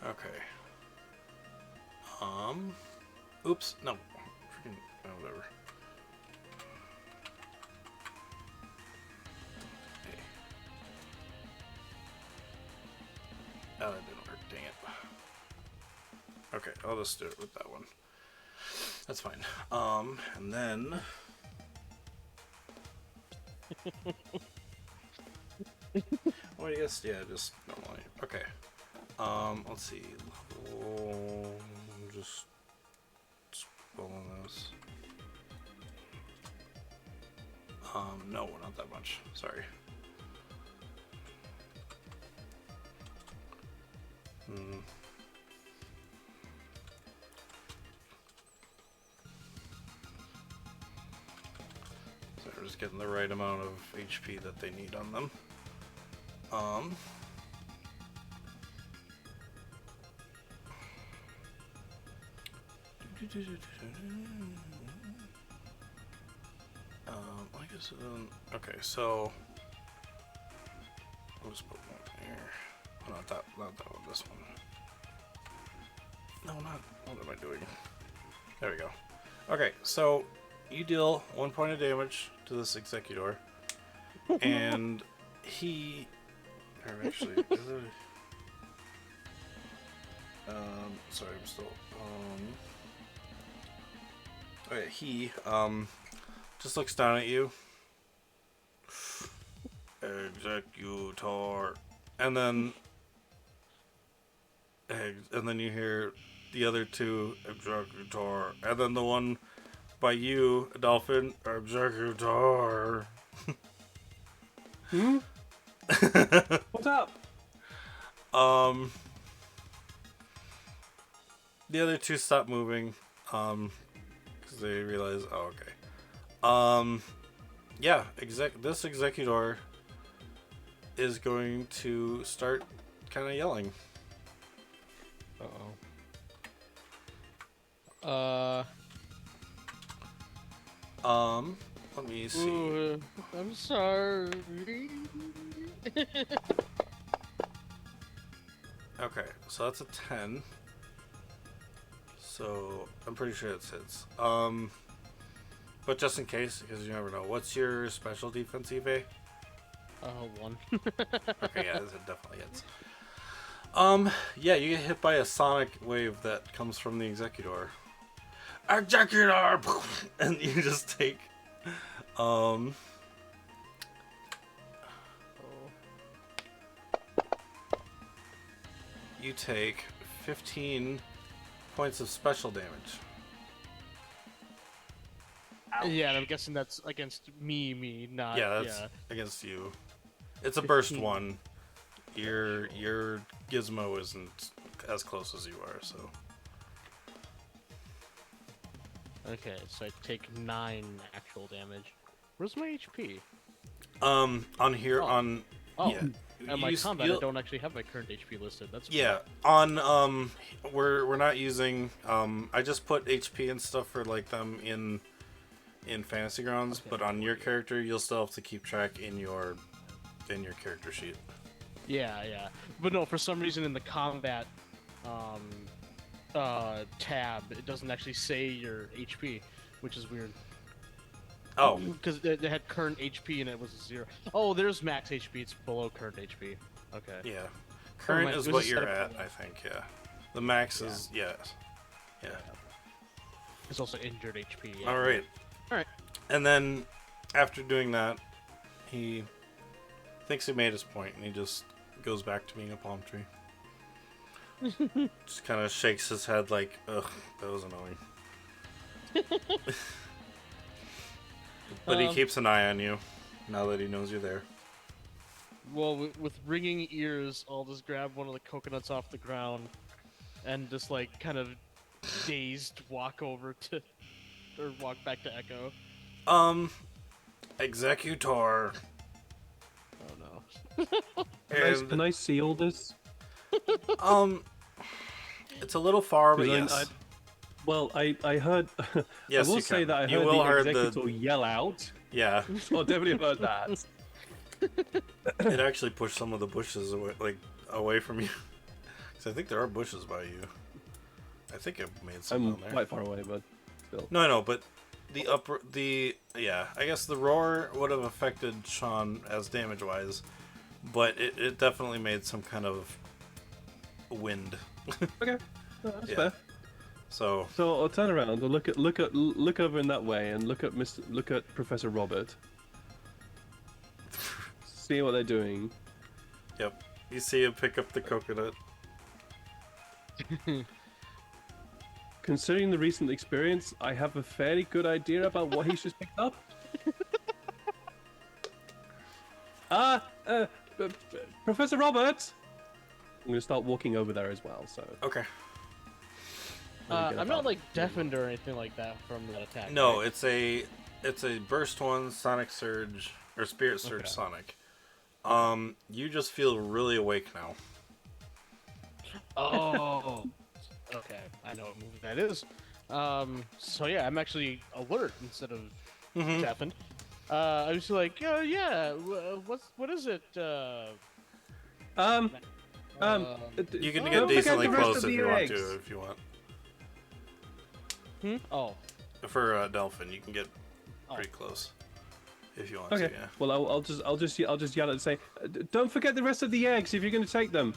S1: Okay. Oops. No. Freaking. Oh, whatever. Hey. Oh, that didn't work. Dang it. Okay, I'll just do it with that one. That's fine. And then. Well, I guess, yeah, just normally. Okay. Let's see. Level. Just scrolling this. No, not that much. Sorry. So we're just getting the right amount of HP that they need on them. I guess. Okay, so I'll just put one here. Oh, not that one. This one. No, not. What am I doing? There we go. Okay, so you deal 1 point of damage to this Executor, and he. Or actually, is it? Sorry, I'm still. Okay, he just looks down at you. Executor, and then you hear the other 2 Executor, and then the one by you, Dolphin, Executor.
S3: Hmm? What's up?
S1: The other 2 stop moving, because they realize, oh, okay. Yeah, this Executor is going to start kind of yelling. Let me see.
S2: Ooh, I'm sorry.
S1: Okay, so that's a 10. So I'm pretty sure it hits. But just in case, because you never know, what's your special defense, Eve?
S2: 1.
S1: Okay, yeah, it definitely hits. Yeah, you get hit by a sonic wave that comes from the Executor. Executor! And you just take, you take 15 points of special damage.
S2: Yeah, and I'm guessing that's against me, not.
S1: Yeah, that's against you. It's a burst
S2: 15.
S1: one. Your gizmo isn't as close as you are, so.
S2: Okay, so I take 9 actual damage. Where's my HP?
S1: On here,
S2: Oh.
S1: on...
S2: Oh,
S1: Yeah.
S2: and my
S1: You-
S2: combat, I
S1: you'll-
S2: don't actually have my current HP listed. That's
S1: Yeah, on, we're not using, I just put HP and stuff for, like, them in Fantasy Grounds,
S2: Okay,
S1: but on your character, you'll still have to keep track in your character sheet.
S2: Yeah. But no, for some reason in the combat tab, it doesn't actually say your HP, which is weird.
S1: Oh,
S2: Because it had current HP and it was 0. Oh, there's max HP. It's below current HP. Okay.
S1: yeah. Current
S2: mind,
S1: is
S2: it was
S1: what
S2: just
S1: you're
S2: set up
S1: at,
S2: for
S1: I think, yeah. The max is, yeah.
S2: It's also injured HP. Yeah.
S1: Alright.
S2: Alright.
S1: And then, after doing that, he thinks he made his point, and he just goes back to being a palm tree. Just kind of shakes his head like, ugh, that was annoying. But he keeps an eye on you, now that he knows you're there.
S2: Well, with ringing ears, I'll just grab one of the coconuts off the ground and just like kind of dazed walk over to, or walk back to Echo.
S1: Executor.
S2: Oh no.
S1: And,
S3: Can I see all this?
S1: it's a little far, but
S3: 'Cause
S1: yes.
S3: Well, I heard.
S1: Yes,
S3: I will
S1: you
S3: say
S1: can.
S3: that I
S1: You
S3: heard
S1: will
S3: the
S1: heard the-
S3: executor yell out.
S1: Yeah.
S3: So I definitely heard that.
S1: It actually pushed some of the bushes away, away from you. Because I think there are bushes by you. I think it made some
S3: I'm
S1: down there.
S3: quite far away, but still.
S1: No, I know, but I guess the roar would have affected Sean as damage-wise, but it definitely made some kind of wind.
S3: Okay, no, that's
S1: Yeah.
S3: fair.
S1: So,
S3: So I'll turn around and look over in that way and look at Professor Robert. See what they're doing.
S1: yep. You see him pick up the coconut.
S3: Considering the recent experience, I have a fairly good idea about what he's just picked up. Professor Robert! I'm gonna start walking over there as well, so...
S1: Okay.
S2: I'm not like deafened or anything like that from that attack.
S1: No,
S2: right?
S1: it's a burst 1 Sonic Surge, or Spirit Surge
S2: Okay.
S1: Sonic. You just feel really awake now.
S2: Oh. Okay, I know what movie that is. So yeah, I'm actually alert instead of
S1: Mm-hmm.
S2: deafened. I was like, oh yeah, what is it?
S1: You
S2: don't
S1: can
S3: don't
S1: get
S3: forget
S1: decently
S3: the rest
S1: close
S3: of
S1: if
S3: the
S1: you want
S3: eggs.
S1: to, if you want.
S2: Oh,
S1: For Delphin, you can get pretty close if you want
S3: Okay.
S1: to. Yeah.
S3: Well, I'll just yell and say, "Don't forget the rest of the eggs if you're going to take them."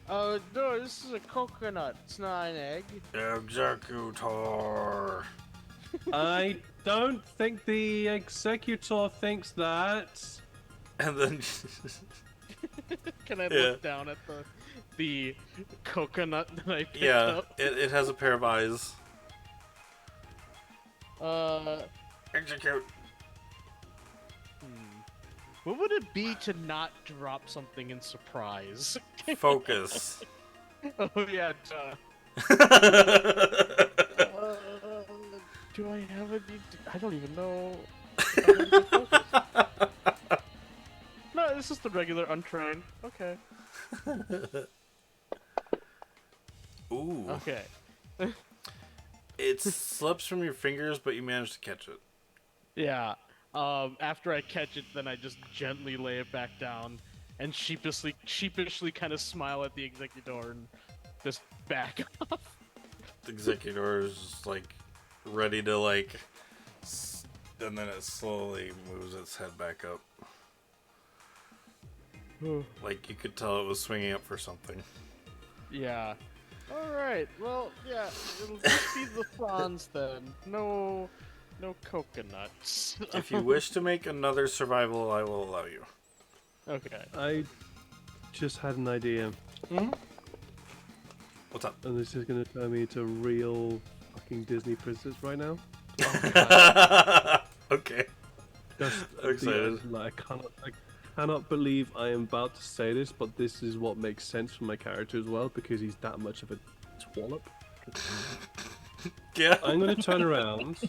S2: no, this is a coconut. It's not an egg.
S1: Executor.
S3: I don't think the executor thinks that.
S1: And then
S2: Can I
S1: Yeah.
S2: look down at the coconut that I picked
S1: yeah,
S2: up?
S1: it has a pair of eyes. Execute.
S2: What would it be to not drop something in surprise?
S1: Focus.
S2: Oh yeah, duh. Do I have a? I don't even know. No, this is the regular untrained. Okay.
S1: Ooh.
S2: Okay.
S1: It slips from your fingers, but you manage to catch it.
S2: Yeah. After I catch it, then I just gently lay it back down, and sheepishly kind of smile at the executor and just back off.
S1: The executor is just like ready to and then it slowly moves its head back up. Like you could tell it was swinging up for something.
S2: Yeah. All right. Well, yeah. It'll just be the fronds then. No coconuts.
S1: If you wish to make another survival, I will allow you.
S2: Okay.
S3: I just had an idea,
S1: What's up?
S3: and this is going to turn me into real fucking Disney princess right now.
S1: Okay.
S3: Just
S1: I'm excited.
S3: I cannot believe I am about to say this, but this is what makes sense for my character as well, because he's that much of a twallop.
S1: Yeah.
S3: I'm going to turn around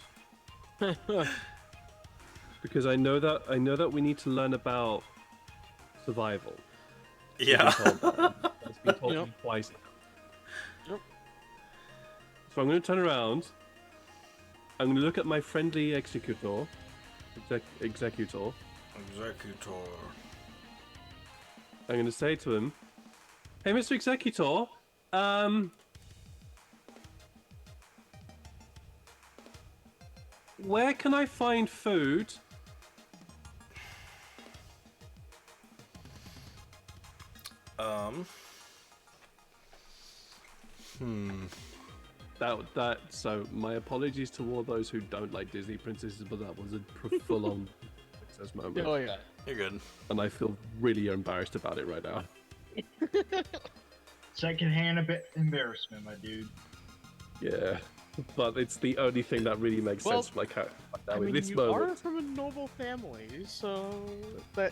S3: because I know that we need to learn about survival. We've
S1: Yeah.
S3: been told that. That's been told
S2: Yep.
S3: me twice.
S2: Yep.
S3: So I'm going to turn around. I'm going to look at my friendly executor. Executor.
S1: Executor.
S3: I'm going to say to him, "Hey, Mr. Executor, where can I find food?" So my apologies to all those who don't like Disney princesses, but that was a full-on princess moment,
S2: Oh yeah.
S1: You're good.
S3: and I feel really embarrassed about it right now.
S4: Secondhand a bit embarrassment, my dude.
S3: Yeah, but it's the only thing that really makes
S2: Well,
S3: sense for my character right now
S2: I
S3: in
S2: mean,
S3: this
S2: you
S3: moment.
S2: are from a noble family, so that.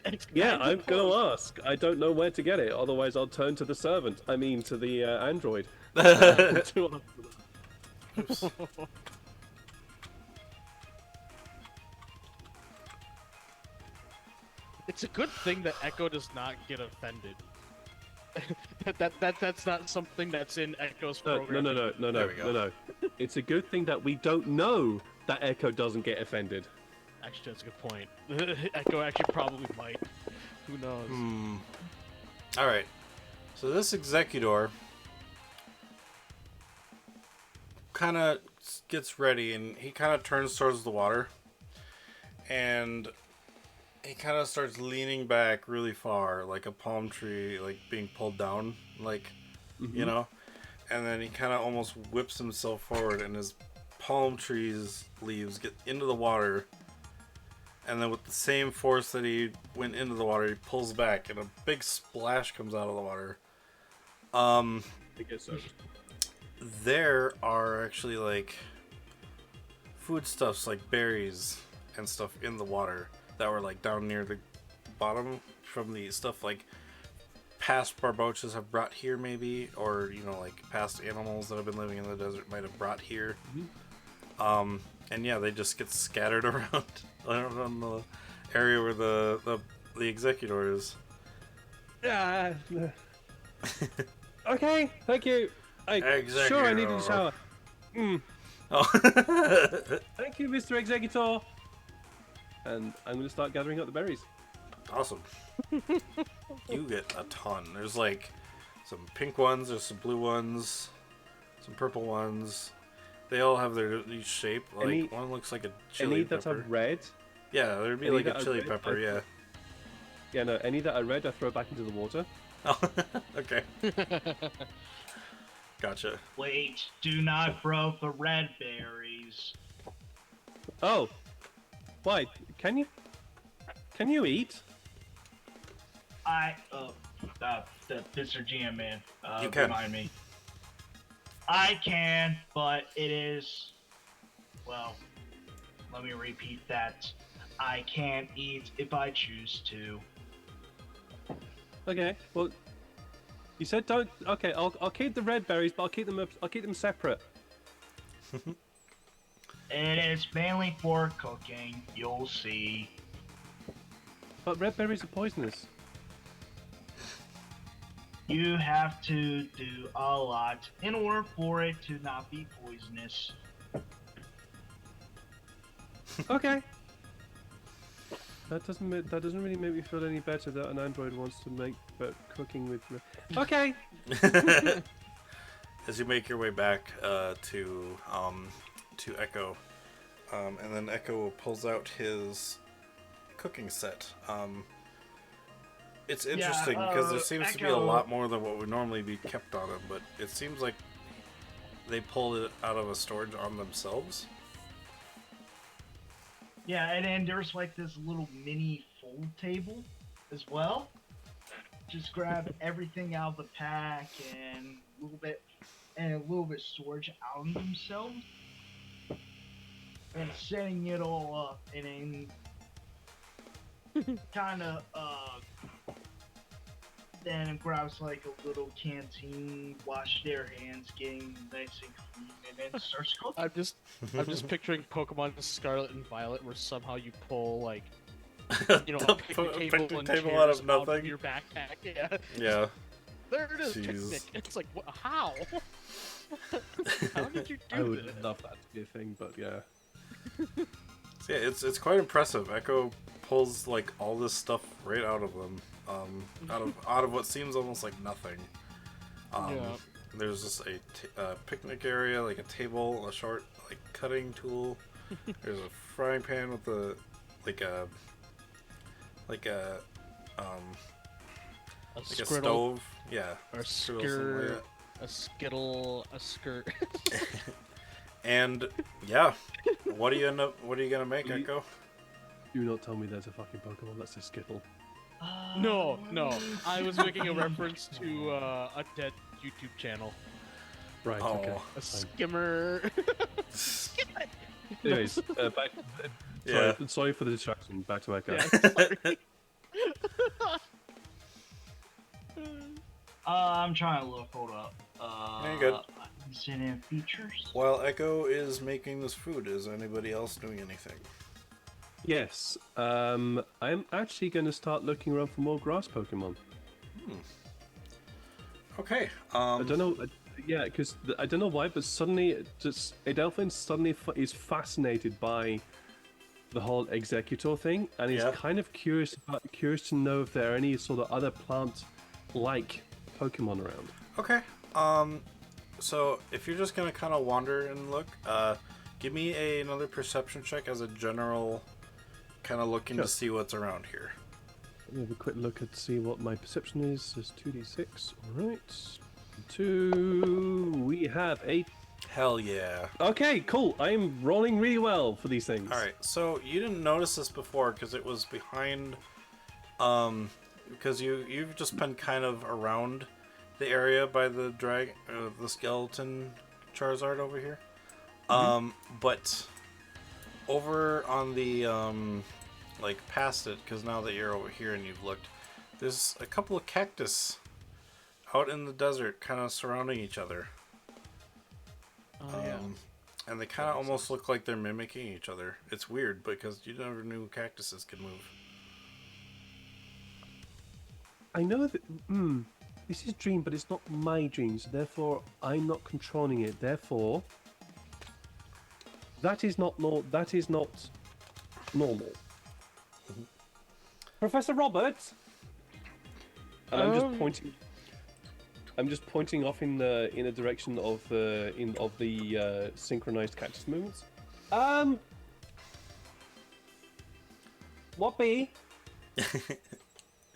S2: it's
S3: Yeah,
S2: kinda
S3: I'm
S2: close.
S3: gonna ask. I don't know where to get it. Otherwise, I'll turn to the servant. I mean, to the android.
S1: Oops.
S2: It's a good thing that Echo does not get offended. That's not something that's in Echo's
S3: No,
S2: program.
S1: There we go.
S3: no. It's a good thing that we don't know that Echo doesn't get offended.
S2: Actually, that's a good point. Echo actually probably might. Who knows?
S1: Alright. So this Executor kind of gets ready and he kind of turns towards the water. And he kind of starts leaning back really far, like a palm tree, like being pulled down, like, you know? And then he kind of almost whips himself forward, and his palm tree's leaves get into the water. And then with the same force that he went into the water, he pulls back, and a big splash comes out of the water.
S3: I guess so.
S1: There are actually, like, foodstuffs, like berries and stuff in the water that were like down near the bottom from the stuff like past barbochas have brought here maybe, or you know, like past animals that have been living in the desert might have brought here. And yeah, they just get scattered around on the area where the executor is.
S3: Okay, thank you. Sure, I needed a shower.
S1: Oh.
S3: Thank you, Mr. Executor. And I'm going to start gathering up the berries.
S1: Awesome. You get a ton. There's like some pink ones, there's some blue ones, some purple ones. They all have their each shape. Like one looks like a chili
S3: Any that
S1: pepper.
S3: are red?
S1: Yeah, there'd be
S3: any
S1: like a
S3: that are
S1: chili
S3: red,
S1: pepper, yeah.
S3: Yeah, no, any that are red, I throw back into the water.
S1: Oh, okay. Gotcha.
S4: Wait, do not throw the red berries.
S3: Oh, why? Can you eat?
S4: The Mr. GM man,
S1: You can.
S4: remind me. I can, but it is, well, let me repeat that. I can eat if I choose to.
S3: Okay, well, you said don't. Okay, I'll keep the red berries, but I'll keep them separate.
S4: It is mainly for cooking, you'll see.
S3: But red berries are poisonous.
S4: You have to do a lot in order for it to not be poisonous.
S3: Okay. That doesn't really make me feel any better that an android wants to make cooking with. Okay.
S1: As you make your way back to Echo, and then Echo pulls out his cooking set. It's interesting because there seems to be a
S4: Echo.
S1: lot more than what would normally be kept on him, but it seems like they pulled it out of a storage on themselves.
S4: Yeah, and then there's like this little mini fold table as well. Just grab everything out of the pack and a little bit storage out of themselves. And setting it all up and then kind of then grabs like a little canteen, wash their hands, getting nice and clean, and then starts cooking.
S2: I'm just picturing Pokemon Scarlet and Violet, where somehow you pull like you know a picnic table and
S1: table
S2: chairs
S1: out of
S2: out
S1: nothing.
S2: of your backpack. Yeah,
S1: Yeah.
S2: there it is.
S1: Jeez.
S2: Picnic. It's like how? How did you do
S3: I would
S2: this?
S3: love that to be a thing, but yeah.
S1: So yeah, it's quite impressive. Echo pulls like all this stuff right out of them, out of what seems almost like nothing.
S2: Yeah.
S1: There's just a picnic area, like a table, a short like cutting tool. There's a frying pan with a
S2: Scriddle,
S1: stove. Yeah.
S2: or a
S1: Scriddle, something like
S2: skirt, a skittle, a skirt.
S1: that. And yeah, what are you gonna make, Echo?
S3: Do not tell me there's a fucking Pokemon that's a Skittle.
S2: No, I was making a reference to a dead YouTube channel.
S3: Right,
S1: Oh.
S3: okay.
S2: A
S3: fine.
S2: skimmer. Skimmer.
S3: Anyways, back.
S1: Yeah.
S3: Sorry for the distraction. Back to Echo.
S2: Yeah, sorry.
S4: I'm trying to look. Hold up.
S1: Yeah, you're good.
S4: Send in features.
S1: While Echo is making this food, is anybody else doing anything?
S3: Yes. I'm actually going to start looking around for more grass Pokemon.
S1: Okay.
S3: I don't know. Yeah, because I don't know why, but suddenly, Adelphin suddenly is fascinated by the whole Executor thing, and he's
S1: Yeah.
S3: kind of curious to know if there are any sort of other plant-like Pokemon around.
S1: Okay. So if you're just gonna kind of wander and look, give me another perception check as a general, kind of looking
S3: Sure.
S1: to see what's around here.
S3: Let me have a quick look at see what my perception is. There's 2d6. All right. 2. We have 8.
S1: Hell yeah.
S3: Okay, cool. I'm rolling really well for these things.
S1: All right. So you didn't notice this before because it was behind, because you've just been kind of around the area by the the skeleton Charizard over here. But over on the like past it, because now that you're over here and you've looked, there's a couple of cactus out in the desert, kind of surrounding each other. And they kind of almost look like they're mimicking each other. It's weird because you never knew cactuses could move.
S3: I know that. This is dream, but it's not my dream, so therefore I'm not controlling it. Therefore, that is not normal. Professor Roberts. And I'm just pointing off in a direction of the synchronized cactus movements. What be?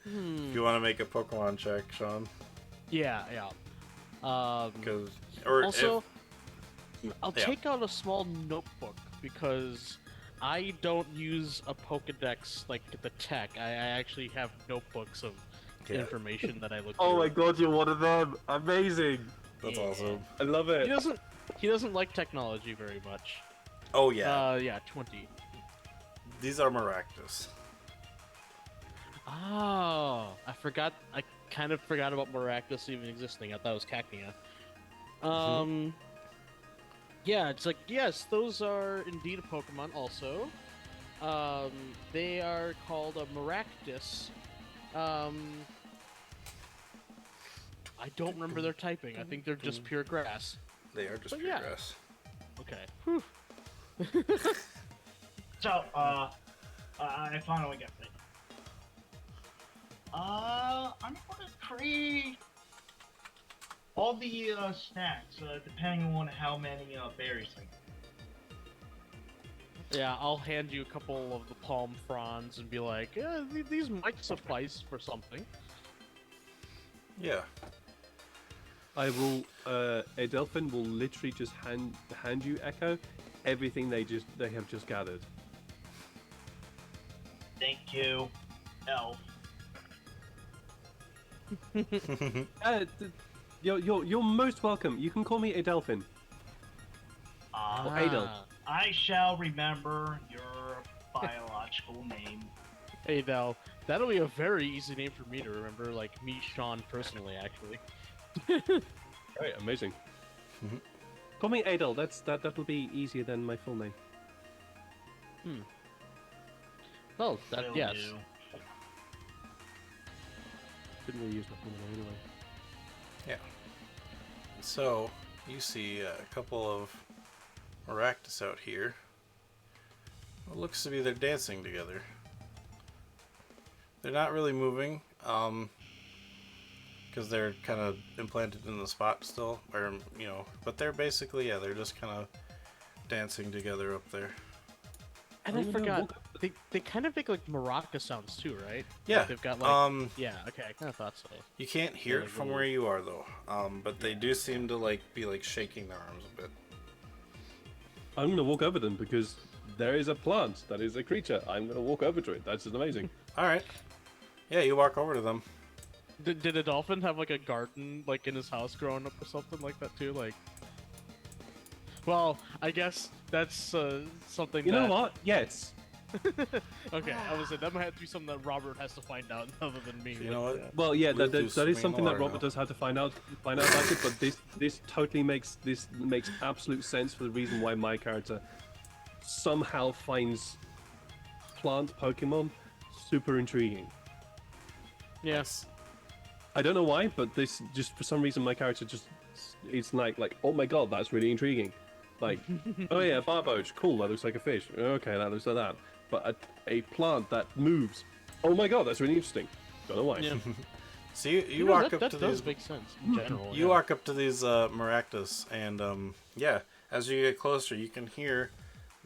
S1: If you want to make a Pokemon check, Sean,
S2: Yeah.
S1: because or
S2: Also, I'll
S1: yeah.
S2: take out a small notebook because I don't use a Pokedex like the tech. I actually have notebooks of
S1: Yeah.
S2: information that I look
S3: Oh
S2: through.
S3: my god, you're one of them! Amazing!
S1: that's
S2: Yeah.
S1: awesome.
S3: I love it.
S2: He doesn't like technology very much.
S1: Oh yeah,
S2: Yeah, 20.
S1: these are Maractus.
S2: Oh, I kind of forgot about Maractus even existing. I thought it was Cacnea. Yeah, it's like, yes, those are indeed a Pokemon also. They are called a Maractus. I don't remember their typing. I think they're just pure grass.
S1: They are just
S2: But
S1: pure
S2: yeah.
S1: grass.
S2: Okay.
S4: So, I finally got it. I'm gonna create all the snacks, depending on how many berries I get.
S2: Yeah, I'll hand you a couple of the palm fronds and be like, these might suffice for something.
S1: Yeah.
S3: I will. Adelphin will literally just hand you Echo everything they have just gathered.
S4: Thank you, Elf.
S3: You're most welcome. You can call me Adelphin. Adel.
S4: I shall remember your biological name.
S2: Hey, Val, That'll be a very easy name for me to remember, like me, Sean, personally, actually.
S3: Right, amazing.
S1: Mhm.
S3: Call me Adel. That'll be easier than my full name.
S2: Well, that
S4: Will
S2: yes.
S4: do.
S3: Didn't really use my full name anyway.
S1: Yeah. So, you see a couple of Maractus out here. It looks to be they're dancing together. They're not really moving, because they're kind of implanted in the spot still, or, you know, but they're basically, yeah, they're just kind of dancing together up there.
S2: And I forgot, they kind of make like maraca sounds too, right?
S1: Yeah,
S2: Like they've got like, yeah, okay, I kind of thought so.
S1: You can't hear
S2: Yeah,
S1: it
S2: like
S1: from
S2: little-
S1: where you are though, but they do seem to be shaking their arms a bit.
S3: I'm gonna walk over them because there is a plant that is a creature. I'm gonna walk over to it. That's just amazing.
S1: All right, yeah, you walk over to them.
S2: Did a dolphin have like a garden like in his house growing up or something like that too? Like, well, I guess that's something.
S3: You
S2: that...
S3: know what? Yes.
S2: Okay, I was saying that might have to be something that Robert has to find out other than me.
S1: You know what?
S2: Yeah.
S3: Well, yeah,
S1: Live
S3: that
S1: through
S3: is
S1: swimming in
S3: something
S1: the
S3: that
S1: water
S3: Robert
S1: now.
S3: does have to find out about it. But this totally makes absolute sense for the reason why my character somehow finds plant Pokemon super intriguing.
S2: Yes.
S3: I don't know why, but this just for some reason my character just it's like oh my god, that's really intriguing. Like, oh yeah, Barboach, cool, that looks like a fish. Okay, that looks like that. But a plant that moves, oh my god, that's really interesting. Don't know why.
S2: Yeah.
S1: So you
S2: know,
S1: walk
S2: that
S1: up to
S2: does
S1: these.
S2: make sense in general.
S1: You
S2: yeah.
S1: walk up to these Maractus, and yeah, as you get closer, you can hear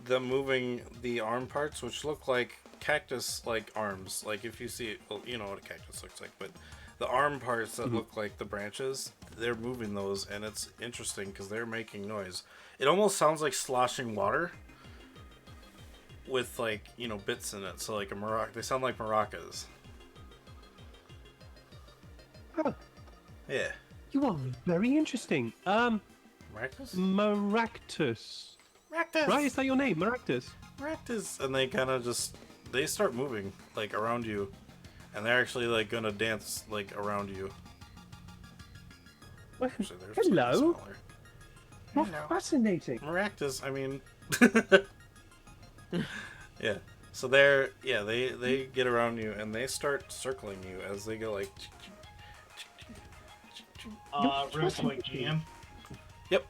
S1: them moving the arm parts, which look like cactus-like arms. Like if you see it, well, you know what a cactus looks like, but the arm parts that look like the branches, they're moving those, and it's interesting because they're making noise. It almost sounds like sloshing water with bits in it. So like a maraca, they sound like maracas.
S3: Huh.
S1: Yeah.
S3: You are very interesting.
S1: Maractus?
S3: Maractus.
S1: Maractus!
S3: Right, is that your name, Maractus?
S1: Maractus! And they kind of they start moving, around you. And they're actually, gonna dance, around you.
S3: Well,
S1: Actually, they're slightly
S3: hello.
S1: smaller.
S3: What fascinating.
S1: Maractus, I mean... yeah. So they get around you, and they start circling you as they go,
S4: Real quick, GM.
S1: Yep.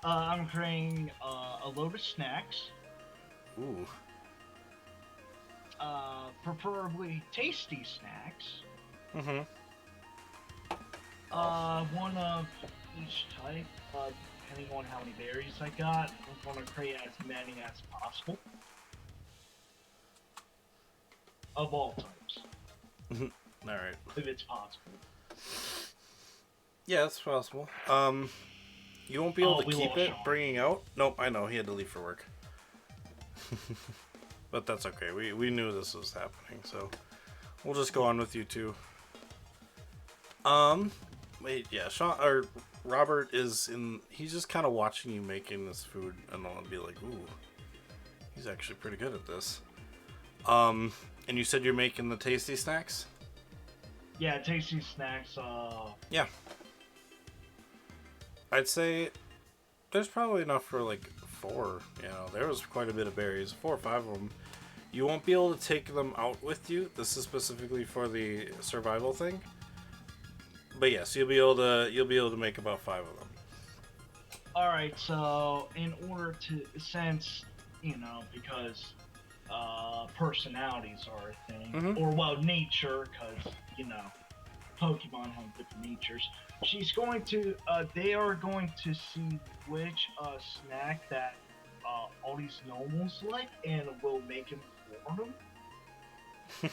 S4: I'm creating a load of snacks.
S1: Ooh.
S4: Preferably tasty snacks.
S1: Mm-hmm.
S4: One of each type, depending on how many berries I got. I'm going to create as many as possible. Of all types,
S1: Alright.
S4: if it's possible.
S1: Yeah, that's possible. You won't be able to
S4: we
S1: keep
S4: lost
S1: it
S4: Sean.
S1: bringing out. Nope, I know he had to leave for work. But that's okay. We knew this was happening, so we'll just go on with you two. Wait, yeah, Sean or Robert is in. He's just kind of watching you making this food, and I'll be like, ooh, he's actually pretty good at this. And you said you're making the tasty snacks.
S4: Yeah, tasty snacks.
S1: Yeah. I'd say there's probably enough for 4. You know, there was quite a bit of berries, 4 or 5 of them. You won't be able to take them out with you. This is specifically for the survival thing. But yes, you'll be able to make about 5 of them.
S4: All right. So, in order to, since because personalities are a thing,
S1: Mhm.
S4: or nature, because Pokemon have different natures. She's going to. They are going to see which snack that all these normals like, and will make him for them.
S1: I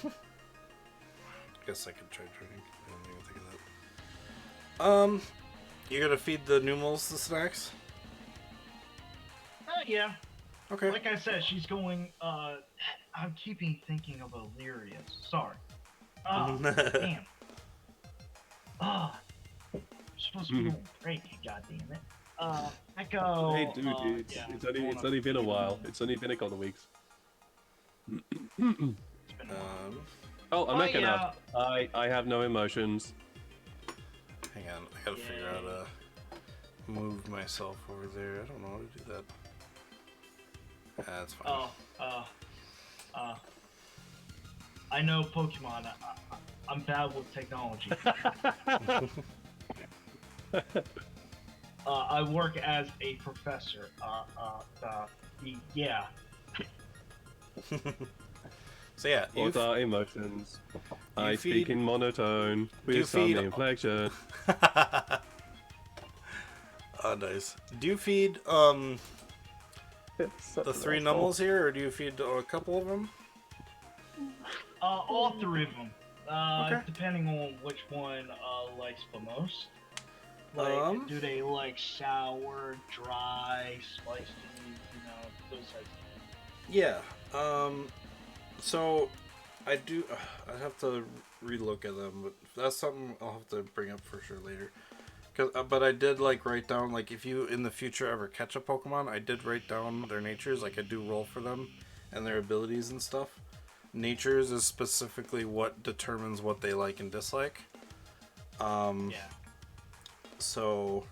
S1: guess I could try drinking. I didn't even think of that. You're gonna feed the Numels the snacks?
S4: Yeah.
S1: Okay.
S4: Like I said, she's going. I'm keeping thinking of Illyrius. Sorry. Oh, damn. You're supposed to be on break, God damn it. Echo.
S3: Hey, dude,
S4: yeah,
S3: it's only been a while. It's only been a couple of weeks.
S4: It's been a while.
S3: Oh, I'm
S4: Oh,
S3: not
S4: yeah.
S3: gonna. I have no emotions.
S1: hang on. I gotta figure out how to move myself over there. I don't know how to do that. That's fine.
S4: I know Pokemon. I'm bad with technology. I work as a professor. Yeah.
S1: So yeah, you
S3: What are emotions?
S1: you
S3: I speak
S1: feed-
S3: in monotone
S1: you
S3: with some
S1: feed-
S3: inflection.
S1: Oh, nice. Do you feed the 3 nummals here, or do you feed a couple of them?
S4: All three of them.
S1: Okay.
S4: Depending on which one likes the most. Like, do they like sour, dry, spicy? Those types of things.
S1: Yeah. So I do. I'd have to relook at them, but that's something I'll have to bring up for sure later. But I did like write down, like, if you in the future ever catch a Pokemon, I did write down their natures. Like, I do roll for them and their abilities and stuff. Natures is specifically what determines what they like and dislike.
S4: Yeah.
S1: So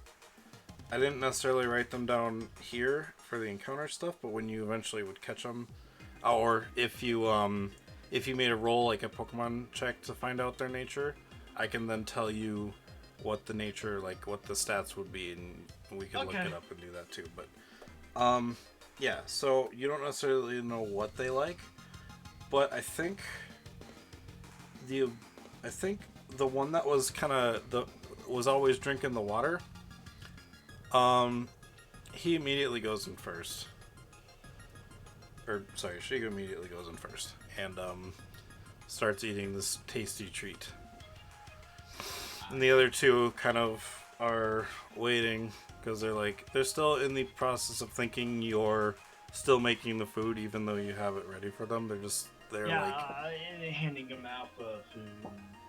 S1: I didn't necessarily write them down here for the encounter stuff, but when you eventually would catch them, or if you made a roll, like a Pokemon check to find out their nature, I can then tell you what the nature, like what the stats would be, and we can look it up and do that too. But yeah, so you don't necessarily know what they like, but I think the one that was kind of was always drinking the water, he immediately goes in first. Or sorry, she immediately goes in first and starts eating this tasty treat. And the other two kind of are waiting because they're still in the process of thinking you're still making the food, even though you have it ready for them. They're
S4: handing them out food.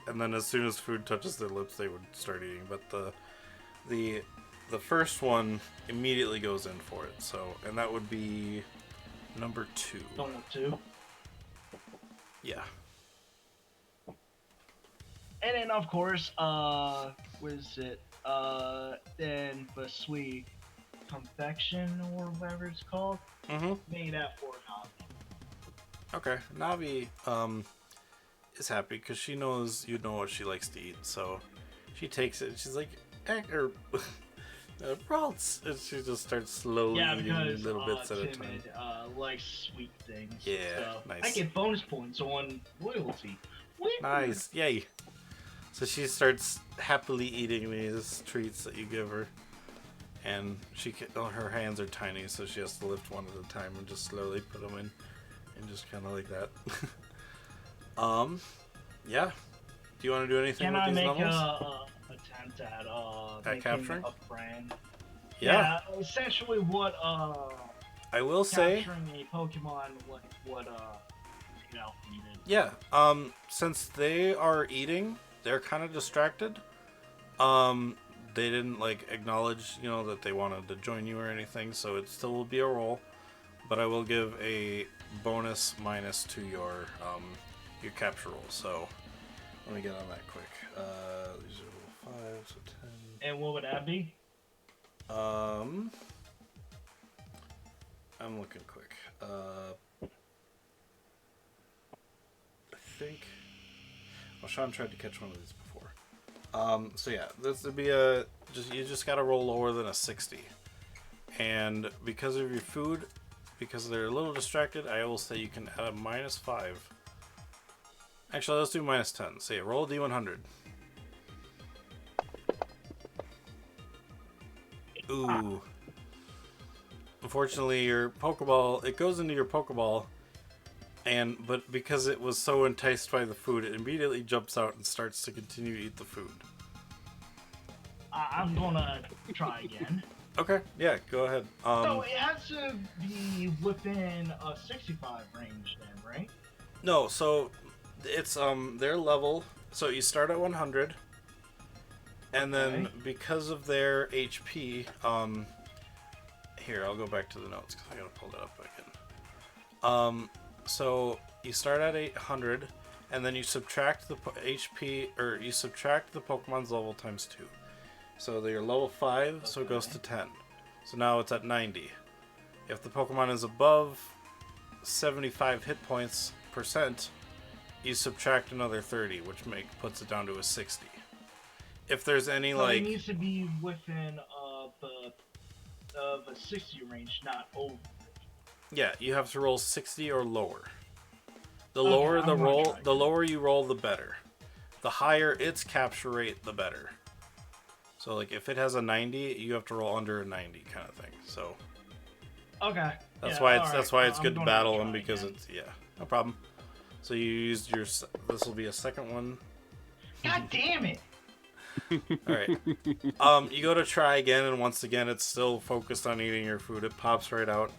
S1: And then as soon as food touches their lips, they would start eating. But the first one immediately goes in for it. So, and that would be number 2.
S4: Number 2.
S1: Yeah.
S4: And then, of course, what is it? Then the sweet confection or whatever it's called.
S1: Mm-hmm.
S4: Made that for Navi.
S1: Okay. Navi is happy because she knows you know what she likes to eat. So she takes it and she's like, Ralts. And she just starts slowly eating little bits at a time.
S4: Likes sweet things.
S1: Yeah,
S4: so
S1: nice.
S4: I get bonus points on loyalty.
S1: Nice. Yay. So she starts happily eating these treats that you give her, and her hands are tiny, so she has to lift one at a time and just slowly put them in, and just kind of like that. Yeah. Do you want to do anything with these levels?
S4: Can I make a attempt at making
S1: capturing?
S4: a friend?
S1: Yeah.
S4: Essentially, what
S1: I will say.
S4: Capturing a Pokemon, what needed.
S1: Yeah. Since they are eating, they're kind of distracted. They didn't acknowledge, that they wanted to join you or anything, so it still will be a roll. But I will give a bonus minus to your capture roll. So let me get on that quick. These are 5, so 10.
S4: And what would that be?
S1: I'm looking quick. I think Sean tried to catch one of these before. So yeah, this would be you just gotta roll lower than a 60. And because of your food, because they're a little distracted, I will say you can add a -5. Actually, let's do -10. So yeah, roll a D100. Ooh. Unfortunately, your Pokeball, it goes into your Pokeball, but because it was so enticed by the food, it immediately jumps out and starts to continue to eat the food.
S4: I'm gonna try again.
S1: Okay, yeah, go ahead.
S4: So it has to be within a 65 range then, right?
S1: No, so it's their level. So you start at 100, and then because of their HP, here I'll go back to the notes because I gotta pull that up again. So you start at 800, and then you subtract the HP, or you subtract the Pokemon's level times 2. So you're level 5, so it goes to 10. So now it's at 90. If the Pokemon is above 75 hit points percent, you subtract another 30, which puts it down to a 60. If there's any
S4: So
S1: like,
S4: it needs to be within the 60 range, not over.
S1: yeah, you have to roll 60 or lower. The
S4: Okay,
S1: lower
S4: I'm
S1: the
S4: gonna
S1: roll,
S4: try
S1: the lower you roll, the better. The higher its capture rate, the better. So like if it has a 90, you have to roll under a 90 kind of thing. So
S4: Okay.
S1: that's
S4: yeah,
S1: why
S4: alright,
S1: it's
S4: I'm
S1: good to
S4: gonna
S1: battle
S4: try
S1: them because
S4: again.
S1: it's no problem. So you used your this will be a second one.
S4: God damn it!
S1: All right. You go to try again, and once again, it's still focused on eating your food. It pops right out.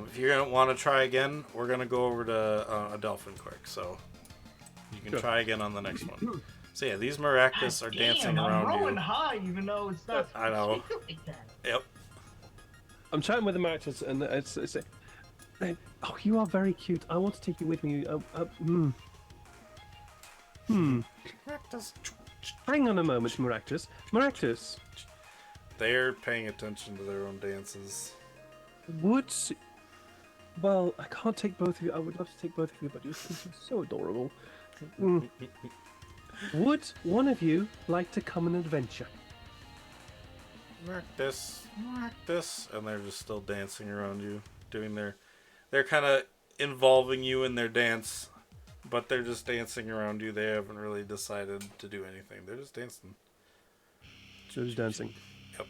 S1: If you're gonna want to try again, we're gonna go over to Adelphin quick, so you can try again on the next one. So yeah, these Maractus are dancing
S4: I'm
S1: around
S4: rolling
S1: you.
S4: high, even though it's not.
S1: I know.
S4: Like that.
S1: Yep.
S3: I'm chatting with the Maractus, and it's oh, you are very cute. I want to take you with me.
S1: Maractus.
S3: Hang on a moment, Maractus. Maractus,
S1: They're paying attention to their own dances.
S3: would... Well, I can't take both of you. I would love to take both of you, but you're so adorable. Would one of you like to come on an adventure?
S1: Maractus, and they're just still dancing around you, doing they're kind of involving you in their dance, but they're just dancing around you. They haven't really decided to do anything. They're just dancing.
S3: Just dancing.
S1: Yep.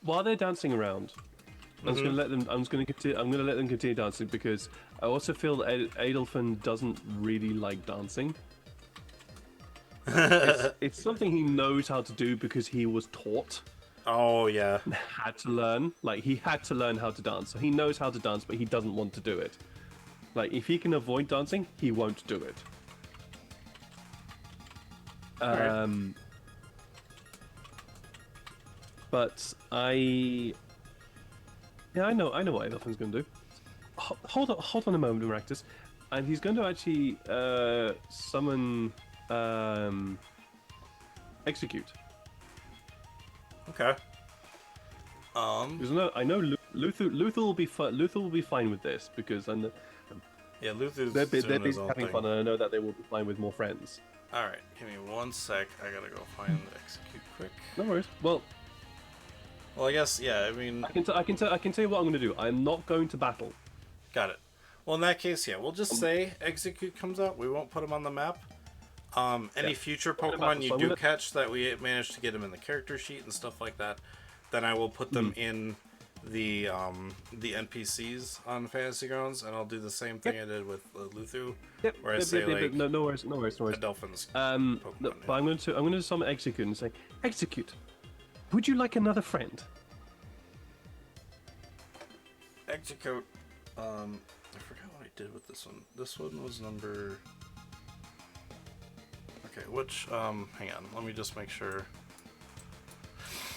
S3: While they're dancing around, I'm just gonna let them. I'm just gonna continue. I'm gonna let them continue dancing because I also feel that Adelphin doesn't really like dancing. It's something he knows how to do because he was taught.
S1: Oh yeah.
S3: Had to learn. Like he had to learn how to dance. So he knows how to dance, but he doesn't want to do it. Like if he can avoid dancing, he won't do it. But I know what Adelphin's going to do. Hold on a moment, Maractus, and he's going to actually summon Execute.
S1: Okay.
S3: Because I know Luther will be Luther will be fine with this because
S1: Yeah, Luther's
S3: they're
S1: doing his
S3: busy
S1: own
S3: having
S1: thing.
S3: fun, and I know that they will be fine with more friends.
S1: All right, give me 1 sec. I gotta go find the execute quick.
S3: No worries. Well,
S1: I guess yeah. I mean,
S3: I can tell you what I'm going to do. I'm not going to battle.
S1: got it. Well, in that case, yeah, we'll just say execute comes out. We won't put him on the map. Any future Pokemon you do catch that we manage to get them in the character sheet and stuff like that, then I will put them in the NPCs on Fantasy Grounds, and I'll do the same thing I did with Luthu, where I say like
S3: no worries.
S1: Adelphin's
S3: But
S1: Pokemon.
S3: I'm going to summon Execute and say, Execute, would you like another friend?
S1: Execute. I forgot what I did with this one. This one was number. Okay, which hang on, let me just make sure.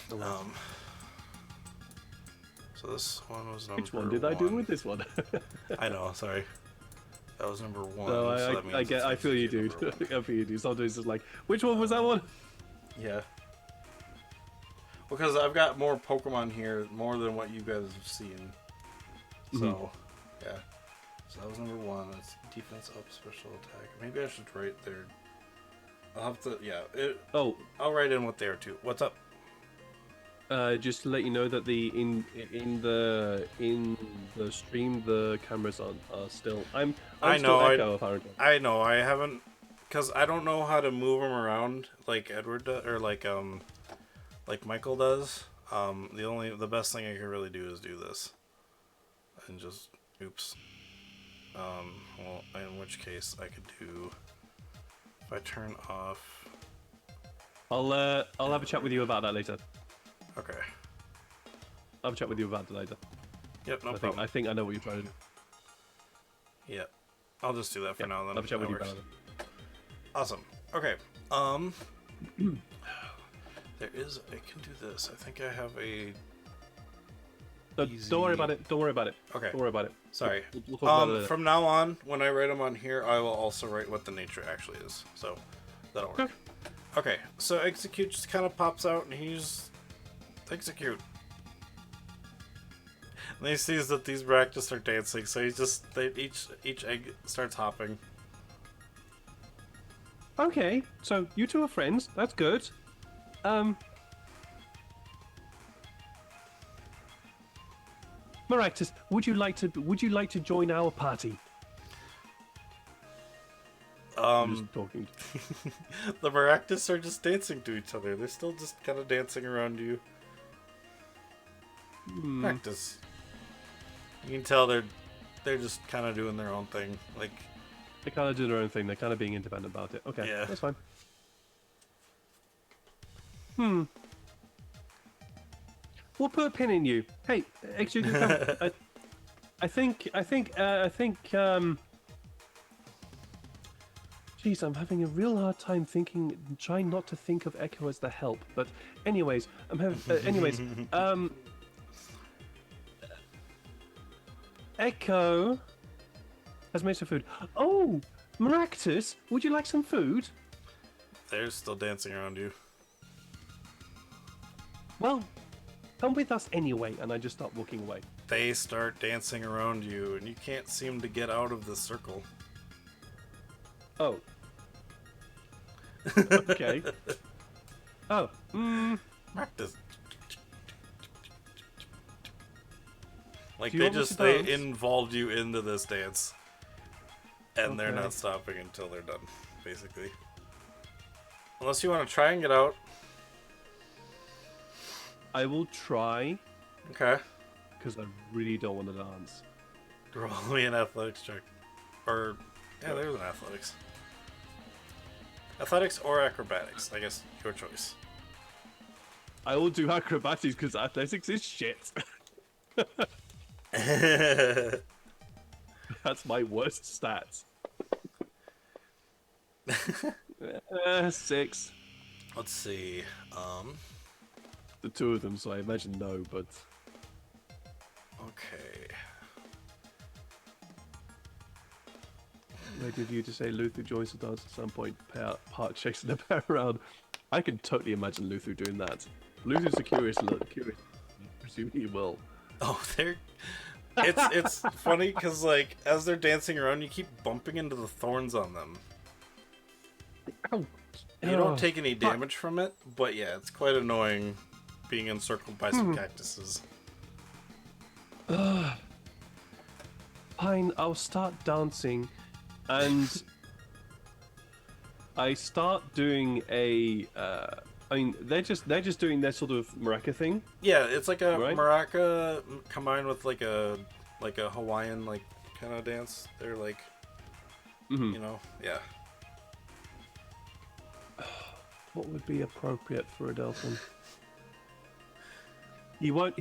S1: So this one was number.
S3: Which one did I do with this one?
S1: I know, sorry. That was number 1.
S3: No,
S1: so that means it's
S3: I feel you,
S1: execute
S3: dude.
S1: number 1.
S3: I feel you, dude. Sometimes it's like, which one was that one?
S1: Yeah. Because I've got more Pokemon here, more than what you guys have seen. So, yeah. So that was number 1. That's defense up, special attack. Maybe I should write there. I'll have to, yeah. I'll write in what they are too. What's up?
S3: Just to let you know that in the stream the cameras are still. I know.
S1: I know. I haven't, because I don't know how to move them around like Edward does, or like Michael does. The best thing I can really do is do this, and just oops. Well, in which case I could do if I turn off.
S3: I'll have a chat with you about that later.
S1: Okay.
S3: I'll have a chat with you about that later.
S1: Yep, no problem.
S3: I think I know what you're trying to do.
S1: Yep. I'll just do that for now then.
S3: I'll have a chat with you
S1: That
S3: about
S1: works.
S3: it.
S1: Awesome. Okay. There is. I can do this. I think I have a.
S3: Don't worry about it. Don't worry about it.
S1: Okay.
S3: Don't worry about it.
S1: Sorry.
S3: We'll talk about it later.
S1: From now on, when I write them on here, I will also write what the nature actually is. So that'll work. Okay. So execute just kind of pops out, and he's execute. And he sees that these Bractus are dancing, so each egg starts hopping.
S3: Okay, so you two are friends. That's good. Maractus, would you like to join our party? I'm just talking.
S1: The Maractus are just dancing to each other. They're still just kind of dancing around you. Maractus. You can tell they're just kind of doing their own thing. Like
S3: They kind of do their own thing. They're kind of being independent about it. Okay,
S1: Yeah.
S3: that's fine. We'll put a pin in you. Hey, actually, I think. Jeez, I'm having a real hard time trying not to think of Echo as the help. But, anyways, Echo has made some food. Oh, Maractus, would you like some food?
S1: they're still dancing around you.
S3: Well, come with us anyway, and I just start walking away.
S1: They start dancing around you, and you can't seem to get out of the circle.
S3: Oh. Okay. Oh.
S1: Practice. Like
S3: Do you want me to
S1: they
S3: dance?
S1: involved you into this dance, and they're
S3: Okay.
S1: not stopping until they're done, basically. Unless you want to try and get out.
S3: I will try,
S1: Okay.
S3: because I really don't want to dance.
S1: Roll me an athletics check. Or, yeah, there's an athletics. Athletics or acrobatics, I guess, your choice.
S3: I will do acrobatics because athletics is shit. That's my worst stats. 6.
S1: Let's see.
S3: The two of them, so I imagine no, but...
S1: Okay.
S3: Maybe of you to say Luther joins the dance at some point, part chasing the bear around. I can totally imagine Luther doing that. Luther's a curious look. Presume he will.
S1: Oh, it's funny because like as they're dancing around, you keep bumping into the thorns on them.
S3: Ow.
S1: You don't take any damage from it, but yeah, it's quite annoying being encircled by some cactuses.
S3: Fine, I'll start dancing, and I start doing a. I mean, they're just doing their sort of maraca thing.
S1: Yeah, it's like a
S3: Right.
S1: maraca combined with like a Hawaiian like kind of dance. They're like, you know, yeah.
S3: What would be appropriate for a Delphin? He won't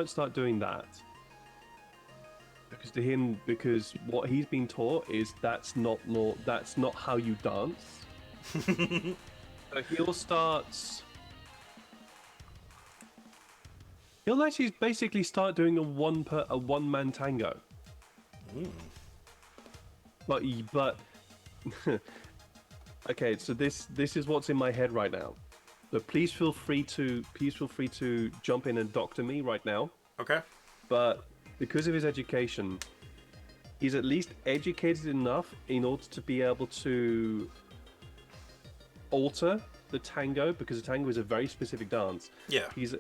S3: start doing that. Because what he's been taught is that's not how you dance. So he'll actually basically start doing a one-man tango. But okay, so this is what's in my head right now. So please feel free to jump in and doctor me right now.
S1: Okay.
S3: But because of his education, he's at least educated enough in order to be able to alter the tango, because the tango is a very specific dance.
S1: Yeah.
S3: He's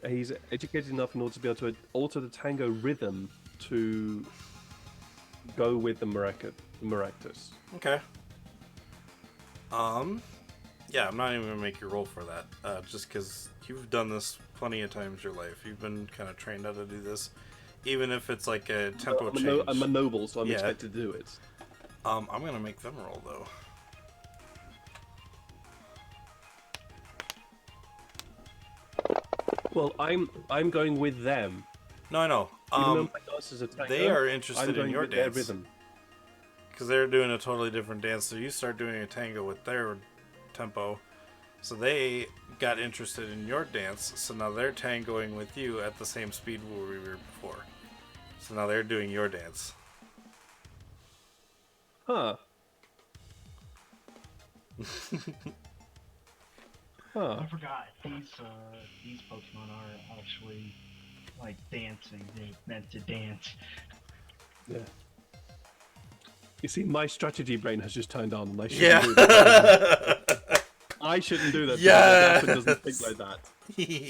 S3: educated enough in order to be able to alter the tango rhythm to go with the maractus.
S1: Okay. Yeah, I'm not even gonna make you roll for that. Just because you've done this plenty of times in your life. You've been kind of trained how to do this, even if it's like a tempo change.
S3: I'm a noble, so I'm
S1: Yeah.
S3: expected to do it.
S1: I'm gonna make them roll though.
S3: Well, I'm going with them.
S1: No, I know.
S3: Even though my dance is a tango,
S1: They are
S3: I'm
S1: interested in
S3: going
S1: your
S3: with their
S1: dance
S3: rhythm.
S1: because they're doing a totally different dance. So you start doing a tango with their tempo. So they got interested in your dance, so now they're tangoing with you at the same speed where we were before. So now they're doing your dance.
S3: Huh. Huh.
S4: I forgot these Pokemon are actually like dancing. They're meant to dance.
S3: Yeah. You see, my strategy brain has just turned on, and I shouldn't
S1: Yeah.
S3: do that. I shouldn't do that.
S1: Yes.
S3: Delphin doesn't think like that.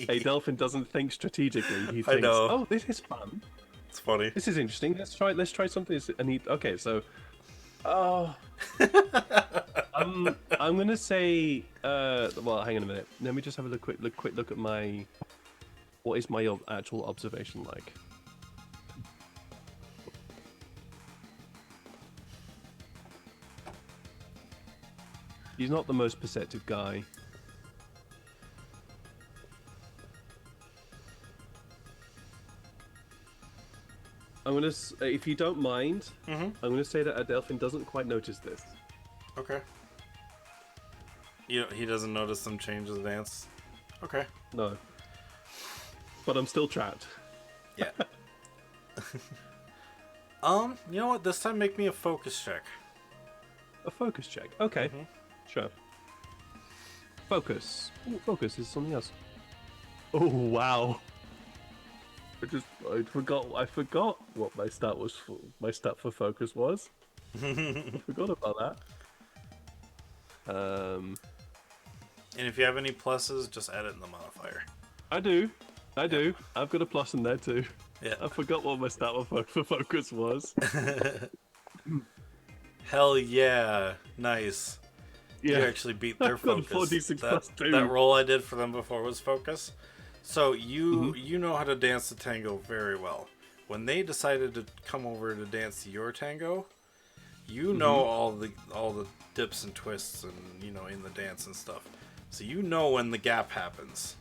S3: A Delphin doesn't think strategically. He thinks,
S1: I know.
S3: "Oh, this is fun.
S1: It's funny.
S3: This is interesting. Let's try something." And he, okay, so, oh, I'm gonna say, well, hang on a minute. Let me just have a quick look at my, what is my actual observation like? He's not the most perceptive guy. I'm gonna, if you don't mind, I'm gonna say that Adelphin doesn't quite notice this.
S1: Okay. He doesn't notice them change the dance. Okay.
S3: No. But I'm still trapped.
S1: Yeah. You know what? This time make me a focus check.
S3: A focus check. Okay. Sure. Focus. Ooh, focus is something else. Oh wow. I forgot what my stat was for. My stat for focus was. I forgot about that.
S1: And if you have any pluses, just add it in the modifier.
S3: I do. I've got a plus in there too.
S1: Yeah.
S3: I forgot what my stat for focus was.
S1: Hell yeah. Nice.
S3: Yeah.
S1: You actually beat their
S3: I've got a
S1: focus.
S3: 4d6 plus 2.
S1: That roll I did for them before was focus. So you know how to dance the tango very well. When they decided to come over to dance your tango, you know all the dips and twists and in the dance and stuff. So you know when the gap happens.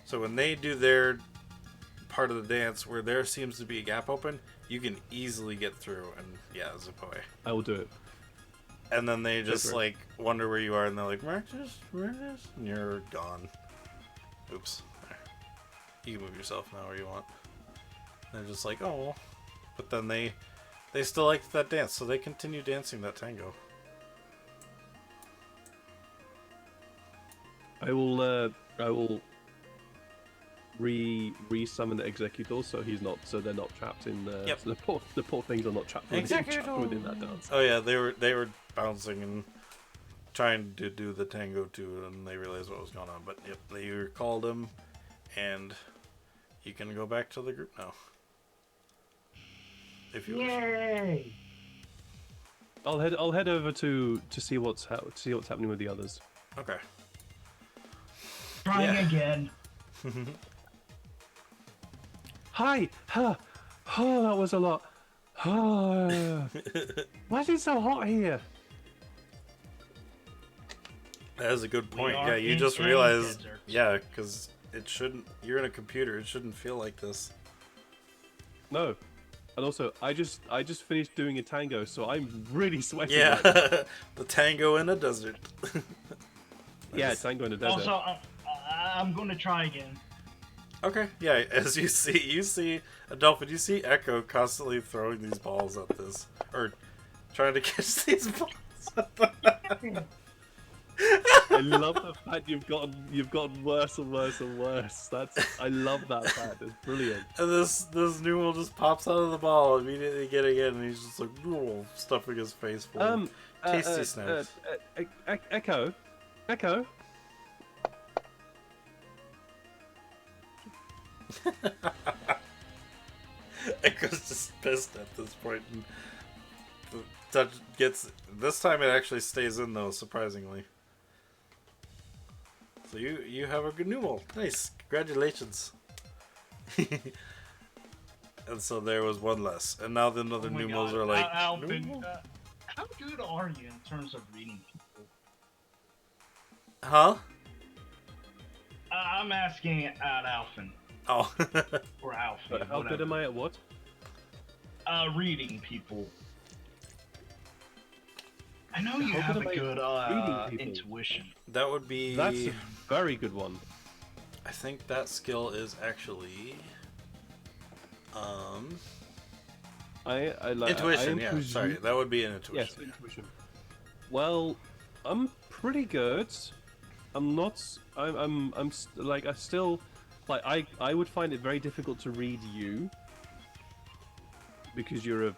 S1: So when they do their part of the dance where there seems to be a gap open, you can easily get through and zip away.
S3: I will do it.
S1: And then they just like wonder where you are and they're like, Marcus, and you're gone. Oops. You can move yourself now where you want. And they're just like, oh. But then they still liked that dance, so they continue dancing that tango.
S3: I will re-summon the Executor so they're not trapped in the.
S1: Yep.
S3: So the poor things are not trapped within that dance.
S1: Oh yeah, they were bouncing and trying to do the tango too, and they realized what was going on. But yep, they recalled him, and you can go back to the group now. If you wish.
S4: Yay!
S3: I'll head over to see what's happening with the others.
S1: Okay.
S4: Trying again.
S3: Hi! Huh. Oh, that was a lot. Oh. Why is it so hot here?
S1: That is a good point.
S4: are
S1: Yeah, you
S4: in
S1: just
S4: a
S1: realized.
S4: desert.
S1: Yeah, because it shouldn't. You're in a computer. It shouldn't feel like this.
S3: No. And also, I just finished doing a tango, so I'm really sweating.
S1: Yeah,
S3: right
S1: the tango in a desert.
S3: yeah, tango in the desert.
S4: Also, I'm going to try again.
S1: Okay, yeah. As you see Adolphin. You see Echo constantly throwing these balls at this, or trying to catch these balls.
S3: I love the fact you've gotten worse and worse and worse. I love that fact. It's brilliant.
S1: And this new one just pops out of the ball immediately getting in, and he's just like stuffing his face full of tasty snacks.
S3: Echo.
S1: Echo's just pissed at this point, and the touch gets. This time it actually stays in though, surprisingly. So you have a good Numel. Nice, congratulations. And so there was one less, and now the other Numels are like.
S4: Alvin,
S1: Numel?
S4: how good are you in terms of reading people?
S1: Huh?
S4: I'm asking out Alvin.
S1: Oh.
S4: Or Alfie.
S3: How good am I at what?
S4: Reading people. I know you
S3: How
S4: have
S3: good
S4: a
S3: am I
S4: good
S3: reading people?
S4: intuition.
S1: That would be.
S3: That's a very good one.
S1: I think that skill is actually.
S3: I like
S1: Intuition.
S3: I
S1: Yeah,
S3: presume-
S1: sorry, that would be an intuition.
S3: Yes,
S1: yeah.
S3: intuition. Well, I'm pretty good. I'm not. Like I still, like I would find it very difficult to read you because you're a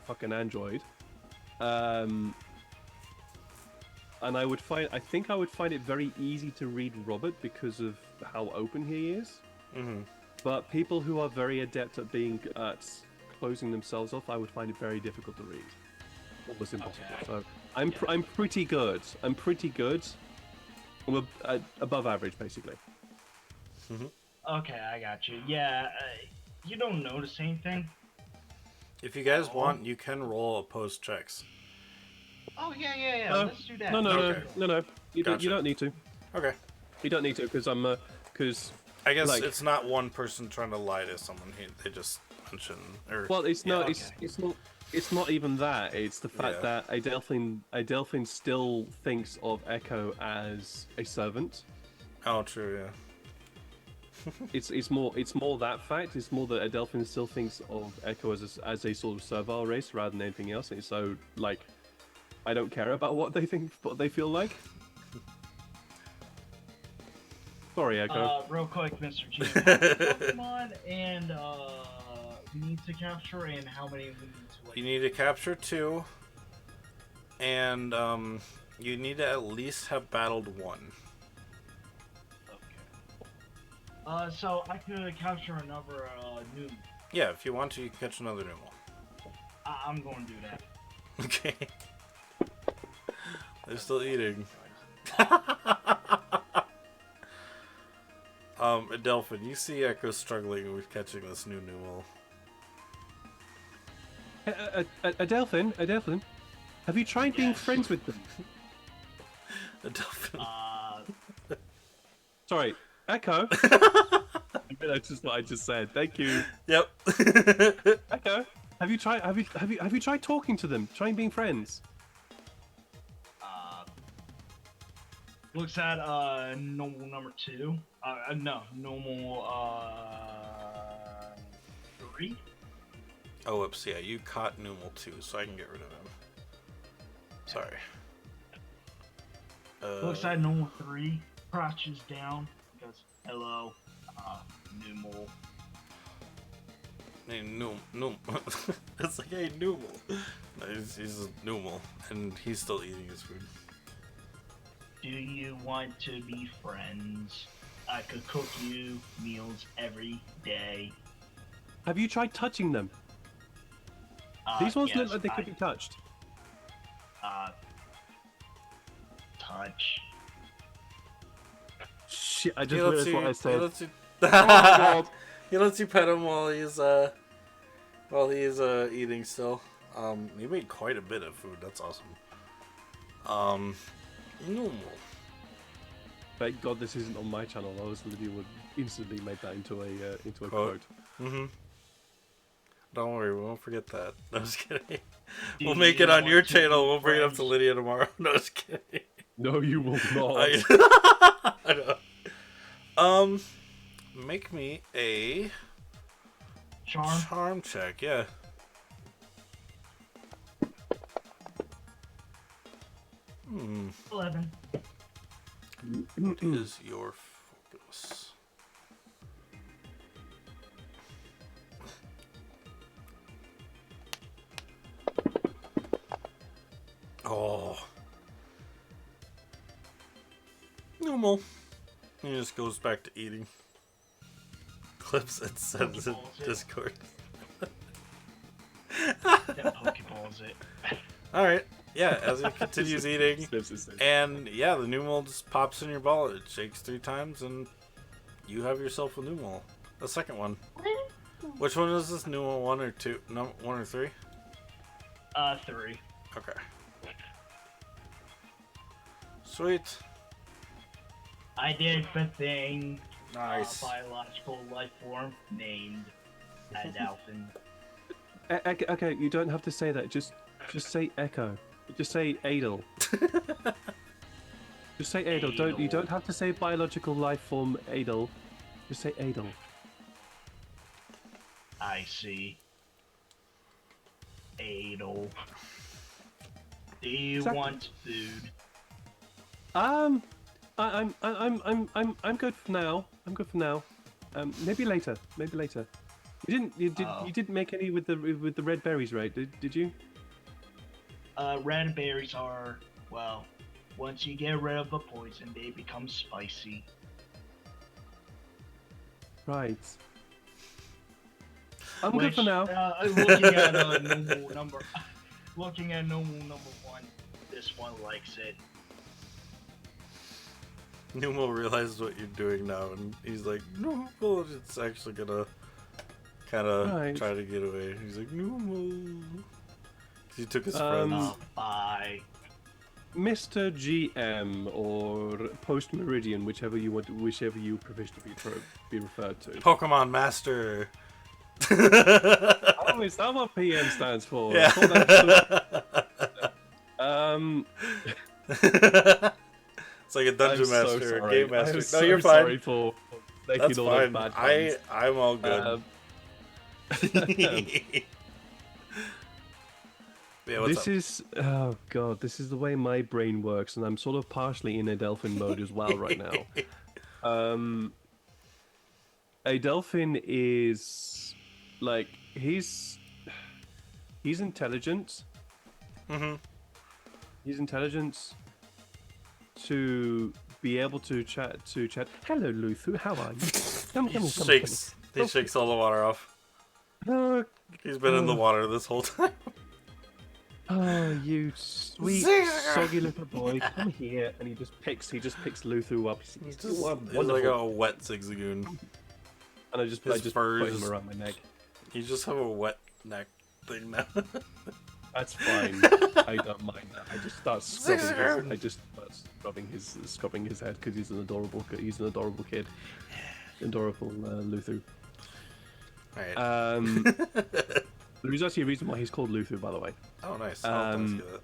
S3: fucking android. And I think I would find it very easy to read Robert because of how open he is.
S1: Mm-hmm.
S3: But people who are very adept at closing themselves off, I would find it very difficult to read. Almost impossible.
S4: Okay.
S3: So I'm pretty good. I'm pretty good. I'm above average, basically.
S4: Okay, I got you. Yeah, you don't notice anything.
S1: If you guys want, you can roll opposed checks.
S4: Oh yeah.
S3: No,
S4: Let's do that.
S3: no. You
S1: Gotcha.
S3: don't need to.
S1: Okay.
S3: You don't need to because because
S1: I guess
S3: like,
S1: it's not one person trying to lie to someone. They just mention or.
S3: well, it's
S4: Yeah,
S3: not.
S4: okay.
S3: It's not even that. It's the fact
S1: Yeah.
S3: that Adelphine still thinks of Echo as a servant.
S1: Oh, true. Yeah.
S3: It's more that fact. It's more that Adelphine still thinks of Echo as a sort of servile race rather than anything else. And so like, I don't care about what they think, what they feel like. Sorry, Echo.
S4: Real quick, Mr. G. How many Pokemon and we need to capture, and how many we need to.
S1: You need to capture 2, and you need to at least have battled 1.
S4: Okay. So I could capture another new.
S1: Yeah, if you want to, you can catch another Numel.
S4: I'm going to do that.
S1: Okay. They're still eating. Adelphine, you see Echo struggling with catching this new Numel.
S3: Adelphine, have you tried being
S4: Yes.
S3: friends with them?
S1: Adelphine.
S3: Sorry, Echo. That's just what I just said. Thank you,
S1: Yep.
S3: Echo. Have you tried talking to them? Trying being friends?
S4: Looks at normal number 2. No, normal 3.
S1: Oh, whoops, yeah, you caught Numel too, so I can get rid of him. Sorry.
S4: Looks at normal 3. Crouches down. Goes, hello, normal.
S1: Hey, Numel. It's like, hey, Numel. No, he's a Numel, and he's still eating his food.
S4: Do you want to be friends? I could cook you meals every day.
S3: Have you tried touching them? These ones look
S4: yes,
S3: like they could be touched.
S4: Touch.
S3: Shit, I just
S1: He lets
S3: realized what I
S1: you,
S3: said.
S1: he lets you,
S3: Oh my god.
S1: he lets you pet him while he's eating still. You made quite a bit of food. That's awesome. Numel.
S3: Thank God this isn't on my channel. Else Lydia would instantly make that into a quote.
S1: Mm-hmm. Don't worry, we won't forget that. No, just kidding.
S4: Do
S1: We'll make it
S4: you
S1: on your
S4: want to
S1: channel.
S4: be
S1: We'll bring it up to
S4: friends?
S1: Lydia tomorrow. No, just kidding.
S3: No, you will not.
S1: I know. Make me a
S4: Charm.
S1: check. Yeah.
S4: 11.
S1: What is your focus? Oh. Normal. He just goes back to eating. Clips and sends in
S4: Pokeballs it.
S1: Discord.
S4: That Pokeballs it.
S1: Alright. Yeah, as he continues eating.
S3: Snips his face.
S1: And yeah, the Numel just pops in your ball. It shakes 3 times, and you have yourself a Numel. The second one. Which one is this? Numel 1 or 2? No, 1 or 3?
S4: 3.
S1: Okay. Sweet.
S4: I did the thing.
S1: Nice.
S4: Biological life form named Adalphin.
S3: Okay, you don't have to say that. Just say Echo. Just say Adel. Just say Adel. You don't have to say biological life form Adel. Just say Adel.
S4: I see. Adel. Do you want food?
S3: I'm good for now. I'm good for now. Maybe later. Maybe later. You didn't make any with the red berries, right? Did you?
S4: Red berries are, well, once you get rid of the poison, they become spicy.
S3: Right. I'm good for now.
S4: Looking at normal number one, this one likes it.
S1: Numo realizes what you're doing now, and he's like, no, well, it's actually gonna kind of try to get away. He's like, Numo. He took his friends.
S4: Bye.
S3: Mr. GM or Post Meridian, whichever you prefer to be referred to.
S1: Pokemon Master.
S3: Oh, is that what PM stands for?
S1: Yeah. It's like a dungeon master, or game master. No, you're fine.
S3: Sorry for making
S1: That's
S3: all
S1: fine.
S3: those bad puns.
S1: I'm all good. Yeah,
S3: this is the way my brain works, and I'm sort of partially in Adelphin mode as well right now. Adelphin is like he's intelligent.
S1: Mm-hmm.
S3: He's intelligent to be able to chat. Hello, Luthu. How are you? Come.
S1: He shakes all the water off. He's been in the water this whole time.
S3: Oh, you sweet, soggy little boy, come here! And he just picks Luthu up.
S1: He's like a wet Zigzagoon.
S3: And I just put him around my neck.
S1: You just have a wet neck thing now.
S3: That's fine. I don't mind that. I just start scrubbing his head because he's an adorable kid. Adorable Luthu.
S1: Right.
S3: There's actually a reason why he's called Luthu, by the way.
S1: Oh, nice. I'll ask you that.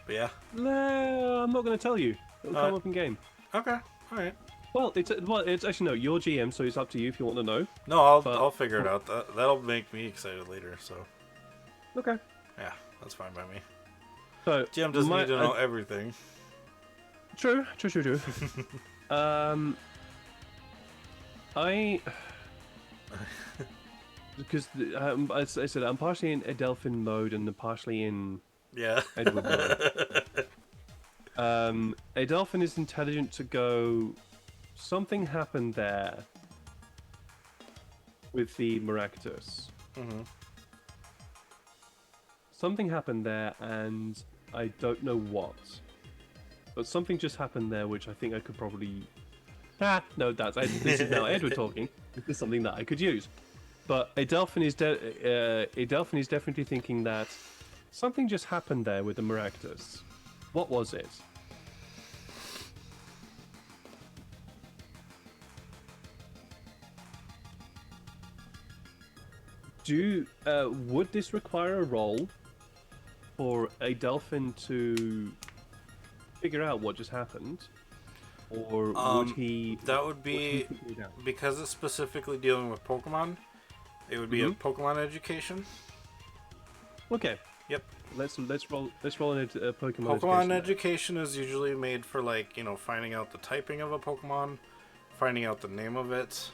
S1: But yeah.
S3: No, I'm not going to tell you. It'll come up in game.
S1: Okay. All right.
S3: Well, it's actually no. You're GM, so it's up to you if you want to know.
S1: No, I'll figure it out. That'll make me excited later. So.
S3: Okay.
S1: Yeah, that's fine by me.
S3: So
S1: GM doesn't need to know everything.
S3: True. Because as I said, I'm partially in Adelphin mode and partially in Edward mode. Adelphin is intelligent to go. Something happened there with the Maractus.
S1: Mm-hmm.
S3: Something happened there, and I don't know what. But something just happened there, which I think I could probably. No, this is now Edward talking. This is something that I could use. But Adelphin is definitely thinking that something just happened there with the Maractus. What was it? Would this require a roll for Adelphin to figure out what just happened? Or would he...
S1: That would be... Because it's specifically dealing with Pokemon, it would be a Pokemon education.
S3: Okay.
S1: Yep.
S3: Let's roll in a Pokemon education.
S1: Pokemon education is usually made for, like, finding out the typing of a Pokemon, finding out the name of it,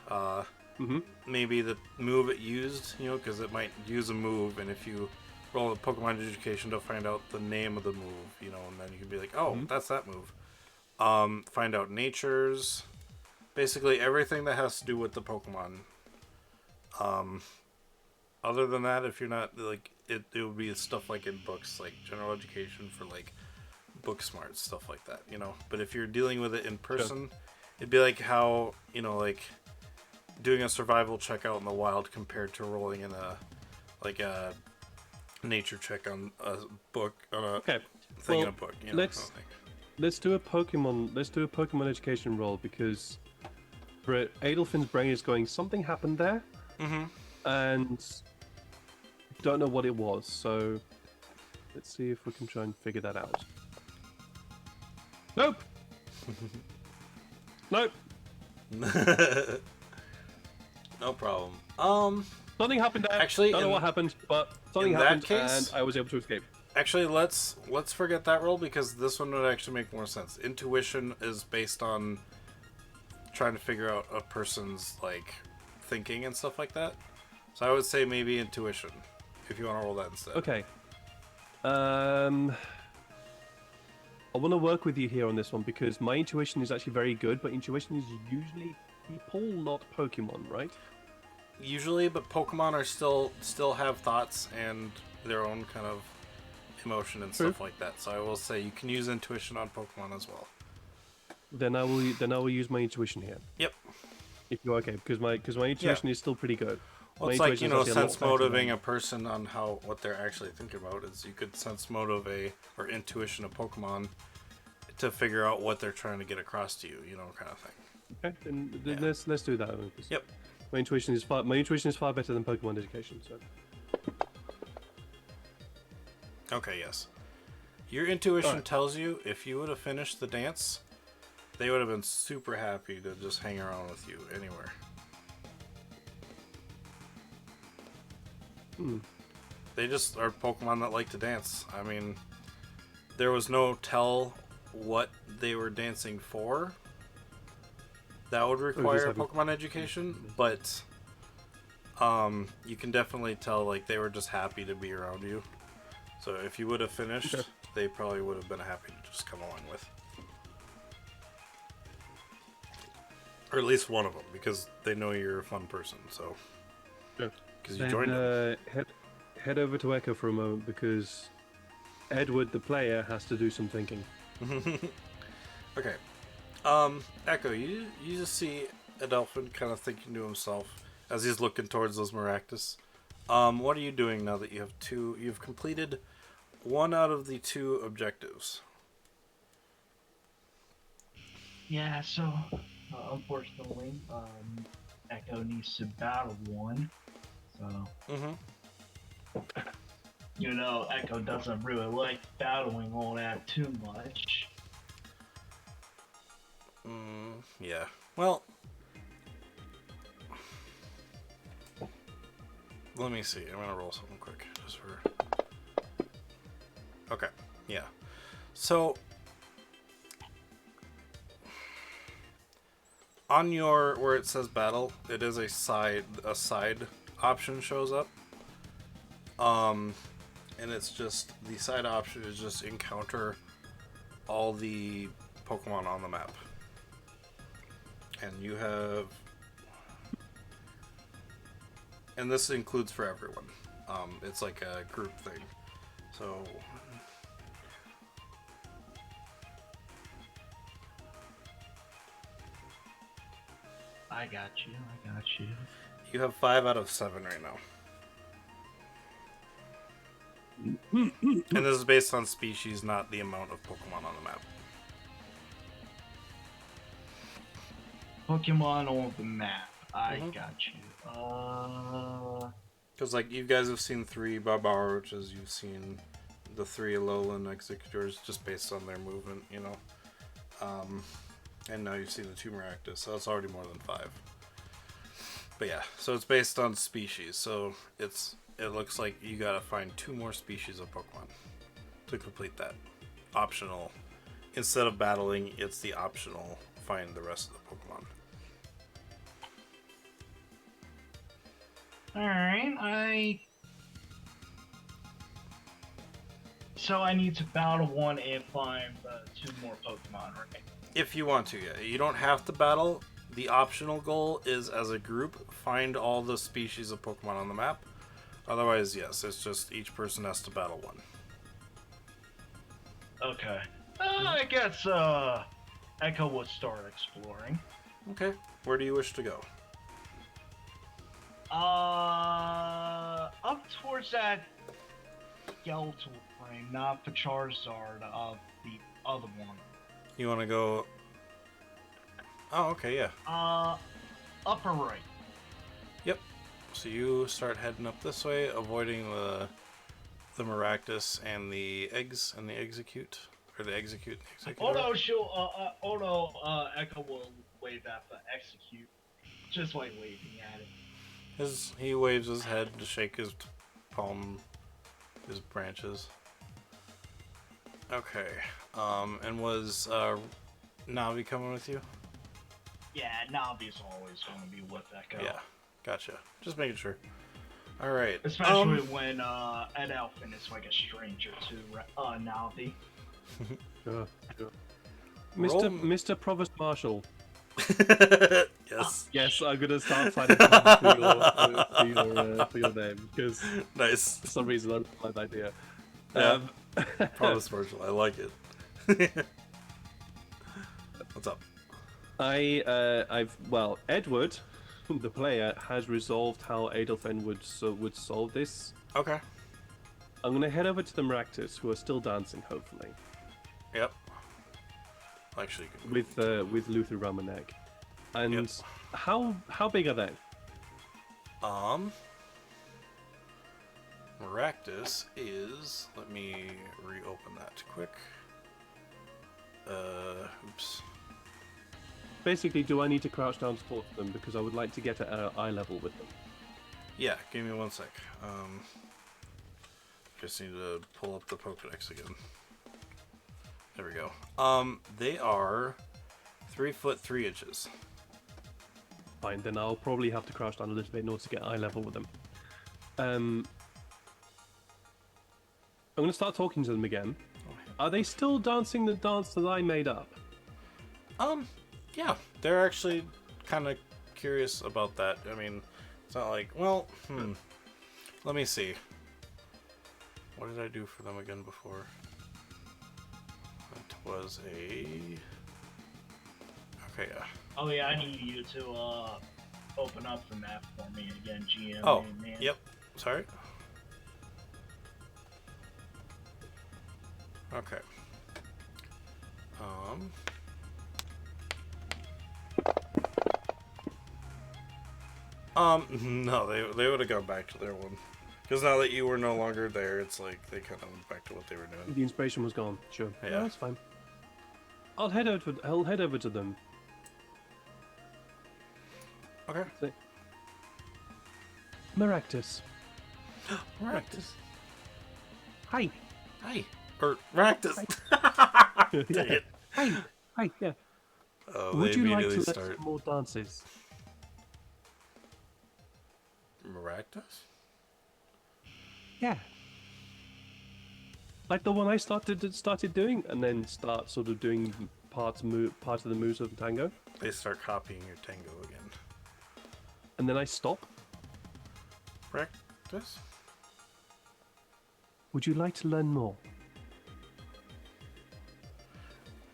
S1: maybe the move it used, because it might use a move, and if you roll a Pokemon education to find out the name of the move, and then you can be like, oh, that's that move. Find out natures, basically everything that has to do with the Pokemon. Other than that, if you're not, like, it would be stuff like in books, like general education for, like, book smart, stuff like that, But if you're dealing with it in person, it'd be like how, like, doing a survival check out in the wild compared to rolling in a nature check on a book, on a thing in a book,
S3: Let's do a Pokemon education roll, because Adelphin's brain is going, something happened there, and don't know what it was, so let's see if we can try and figure that out. Nope. Nope.
S1: No problem.
S3: Something happened there.
S1: Actually,
S3: don't know
S1: in-
S3: what happened, but something
S1: in that
S3: happened,
S1: case-
S3: and I was able to escape.
S1: Actually, let's forget that roll because this one would actually make more sense. Intuition is based on trying to figure out a person's like thinking and stuff like that. So I would say maybe intuition if you want to roll that instead.
S3: Okay. I want to work with you here on this one because my intuition is actually very good, but intuition is usually people, not Pokemon, right?
S1: Usually, but Pokemon are still have thoughts and their own kind of emotion and stuff like that. So I will say you can use intuition on Pokemon as well.
S3: Then I will use my intuition here.
S1: Yep.
S3: If you're okay, because my intuition is still pretty good.
S1: Well,
S3: My
S1: it's like,
S3: intuition
S1: you
S3: is
S1: know,
S3: actually a lot
S1: sense
S3: better
S1: motivating
S3: than-
S1: a person on what they're actually thinking about is you could sense motivate or intuition a Pokemon to figure out what they're trying to get across to you, you know, kind of thing.
S3: Okay, then
S1: Yeah.
S3: let's do that.
S1: Yep.
S3: My intuition is far better than Pokemon education. So
S1: Okay, yes. Your intuition
S3: Alright.
S1: tells you if you would have finished the dance, they would have been super happy to just hang around with you anywhere. They just are Pokemon that like to dance. I mean, there was no tell what they were dancing for. That would require
S3: having-
S1: Pokemon education, but you can definitely tell like they were just happy to be around you. So if you would have finished,
S3: Okay.
S1: they probably would have been happy to just come along with. Or at least one of them, because they know you're a fun person, so.
S3: Yeah.
S1: Because you joined them.
S3: head over to Echo for a moment because Edward, the player, has to do some thinking.
S1: Okay. Echo, you just see Adelphin kind of thinking to himself as he's looking towards those Maractus. What are you doing now that you've completed one out of the 2 objectives?
S4: Yeah, so unfortunately, Echo needs to battle one. So you know, Echo doesn't really like battling all that too much.
S1: Yeah. Well, let me see. I'm gonna roll something quick just for. Okay. Yeah. So on your where it says battle, it is a side option shows up. And it's just the side option is just encounter all the Pokemon on the map. And you have, and this includes for everyone. It's like a group thing. So
S4: I got you.
S1: you have 5 out of 7 right now. And this is based on species, not the amount of Pokemon on the map.
S4: Pokemon on the map. I
S1: Mhm.
S4: got you.
S1: Because, like, you guys have seen 3 Barbaroches, you've seen the 3 Alolan Executors just based on their movement, you know. And now you've seen the 2 Maractus, so that's already more than 5. But yeah, so it's based on species, so it looks like you gotta find 2 more species of Pokemon to complete that. Optional. Instead of battling, it's the optional find the rest of the Pokemon.
S4: Alright, So I need to battle one and find 2 more Pokemon, right?
S1: If you want to, yeah. You don't have to battle. The optional goal is, as a group, find all the species of Pokemon on the map. Otherwise, yes, it's just each person has to battle one.
S4: Okay. I guess Echo will start exploring.
S1: Okay. Where do you wish to go?
S4: Up towards that skeletal thing, not the Charizard, of the other one.
S1: You want to go... Oh, okay, yeah.
S4: Upper right.
S1: Yep. So you start heading up this way, avoiding the Maractus and the eggs and the execute, or the execute and the executor.
S4: Echo will wave at the execute, just like waving at it.
S1: He waves his head to shake his palm, his branches. Okay. And was Navi coming with you?
S4: Yeah, Navi's always going to be with Echo.
S1: Yeah. Gotcha. Just making sure. All right.
S4: Especially when an elfin is like a stranger to Navi.
S3: Sure.
S1: Roll-
S3: Mr. Provost Marshal.
S1: Yes.
S3: Yes, I'm gonna start fighting for your name because
S1: Nice.
S3: for some reason I like that idea.
S1: Yeah. Promise Marshall. I like it. What's up?
S3: Edward, the player, has resolved how Adolphen would solve this.
S1: Okay.
S3: I'm gonna head over to the Maractus, who are still dancing, hopefully,
S1: Yep. Actually,
S3: with Luther Romanek. And
S1: Yep.
S3: how big are they?
S1: Maractus is. Let me reopen that quick. Oops.
S3: Basically, do I need to crouch down to talk to them because I would like to get at eye level with them?
S1: Yeah, give me 1 sec. Just need to pull up the Pokedex again. There we go. They are 3 foot 3 inches.
S3: Fine, then I'll probably have to crouch down a little bit in order to get eye level with them. I'm going to start talking to them again. Are they still dancing the dance that I made up?
S1: Yeah, they're actually kind of curious about that. I mean, it's not like, well, let me see. What did I do for them again before? It was a... Okay, yeah.
S4: Oh yeah, I need you to open up the map for me again, GM.
S1: Oh,
S4: man.
S1: yep. Sorry. Okay. No, they would have gone back to their one. Because now that you were no longer there, it's like they kind of went back to what they were doing.
S3: The inspiration was gone. Sure.
S1: Yeah.
S3: That's fine. I'll head over to them.
S1: Okay.
S3: Maractus.
S1: Maractus.
S3: Hi.
S1: Hi. Or Maractus. Dang it.
S3: Hi. Yeah.
S1: Oh,
S3: Would
S1: they
S3: you like to
S1: immediately
S3: let
S1: start.
S3: some more dances?
S1: Maractus?
S3: Yeah. Like the one I started doing, and then start sort of doing parts of the moves of the tango,
S1: They start copying your tango again.
S3: and then I stop.
S1: Practice?
S3: Would you like to learn more?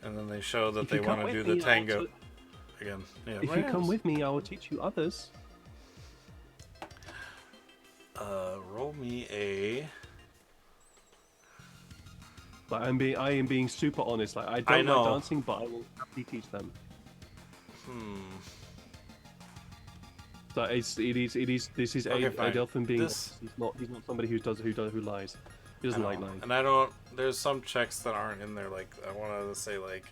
S1: And then they show that
S3: If
S1: they
S3: you come
S1: want to
S3: with
S1: do the
S3: me, I'll
S1: tango again. Yeah.
S3: If you come with me, I will teach you others.
S1: Roll me a.
S3: Like I am being super honest. Like I
S1: I
S3: don't
S1: know.
S3: like dancing, but I will happily teach them. So this is
S1: Okay, fine.
S3: Adelphin being
S1: This-
S3: honest. He's not somebody who lies. He doesn't like lying.
S1: And I don't. There's some checks that aren't in there. Like I wanted to say like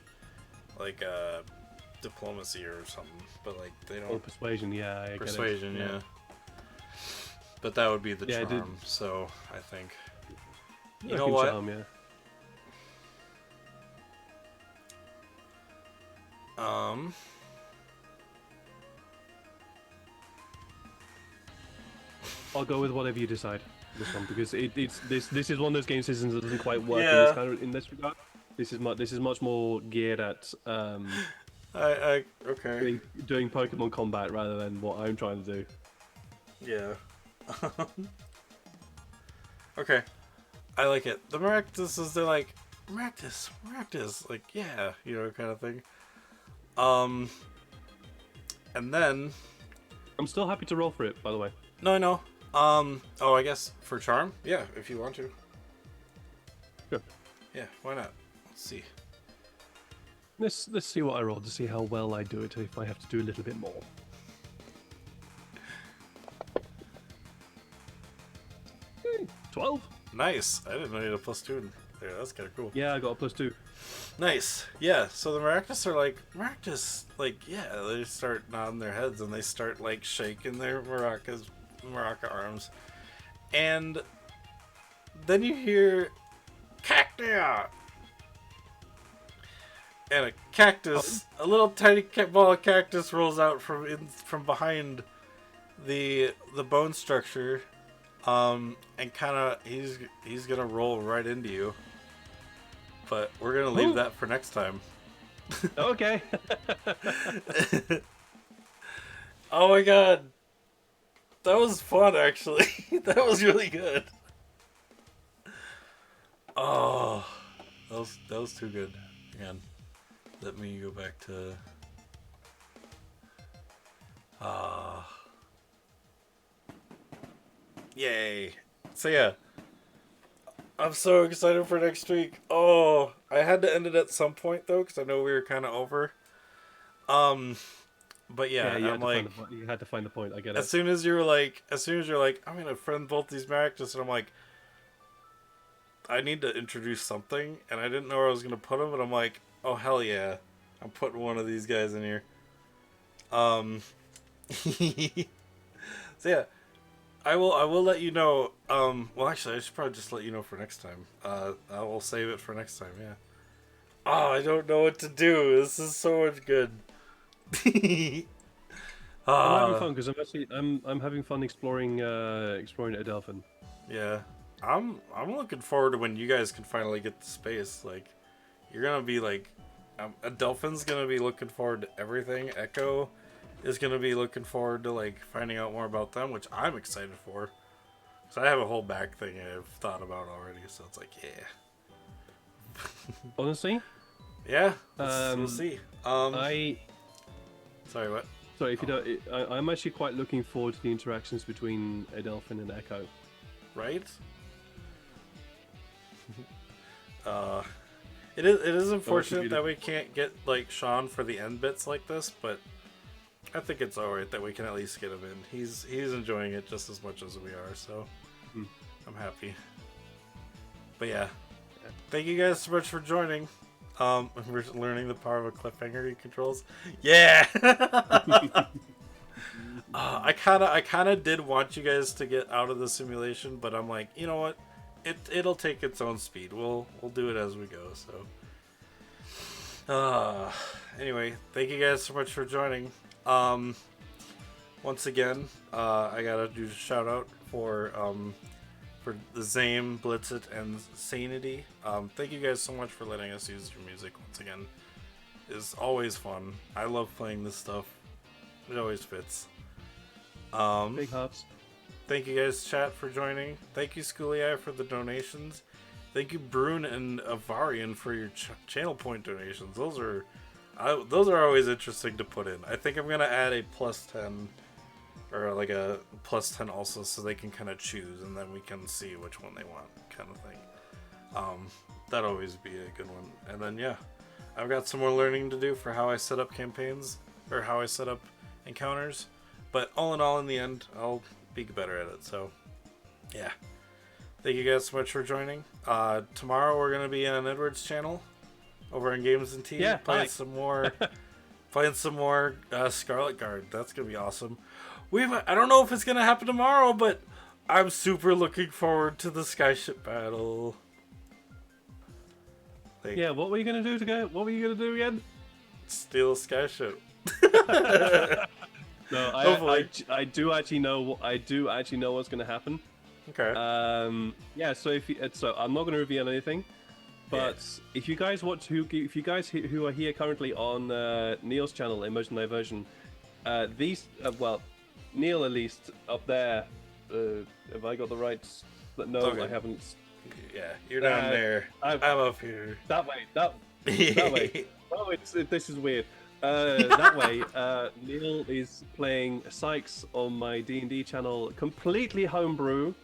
S1: diplomacy or something, but like they don't.
S3: Or persuasion, yeah. I get it.
S1: Persuasion, yeah. But that would be the
S3: Yeah, I did-
S1: charm. So I think. You
S3: I
S1: know
S3: can
S1: what?
S3: charm, yeah. I'll go with whatever you decide. This one because this is one of those game systems that doesn't quite work in this regard. This is much more geared at
S1: Okay.
S3: doing Pokemon combat rather than what I'm trying to do.
S1: Yeah. Okay. I like it. The Maractuses, they're like, Maractus, like, yeah, kind of thing. And then...
S3: I'm still happy to roll for it, by the way.
S1: No, I know. I guess for charm? Yeah, if you want to.
S3: Sure.
S1: Yeah, why not? Let's see.
S3: Let's see what I roll to see how well I do it if I have to do a little bit more. 12.
S1: Nice. I didn't know you had a +2 there. That's kind of cool.
S3: Yeah, I got a +2.
S1: Nice. Yeah. So the Maractus are like yeah. They start nodding their heads and they start like shaking their maraca arms, and then you hear cacti, and a cactus, a little tiny ball of cactus rolls out from behind the bone structure, and kind of he's gonna roll right into you. But we're gonna leave that for next time.
S3: Okay.
S1: Oh my god, that was fun actually. That was really good. Oh, that was too good. Again, let me go back to. Yay! So yeah. I'm so excited for next week. Oh, I had to end it at some point though, because I know we were kind of over. But yeah,
S3: you
S1: I'm like,
S3: you had to find the point. I get it.
S1: as soon as you're like, I'm gonna friend both these Maractus, and I'm like, I need to introduce something, and I didn't know where I was gonna put them, but I'm like, oh hell yeah, I'm putting one of these guys in here. So yeah. I will let you know. Well, actually, I should probably just let you know for next time. I will save it for next time. Yeah. Oh, I don't know what to do. This is so much good.
S3: I'm having fun because I'm having fun exploring Adelphin.
S1: Yeah, I'm looking forward to when you guys can finally get to space. Like, you're gonna be like, Adelphin's gonna be looking forward to everything. Echo is going to be looking forward to like finding out more about them, which I'm excited for. So I have a whole back thing I've thought about already, so it's like, yeah.
S3: Honestly?
S1: Yeah, we'll see.
S3: Sorry,
S1: what?
S3: Sorry, if you don't, I'm actually quite looking forward to the interactions between Adelphin and Echo.
S1: Right? It is unfortunate that we can't get like Sean for the end bits like this, but I think it's alright that we can at least get him in. He's enjoying it just as much as we are, so I'm happy. But yeah, thank you guys so much for joining. We're learning the power of a cliffhanger he controls. Yeah. I kind of did want you guys to get out of the simulation, but I'm like, you know what? It'll take its own speed. We'll do it as we go. So. Anyway, thank you guys so much for joining. Once again, I gotta do a shout out for the Zame, Blitzit, and Sanity. Thank you guys so much for letting us use your music once again. It's always fun. I love playing this stuff. It always fits.
S3: Big hearts.
S1: Thank you guys, chat, for joining. Thank you, Schoolie, for the donations. Thank you, Brune and Avarian, for your channel point donations. Those are always interesting to put in. I think I'm gonna add a +10 or like a +10 also, so they can kind of choose, and then we can see which one they want, kind of thing. That'd always be a good one. And then yeah, I've got some more learning to do for how I set up campaigns or how I set up encounters. But all in all, in the end, I'll be better at it. So yeah, thank you guys so much for joining. Tomorrow we're gonna be on Edward's channel over on Games and Tea, playing some more Scarlet Guard. That's gonna be awesome. I don't know if it's gonna happen tomorrow, but I'm super looking forward to the Skyship battle.
S3: Yeah, what were you gonna do What were you gonna do again?
S1: Steal a Skyship.
S3: No, I do actually know. I do actually know what's gonna happen.
S1: Okay.
S3: Yeah. So so I'm not gonna reveal anything. But if you guys who are here currently on Neil's channel, Immersion Diversion, Neil at least up there. Have I got the right? No, okay. I haven't.
S1: Yeah, you're down there. I'm up here.
S3: That way. That way. Oh, this is weird. That way, Neil is playing Sykes on my D&D channel, completely homebrew.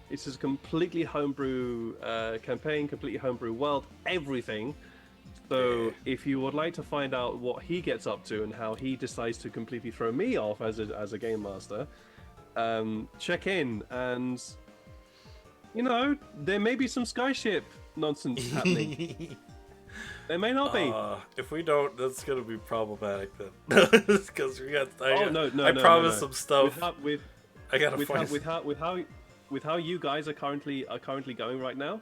S3: It's a completely homebrew campaign, completely homebrew world, everything. So if you would like to find out what he gets up to and how he decides to completely throw me off as a game master, check in. And You know, there may be some skyship nonsense happening. There may not be.
S1: If we don't, that's gonna be problematic then. Because I promised some stuff. I gotta find
S3: with how you guys are currently going right now,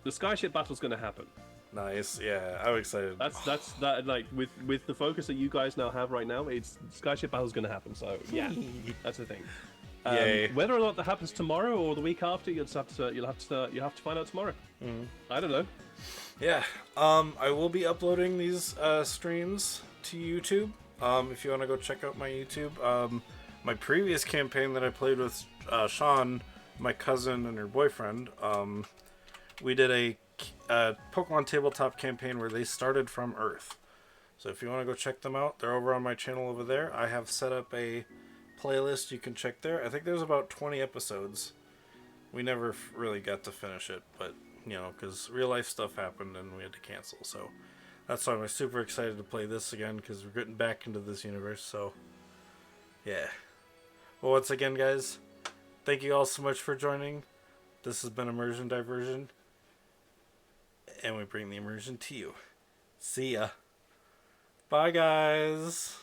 S3: the skyship battle's going to happen.
S1: Nice, yeah, I'm excited.
S3: That's like with the focus that you guys now have right now, it's skyship battle's going to happen. So yeah, that's the thing.
S1: Yay.
S3: Whether or not that happens tomorrow or the week after, you'll have to find out tomorrow.
S1: Mm-hmm.
S3: I don't know.
S1: Yeah, I will be uploading these streams to YouTube. If you want to go check out my YouTube, my previous campaign that I played with Sean, my cousin, and her boyfriend, we did a Pokemon tabletop campaign where they started from Earth. So if you want to go check them out, they're over on my channel over there. I have set up a playlist you can check there. I think there's about 20 episodes. We never really got to finish it, but you know, because real life stuff happened and we had to cancel. So that's why I'm super excited to play this again, because we're getting back into this universe. So yeah. Well, once again, guys, thank you all so much for joining. This has been Immersion Diversion, and we bring the immersion to you. See ya. Bye, guys.